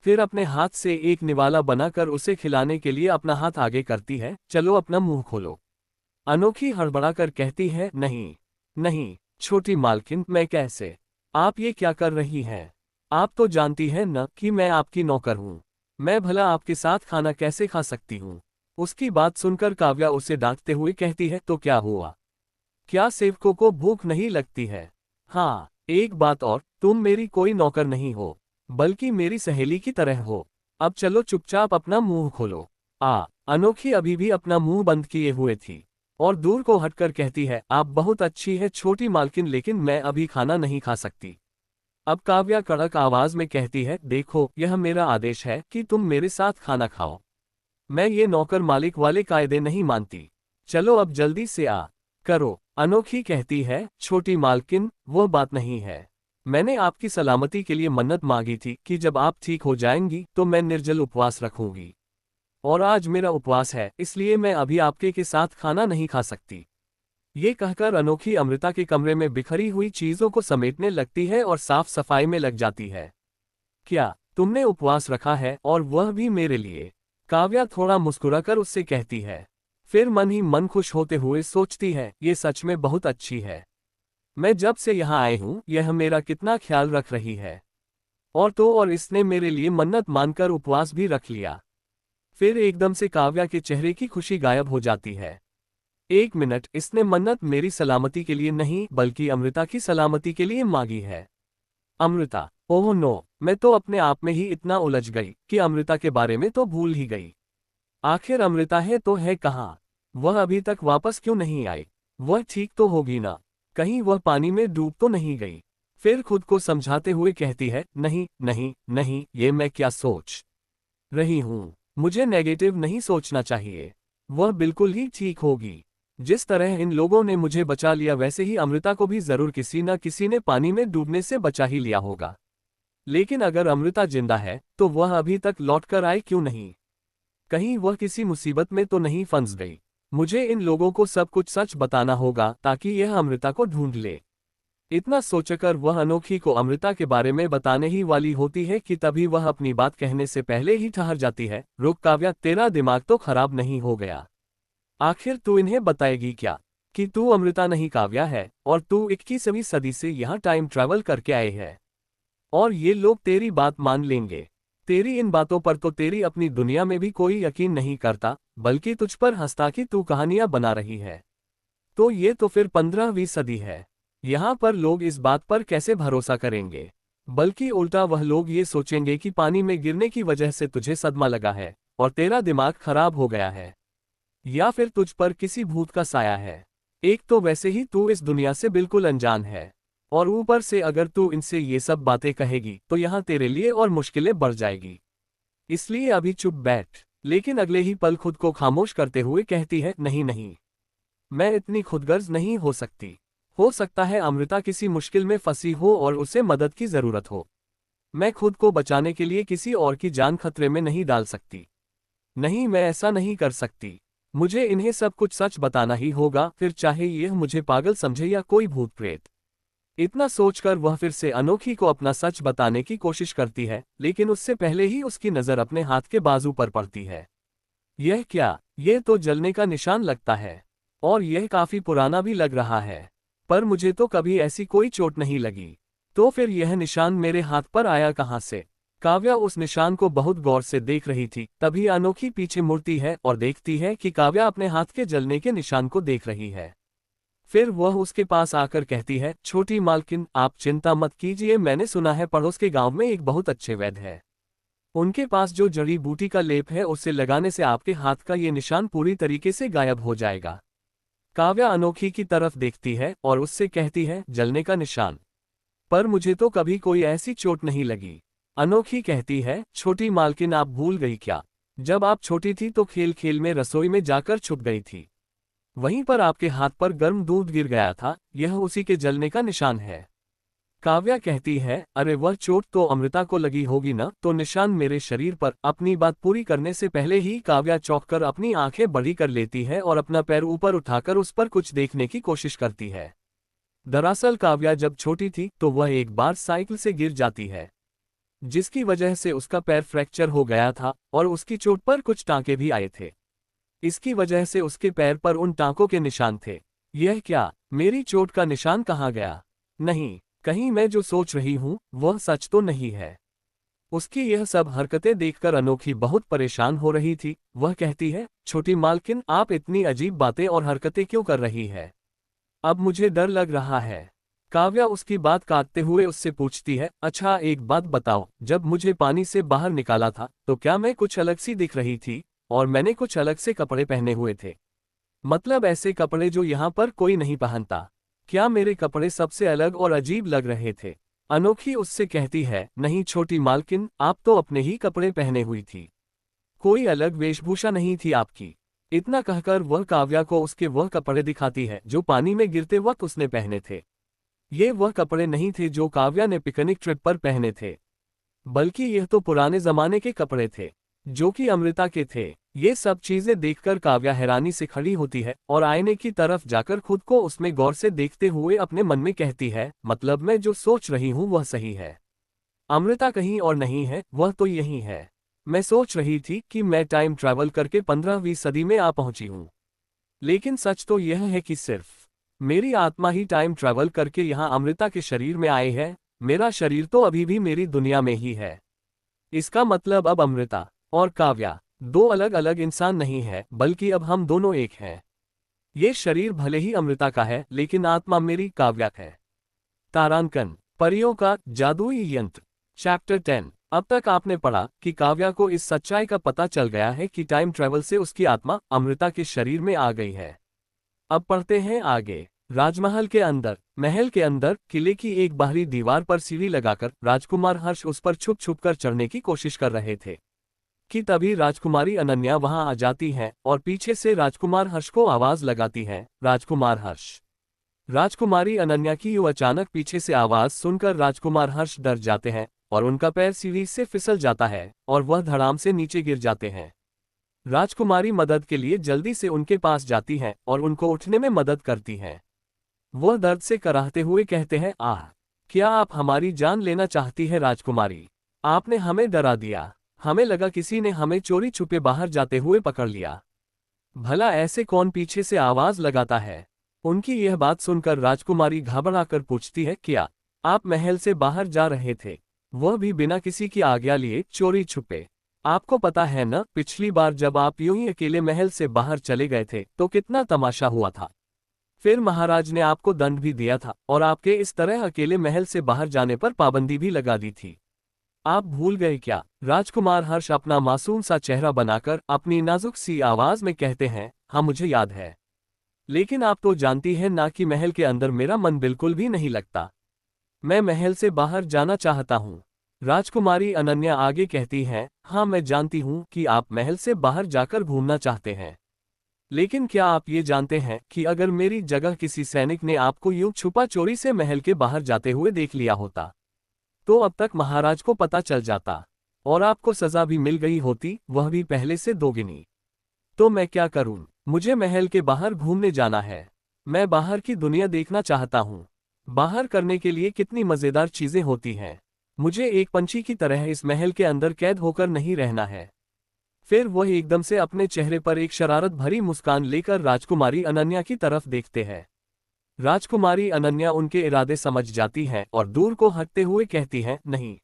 Speaker 1: फिर अपने हाथ से एक निवाला बनाकर उसे खिलाने के लिए अपना हाथ आगे करती है, चलो अपना मुंह खोलो। अनोखी हड़बड़ाकर कहती है, नहीं नहीं छोटी मालकिन, मैं कैसे? आप ये क्या कर रही हैं? आप तो जानती हैं न कि मैं आपकी नौकर हूँ, मैं भला आपके साथ खाना कैसे खा सकती हूँ? उसकी बात सुनकर काव्या उसे डांटते हुए कहती है, तो क्या हुआ? क्या सेवकों को भूख नहीं लगती है? हाँ, एक बात और, तुम मेरी कोई नौकर नहीं हो, बल्कि मेरी सहेली की तरह हो। अब चलो चुपचाप अपना मुंह खोलो। अनोखी अभी भी अपना मुंह बंद किए हुए थी और दूर को हटकर कहती है, आप बहुत अच्छी है छोटी मालकिन, लेकिन मैं अभी खाना नहीं खा सकती। अब काव्या कड़क आवाज में कहती है, देखो यह मेरा आदेश है कि तुम मेरे साथ खाना खाओ। मैं ये नौकर मालिक वाले कायदे नहीं मानती। चलो अब जल्दी से करो। अनोखी कहती है, छोटी मालकिन वो बात नहीं है। मैंने आपकी सलामती के लिए मन्नत मांगी थी कि जब आप ठीक हो जाएंगी तो मैं निर्जल उपवास रखूंगी। और आज मेरा उपवास है, इसलिए मैं अभी आपके के साथ खाना नहीं खा सकती। ये कहकर अनोखी अमृता के कमरे में बिखरी हुई चीजों को समेटने लगती है और साफ सफाई में लग जाती है। क्या तुमने उपवास रखा है, और वह भी मेरे लिए? काव्या थोड़ा मुस्कुराकर उससे कहती है। फिर मन ही मन खुश होते हुए सोचती है, ये सच में बहुत अच्छी है। मैं जब से यहाँ आई हूँ यह मेरा कितना ख्याल रख रही है। और इसने मेरे लिए मन्नत मानकर उपवास भी रख लिया। फिर एकदम से काव्या के चेहरे की खुशी गायब हो जाती है। एक मिनट, इसने मन्नत मेरी सलामती के लिए नहीं बल्कि अमृता की सलामती के लिए मांगी है। अमृता? ओह नो, मैं तो अपने आप में ही इतना उलझ गई कि अमृता के बारे में तो भूल ही गई। आखिर अमृता है तो है कहाँ? वह अभी तक वापस क्यों नहीं आई? वह ठीक तो होगी ना? कहीं वह पानी में डूब तो नहीं गई? फिर खुद को समझाते हुए कहती है, नहीं नहीं नहीं, ये मैं क्या सोच रही हूँ। मुझे नेगेटिव नहीं सोचना चाहिए। वह बिल्कुल ही ठीक होगी। जिस तरह इन लोगों ने मुझे बचा लिया वैसे ही अमृता को भी जरूर किसी न किसी ने पानी में डूबने से बचा ही लिया होगा। लेकिन अगर अमृता जिंदा है तो वह अभी तक लौटकर आई क्यों नहीं? कहीं वह किसी मुसीबत में तो नहीं फंस गई? मुझे इन लोगों को सब कुछ सच बताना होगा ताकि यह अमृता को ढूंढ ले। इतना सोचकर वह अनोखी को अमृता के बारे में बताने ही वाली होती है कि तभी वह अपनी बात कहने से पहले ही ठहर जाती है। रुक काव्या, तेरा दिमाग तो खराब नहीं हो गया? आखिर तू इन्हें बताएगी क्या कि तू अमृता नहीं काव्या है, और तू 21वीं सदी से यहाँ टाइम ट्रैवल करके आए है? और ये लोग तेरी बात मान लेंगे? तेरी इन बातों पर तो तेरी अपनी दुनिया में भी कोई यकीन नहीं करता, बल्कि तुझ पर हंसता कि तू कहानियां बना रही है। तो ये तो फिर 15वीं सदी है। यहाँ पर लोग इस बात पर कैसे भरोसा करेंगे? बल्कि उल्टा वह लोग ये सोचेंगे कि पानी में गिरने की वजह से तुझे सदमा लगा है और तेरा दिमाग खराब हो गया है, या फिर तुझ पर किसी भूत का साया है। एक तो वैसे ही तू इस दुनिया से बिल्कुल अनजान है, और ऊपर से अगर तू इनसे ये सब बातें कहेगी तो यहाँ तेरे लिए और मुश्किलें बढ़ जाएगी। इसलिए अभी चुप बैठ। लेकिन अगले ही पल खुद को खामोश करते हुए कहती है, नहीं नहीं, मैं इतनी खुदगर्ज नहीं हो सकती। हो सकता है अमृता किसी मुश्किल में फंसी हो और उसे मदद की जरूरत हो। मैं खुद को बचाने के लिए किसी और की जान खतरे में नहीं डाल सकती। नहीं, मैं ऐसा नहीं कर सकती। मुझे इन्हें सब कुछ सच बताना ही होगा, फिर चाहे यह मुझे पागल समझे या कोई भूत प्रेत। इतना सोचकर वह फिर से अनोखी को अपना सच बताने की कोशिश करती है, लेकिन उससे पहले ही उसकी नजर अपने हाथ के बाजू पर पड़ती है। यह क्या? यह तो जलने का निशान लगता है, और यह काफी पुराना भी लग रहा है। पर मुझे तो कभी ऐसी कोई चोट नहीं लगी। तो फिर यह निशान मेरे हाथ पर आया कहाँ से? काव्या उस निशान को बहुत गौर से देख रही थी। तभी अनोखी पीछे मुड़ती है और देखती है कि काव्या अपने हाथ के जलने के निशान को देख रही है। फिर वह उसके पास आकर कहती है, छोटी मालकिन आप चिंता मत कीजिए, मैंने सुना है पड़ोस के गांव में एक बहुत अच्छे वैद्य है। उनके पास जो जड़ी बूटी का लेप है उसे लगाने से आपके हाथ का ये निशान पूरी तरीके से गायब हो जाएगा। काव्या अनोखी की तरफ देखती है और उससे कहती है, जलने का निशान? पर मुझे तो कभी कोई ऐसी चोट नहीं लगी। अनोखी कहती है, छोटी मालकिन आप भूल गई क्या? जब आप छोटी थी तो खेल खेल में रसोई में जाकर छुप गई थी। वहीं पर आपके हाथ पर गर्म दूध गिर गया था, यह उसी के जलने का निशान है। काव्या कहती है, अरे वह चोट तो अमृता को लगी होगी ना, तो निशान मेरे शरीर पर। अपनी बात पूरी करने से पहले ही काव्या चौंककर अपनी आंखें बड़ी कर लेती है और अपना पैर ऊपर उठाकर उस पर कुछ देखने की कोशिश करती है। दरअसल काव्या जब छोटी थी तो वह एक बार साइकिल से गिर जाती है, जिसकी वजह से उसका पैर फ्रैक्चर हो गया था और उसकी चोट पर कुछ टांके भी आए थे। इसकी वजह से उसके पैर पर उन टांकों के निशान थे। यह क्या? मेरी चोट का निशान कहाँ गया? नहीं, कहीं मैं जो सोच रही हूँ वह सच तो नहीं है। उसकी यह सब हरकतें देखकर अनोखी बहुत परेशान हो रही थी। वह कहती है, छोटी मालकिन आप इतनी अजीब बातें और हरकतें क्यों कर रही है? अब मुझे डर लग रहा है। काव्या उसकी बात काटते हुए उससे पूछती है, अच्छा एक बात बताओ, जब मुझे पानी से बाहर निकाला था तो क्या मैं कुछ अलग सी दिख रही थी? और मैंने कुछ अलग से कपड़े पहने हुए थे। मतलब ऐसे कपड़े जो यहाँ पर कोई नहीं पहनता। क्या मेरे कपड़े सबसे अलग और अजीब लग रहे थे? अनोखी उससे कहती है, नहीं छोटी मालकिन, आप तो अपने ही कपड़े पहने हुई थी। कोई अलग वेशभूषा नहीं थी आपकी। इतना कहकर वह काव्या को उसके वह कपड़े दिखाती है जो पानी में गिरते वक्त उसने पहने थे। ये वह कपड़े नहीं थे जो काव्या ने पिकनिक ट्रिप पर पहने थे, बल्कि यह तो पुराने जमाने के कपड़े थे जो कि अमृता के थे। ये सब चीजें देखकर काव्या हैरानी से खड़ी होती है और आईने की तरफ जाकर खुद को उसमें गौर से देखते हुए अपने मन में कहती है, मतलब मैं जो सोच रही हूँ वह सही है। अमृता कहीं और नहीं है, वह तो यही है। मैं सोच रही थी कि मैं टाइम ट्रैवल करके 15वीं सदी में आ पहुंची हूँ, लेकिन सच तो यह है कि सिर्फ मेरी आत्मा ही टाइम ट्रैवल करके यहाँ अमृता के शरीर में आई है। मेरा शरीर तो अभी भी मेरी दुनिया में ही है। इसका मतलब अब अमृता और काव्या दो अलग अलग इंसान नहीं है, बल्कि अब हम दोनों एक हैं। ये शरीर भले ही अमृता का है, लेकिन आत्मा मेरी काव्या है। तारांकन, परियों का जादुई यंत्र, चैप्टर 10। अब तक आपने पढ़ा कि काव्या को इस सच्चाई का पता चल गया है कि टाइम ट्रैवल से उसकी आत्मा अमृता के शरीर में आ गई है। अब पढ़ते हैं आगे। राजमहल के अंदर, महल के अंदर किले की एक बाहरी दीवार पर सीढ़ी लगाकर राजकुमार हर्ष उस पर छुप छुप कर चढ़ने की कोशिश कर रहे थे कि तभी राजकुमारी अनन्या वहां आ जाती हैं और पीछे से राजकुमार हर्ष को आवाज लगाती हैं, राजकुमार हर्ष। राजकुमारी अनन्या की यूं अचानक पीछे से आवाज सुनकर राजकुमार हर्ष डर जाते हैं और उनका पैर सीढ़ी से फिसल जाता है और वह धड़ाम से नीचे गिर जाते हैं। राजकुमारी मदद के लिए जल्दी से उनके पास जाती हैं और उनको उठने में मदद करती हैं। वह दर्द से कराहते हुए कहते हैं, आह, क्या आप हमारी जान लेना चाहती है राजकुमारी? आपने हमें डरा दिया। हमें लगा किसी ने हमें चोरी छुपे बाहर जाते हुए पकड़ लिया। भला ऐसे कौन पीछे से आवाज लगाता है? उनकी यह बात सुनकर राजकुमारी घबराकर पूछती है, क्या आप महल से बाहर जा रहे थे, वह भी बिना किसी की आज्ञा लिए चोरी छुपे? आपको पता है न, पिछली बार जब आप यूं ही अकेले महल से बाहर चले गए थे तो कितना तमाशा हुआ था। फिर महाराज ने आपको दंड भी दिया था और आपके इस तरह अकेले महल से बाहर जाने पर पाबंदी भी लगा दी थी। आप भूल गए क्या? राजकुमार हर्ष अपना मासूम सा चेहरा बनाकर अपनी नाजुक सी आवाज में कहते हैं, हाँ मुझे याद है, लेकिन आप तो जानती हैं ना कि महल के अंदर मेरा मन बिल्कुल भी नहीं लगता। मैं महल से बाहर जाना चाहता हूँ। राजकुमारी अनन्या आगे कहती हैं, हाँ मैं जानती हूँ कि आप महल से बाहर जाकर घूमना चाहते हैं, लेकिन क्या आप ये जानते हैं कि अगर मेरी जगह किसी सैनिक ने आपको यूं छुपा चोरी से महल के बाहर जाते हुए देख लिया होता तो अब तक महाराज को पता चल जाता और आपको सजा भी मिल गई होती, वह भी पहले से दोगुनी। तो मैं क्या करूं? मुझे महल के बाहर घूमने जाना है। मैं बाहर की दुनिया देखना चाहता हूं। बाहर करने के लिए कितनी मजेदार चीजें होती हैं। मुझे एक पंछी की तरह इस महल के अंदर कैद होकर नहीं रहना है। फिर वह एकदम से अपने चेहरे पर एक शरारत भरी मुस्कान लेकर राजकुमारी अनन्या की तरफ देखते हैं। राजकुमारी अनन्या उनके इरादे समझ जाती हैं और दूर को हटते हुए कहती हैं, नहीं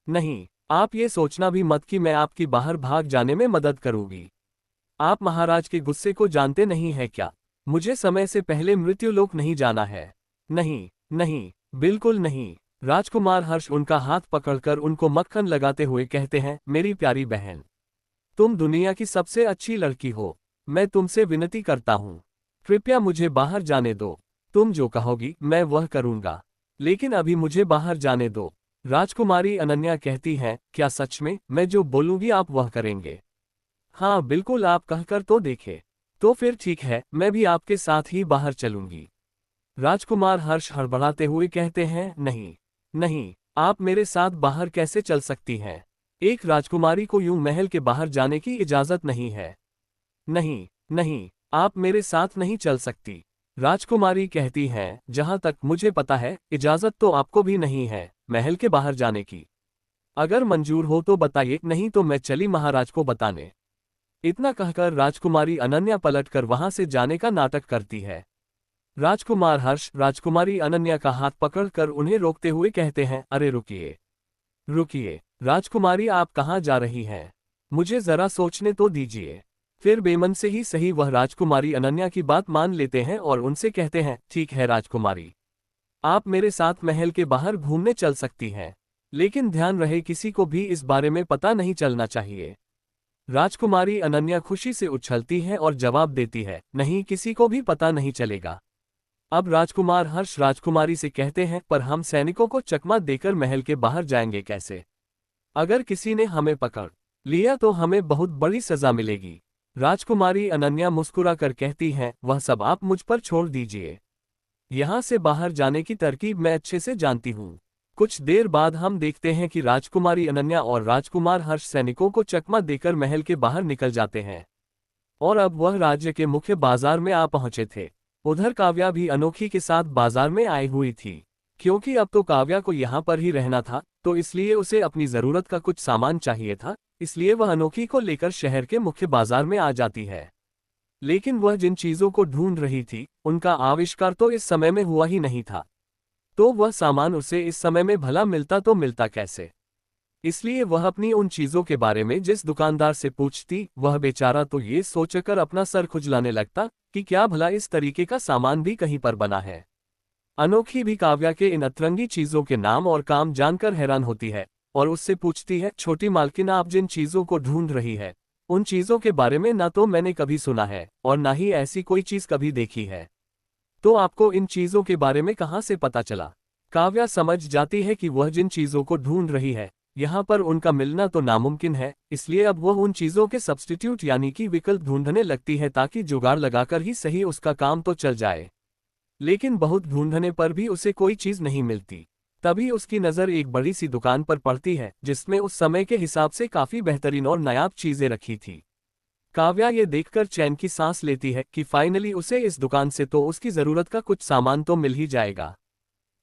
Speaker 1: नहीं, आप ये सोचना भी मत कि मैं आपकी बाहर भाग जाने में मदद करूंगी। आप महाराज के गुस्से को जानते नहीं है क्या? मुझे समय से पहले मृत्युलोक नहीं जाना है। नहीं नहीं, बिल्कुल नहीं। राजकुमार हर्ष उनका हाथ पकड़कर उनको मक्खन लगाते हुए कहते हैं, मेरी प्यारी बहन, तुम दुनिया की सबसे अच्छी लड़की हो। मैं तुमसे विनती करता हूँ, कृपया मुझे बाहर जाने दो। तुम जो कहोगी मैं वह करूँगा, लेकिन अभी मुझे बाहर जाने दो। राजकुमारी अनन्या कहती हैं, क्या सच में? मैं जो बोलूँगी आप वह करेंगे? हाँ बिल्कुल, आप कहकर तो देखे। तो फिर ठीक है, मैं भी आपके साथ ही बाहर चलूंगी। राजकुमार हर्ष हड़बड़ाते हुए कहते हैं, नहीं नहीं, आप मेरे साथ बाहर कैसे चल सकती हैं? एक राजकुमारी को यूं महल के बाहर जाने की इजाजत नहीं है। नहीं नहीं, आप मेरे साथ नहीं चल सकती। राजकुमारी कहती हैं, जहां तक मुझे पता है इजाजत तो आपको भी नहीं है महल के बाहर जाने की। अगर मंजूर हो तो बताइए, नहीं तो मैं चली महाराज को बताने। इतना कहकर राजकुमारी अनन्या पलटकर वहां से जाने का नाटक करती है। राजकुमार हर्ष राजकुमारी अनन्या का हाथ पकड़कर उन्हें रोकते हुए कहते हैं, अरे रुकिए रुकिए राजकुमारी, आप कहाँ जा रही हैं? मुझे जरा सोचने तो दीजिए। फिर बेमन से ही सही वह राजकुमारी अनन्या की बात मान लेते हैं और उनसे कहते हैं, ठीक है राजकुमारी, आप मेरे साथ महल के बाहर घूमने चल सकती हैं, लेकिन ध्यान रहे किसी को भी इस बारे में पता नहीं चलना चाहिए। राजकुमारी अनन्या खुशी से उछलती है और जवाब देती है, नहीं, किसी को भी पता नहीं चलेगा। अब राजकुमार हर्ष राजकुमारी से कहते हैं, पर हम सैनिकों को चकमा देकर महल के बाहर जाएंगे कैसे? अगर किसी ने हमें पकड़ लिया तो हमें बहुत बड़ी सजा मिलेगी। राजकुमारी अनन्या मुस्कुराकर कहती हैं, वह सब आप मुझ पर छोड़ दीजिए। यहाँ से बाहर जाने की तरकीब मैं अच्छे से जानती हूँ। कुछ देर बाद हम देखते हैं कि राजकुमारी अनन्या और राजकुमार हर्ष सैनिकों को चकमा देकर महल के बाहर निकल जाते हैं और अब वह राज्य के मुख्य बाजार में आ पहुंचे थे। उधर काव्या भी अनोखी के साथ बाजार में आई हुई थी। क्योंकि अब तो काव्या को यहाँ पर ही रहना था, तो इसलिए उसे अपनी जरूरत का कुछ सामान चाहिए था, इसलिए वह अनोखी को लेकर शहर के मुख्य बाजार में आ जाती है। लेकिन वह जिन चीजों को ढूंढ रही थी उनका आविष्कार तो इस समय में हुआ ही नहीं था, तो वह सामान उसे इस समय में भला मिलता तो मिलता कैसे? इसलिए वह अपनी उन चीजों के बारे में जिस दुकानदार से पूछती, वह बेचारा तो ये सोचकर अपना सर खुजलाने लगता कि क्या भला इस तरीके का सामान भी कहीं पर बना है। अनोखी भी काव्या के इन अतरंगी चीजों के नाम और काम जानकर हैरान होती है और उससे पूछती है, छोटी मालकिन, आप जिन चीजों को ढूंढ रही है उन चीजों के बारे में ना तो मैंने कभी सुना है और ना ही ऐसी कोई चीज कभी देखी है, तो आपको इन चीजों के बारे में कहाँ से पता चला? काव्या समझ जाती है कि वह जिन चीजों को ढूंढ रही है यहाँ पर उनका मिलना तो नामुमकिन है, इसलिए अब वह उन चीजों के सब्स्टिट्यूट यानी कि विकल्प ढूंढने लगती है ताकि जुगाड़ लगाकर ही सही उसका काम तो चल जाए। लेकिन बहुत ढूंढने पर भी उसे कोई चीज नहीं मिलती। तभी उसकी नजर एक बड़ी सी दुकान पर पड़ती है जिसमें उस समय के हिसाब से काफी बेहतरीन और नायाब चीजें रखी थी। काव्या ये देखकर चैन की सांस लेती है कि फाइनली उसे इस दुकान से तो उसकी जरूरत का कुछ सामान तो मिल ही जाएगा।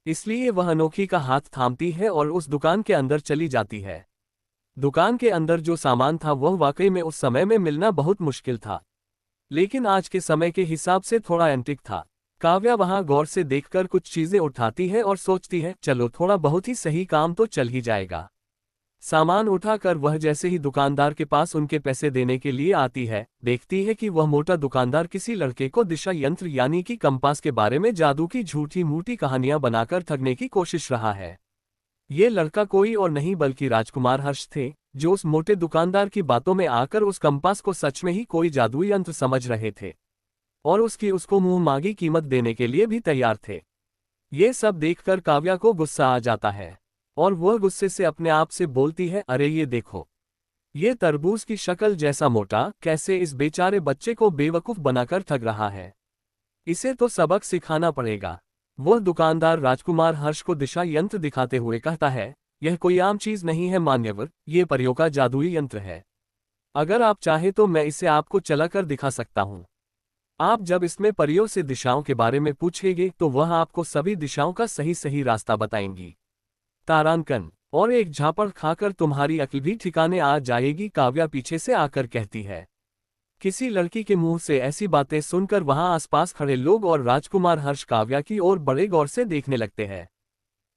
Speaker 1: इसलिए वह अनोखी का हाथ थामती है और उस दुकान के अंदर चली जाती है। दुकान के अंदर जो सामान था वह वाकई में उस समय में मिलना बहुत मुश्किल था, लेकिन आज के समय के हिसाब से थोड़ा एंटिक था। काव्या वहां गौर से देखकर कुछ चीजें उठाती है और सोचती है, चलो थोड़ा बहुत ही सही काम तो चल ही जाएगा। सामान उठाकर वह जैसे ही दुकानदार के पास उनके पैसे देने के लिए आती है, देखती है कि वह मोटा दुकानदार किसी लड़के को दिशा यंत्र यानी कि कंपास के बारे में जादू की झूठी मूठी कहानियां बनाकर ठगने की कोशिश रहा है। ये लड़का कोई और नहीं बल्कि राजकुमार हर्ष थे, जो उस मोटे दुकानदार की बातों में आकर उस कंपास को सच में ही कोई जादुई यंत्र समझ रहे थे और उसको मुंह मांगी कीमत देने के लिए भी तैयार थे। ये सब देखकर काव्या को गुस्सा आ जाता है और वह गुस्से से अपने आप से बोलती है, अरे ये देखो, ये तरबूज की शक्ल जैसा मोटा कैसे इस बेचारे बच्चे को बेवकूफ बनाकर ठग रहा है, इसे तो सबक सिखाना पड़ेगा। वह दुकानदार राजकुमार हर्ष को दिशा यंत्र दिखाते हुए कहता है, यह कोई आम चीज नहीं है मान्यवर, ये परियों का जादुई यंत्र है। अगर आप चाहे तो मैं इसे आपको चलाकर दिखा सकता हूँ। आप जब इसमें परियों से दिशाओं के बारे में पूछेंगे तो वह आपको सभी दिशाओं का सही सही रास्ता बताएंगी। तारांकन, और एक झापड़ खाकर तुम्हारी अक्ल भी ठिकाने आ जाएगी, काव्या पीछे से आकर कहती है। किसी लड़की के मुंह से ऐसी बातें सुनकर वहां आसपास खड़े लोग और राजकुमार हर्ष काव्या की ओर बड़े गौर से देखने लगते हैं।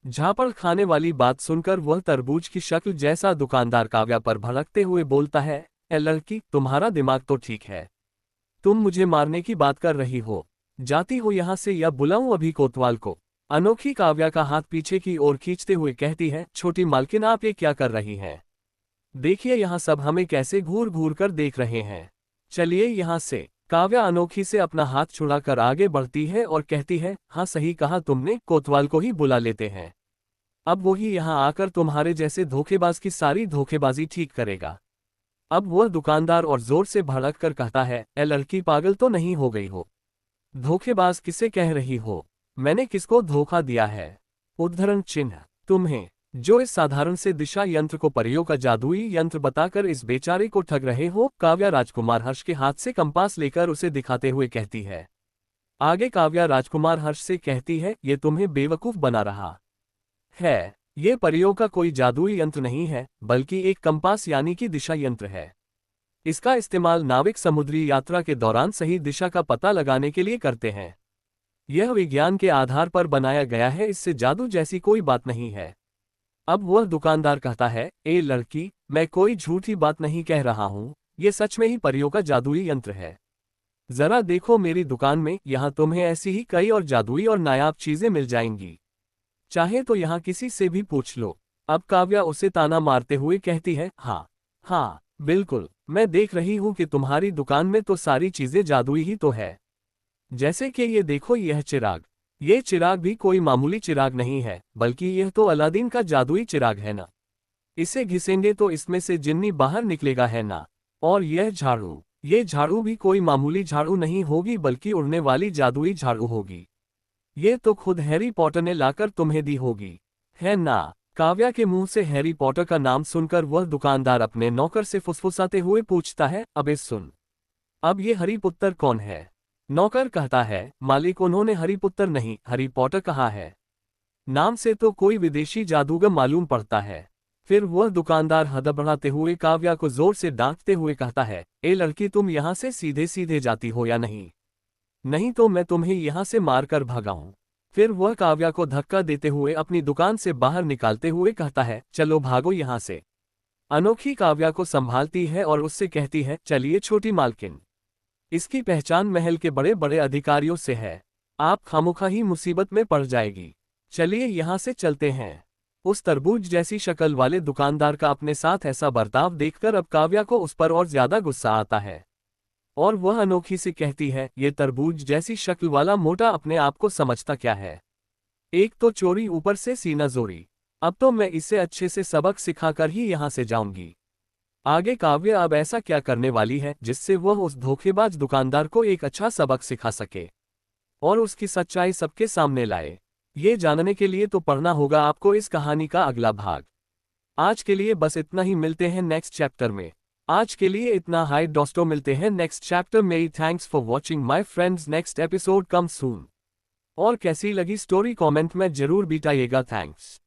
Speaker 1: झापड़ खाने वाली बात सुनकर वह तरबूज की शक्ल जैसा दुकानदार काव्या पर भड़कते हुए बोलता है, ए लड़की, तुम्हारा दिमाग तो ठीक है, तुम मुझे मारने की बात कर रही हो, जाती हो यहां से या बुलाऊं अभी कोतवाल को? अनोखी काव्या का हाथ पीछे की ओर खींचते हुए कहती है, छोटी मालकिन, आप ये क्या कर रही हैं? देखिए यहाँ सब हमें कैसे घूर घूर कर देख रहे हैं, चलिए यहाँ से। काव्या अनोखी से अपना हाथ छुड़ाकर आगे बढ़ती है और कहती है, हाँ सही कहा तुमने, कोतवाल को ही बुला लेते हैं, अब वही यहाँ आकर तुम्हारे जैसे धोखेबाज की सारी धोखेबाजी ठीक करेगा। अब वह दुकानदार और जोर से भड़क कर कहता है, ए लड़की, पागल तो नहीं हो गई हो? धोखेबाज किसे कह रही हो? मैंने किसको धोखा दिया है? उद्धरण चिन्ह, तुम्हें, जो इस साधारण से दिशा यंत्र को परियों का जादुई यंत्र बताकर इस बेचारे को ठग रहे हो। काव्या राजकुमार हर्ष के हाथ से कंपास लेकर उसे दिखाते हुए कहती है। आगे काव्या राजकुमार हर्ष से कहती है, ये तुम्हें बेवकूफ बना रहा है, ये परियों का कोई जादुई यंत्र नहीं है बल्कि एक कंपास यानी कि दिशा यंत्र है। इसका इस्तेमाल नाविक समुद्री यात्रा के दौरान सही दिशा का पता लगाने के लिए करते हैं। यह विज्ञान के आधार पर बनाया गया है, इससे जादू जैसी कोई बात नहीं है। अब वह दुकानदार कहता है, ए लड़की, मैं कोई झूठी बात नहीं कह रहा हूँ, ये सच में ही परियों का जादुई यंत्र है। जरा देखो मेरी दुकान में, यहाँ तुम्हें ऐसी ही कई और जादुई और नायाब चीजें मिल जाएंगी, चाहे तो यहाँ किसी से भी पूछ लो। अब काव्या उसे ताना मारते हुए कहती है, हाँ हाँ, बिल्कुल, मैं देख रही हूँ कि तुम्हारी दुकान में तो सारी चीजें जादुई ही तो है। जैसे कि ये देखो यह चिराग। ये चिराग भी कोई मामूली चिराग नहीं है, बल्कि यह तो अलादीन का जादुई चिराग है ना। इसे घिसेंगे तो इसमें से जिन्नी बाहर निकलेगा है ना। और यह झाड़ू, ये झाड़ू भी कोई मामूली झाड़ू नहीं होगी बल्कि उड़ने वाली जादुई झाड़ू होगी। ये तो खुद हैरी पॉटर ने लाकर तुम्हें दी होगी, है ना। काव्या के मुंह से हैरी पॉटर का नाम सुनकर वह दुकानदार अपने नौकर से फुसफुसाते हुए पूछता है, अबे सुन, अब ये हरिपुत्र कौन है। नौकर कहता है, मालिक उन्होंने हरिपुत्र नहीं हरी पॉटर कहा है। नाम से तो कोई विदेशी जादूगर मालूम पड़ता है। फिर वह दुकानदार हड़बड़ाते हुए काव्या को जोर से डांटते हुए कहता है, ए लड़की तुम यहाँ से सीधे सीधे जाती हो या नहीं, नहीं तो मैं तुम्हें यहाँ से मारकर भगाऊं। फिर वह काव्या को धक्का देते हुए अपनी दुकान से बाहर निकालते हुए कहता है, चलो भागो यहाँ से। अनोखी काव्या को संभालती है और उससे कहती है, चलिए छोटी मालकिन, इसकी पहचान महल के बड़े बड़े अधिकारियों से है, आप खामोखा ही मुसीबत में पड़ जाएगी। चलिए यहाँ से चलते हैं। उस तरबूज जैसी शक्ल वाले दुकानदार का अपने साथ ऐसा बर्ताव देखकर अब काव्या को उस पर और ज्यादा गुस्सा आता है और वह अनोखी से कहती है, ये तरबूज जैसी शक्ल वाला मोटा अपने आप को समझता क्या है। एक तो चोरी ऊपर से सीना जोरी। अब तो मैं इसे अच्छे से सबक सिखाकर ही यहाँ से जाऊंगी। आगे काव्या अब ऐसा क्या करने वाली है जिससे वह उस धोखेबाज दुकानदार को एक अच्छा सबक सिखा सके और उसकी सच्चाई सबके सामने लाए। ये जानने के लिए तो पढ़ना होगा आपको इस कहानी का अगला भाग। आज के लिए बस इतना ही, मिलते हैं नेक्स्ट चैप्टर में। आज के लिए इतना, हाय दोस्तों, मिलते हैं नेक्स्ट चैप्टर में। Thanks for watching my friends, next episode come soon. और कैसी लगी स्टोरी कमेंट में जरूर बताइएगा। थैंक्स।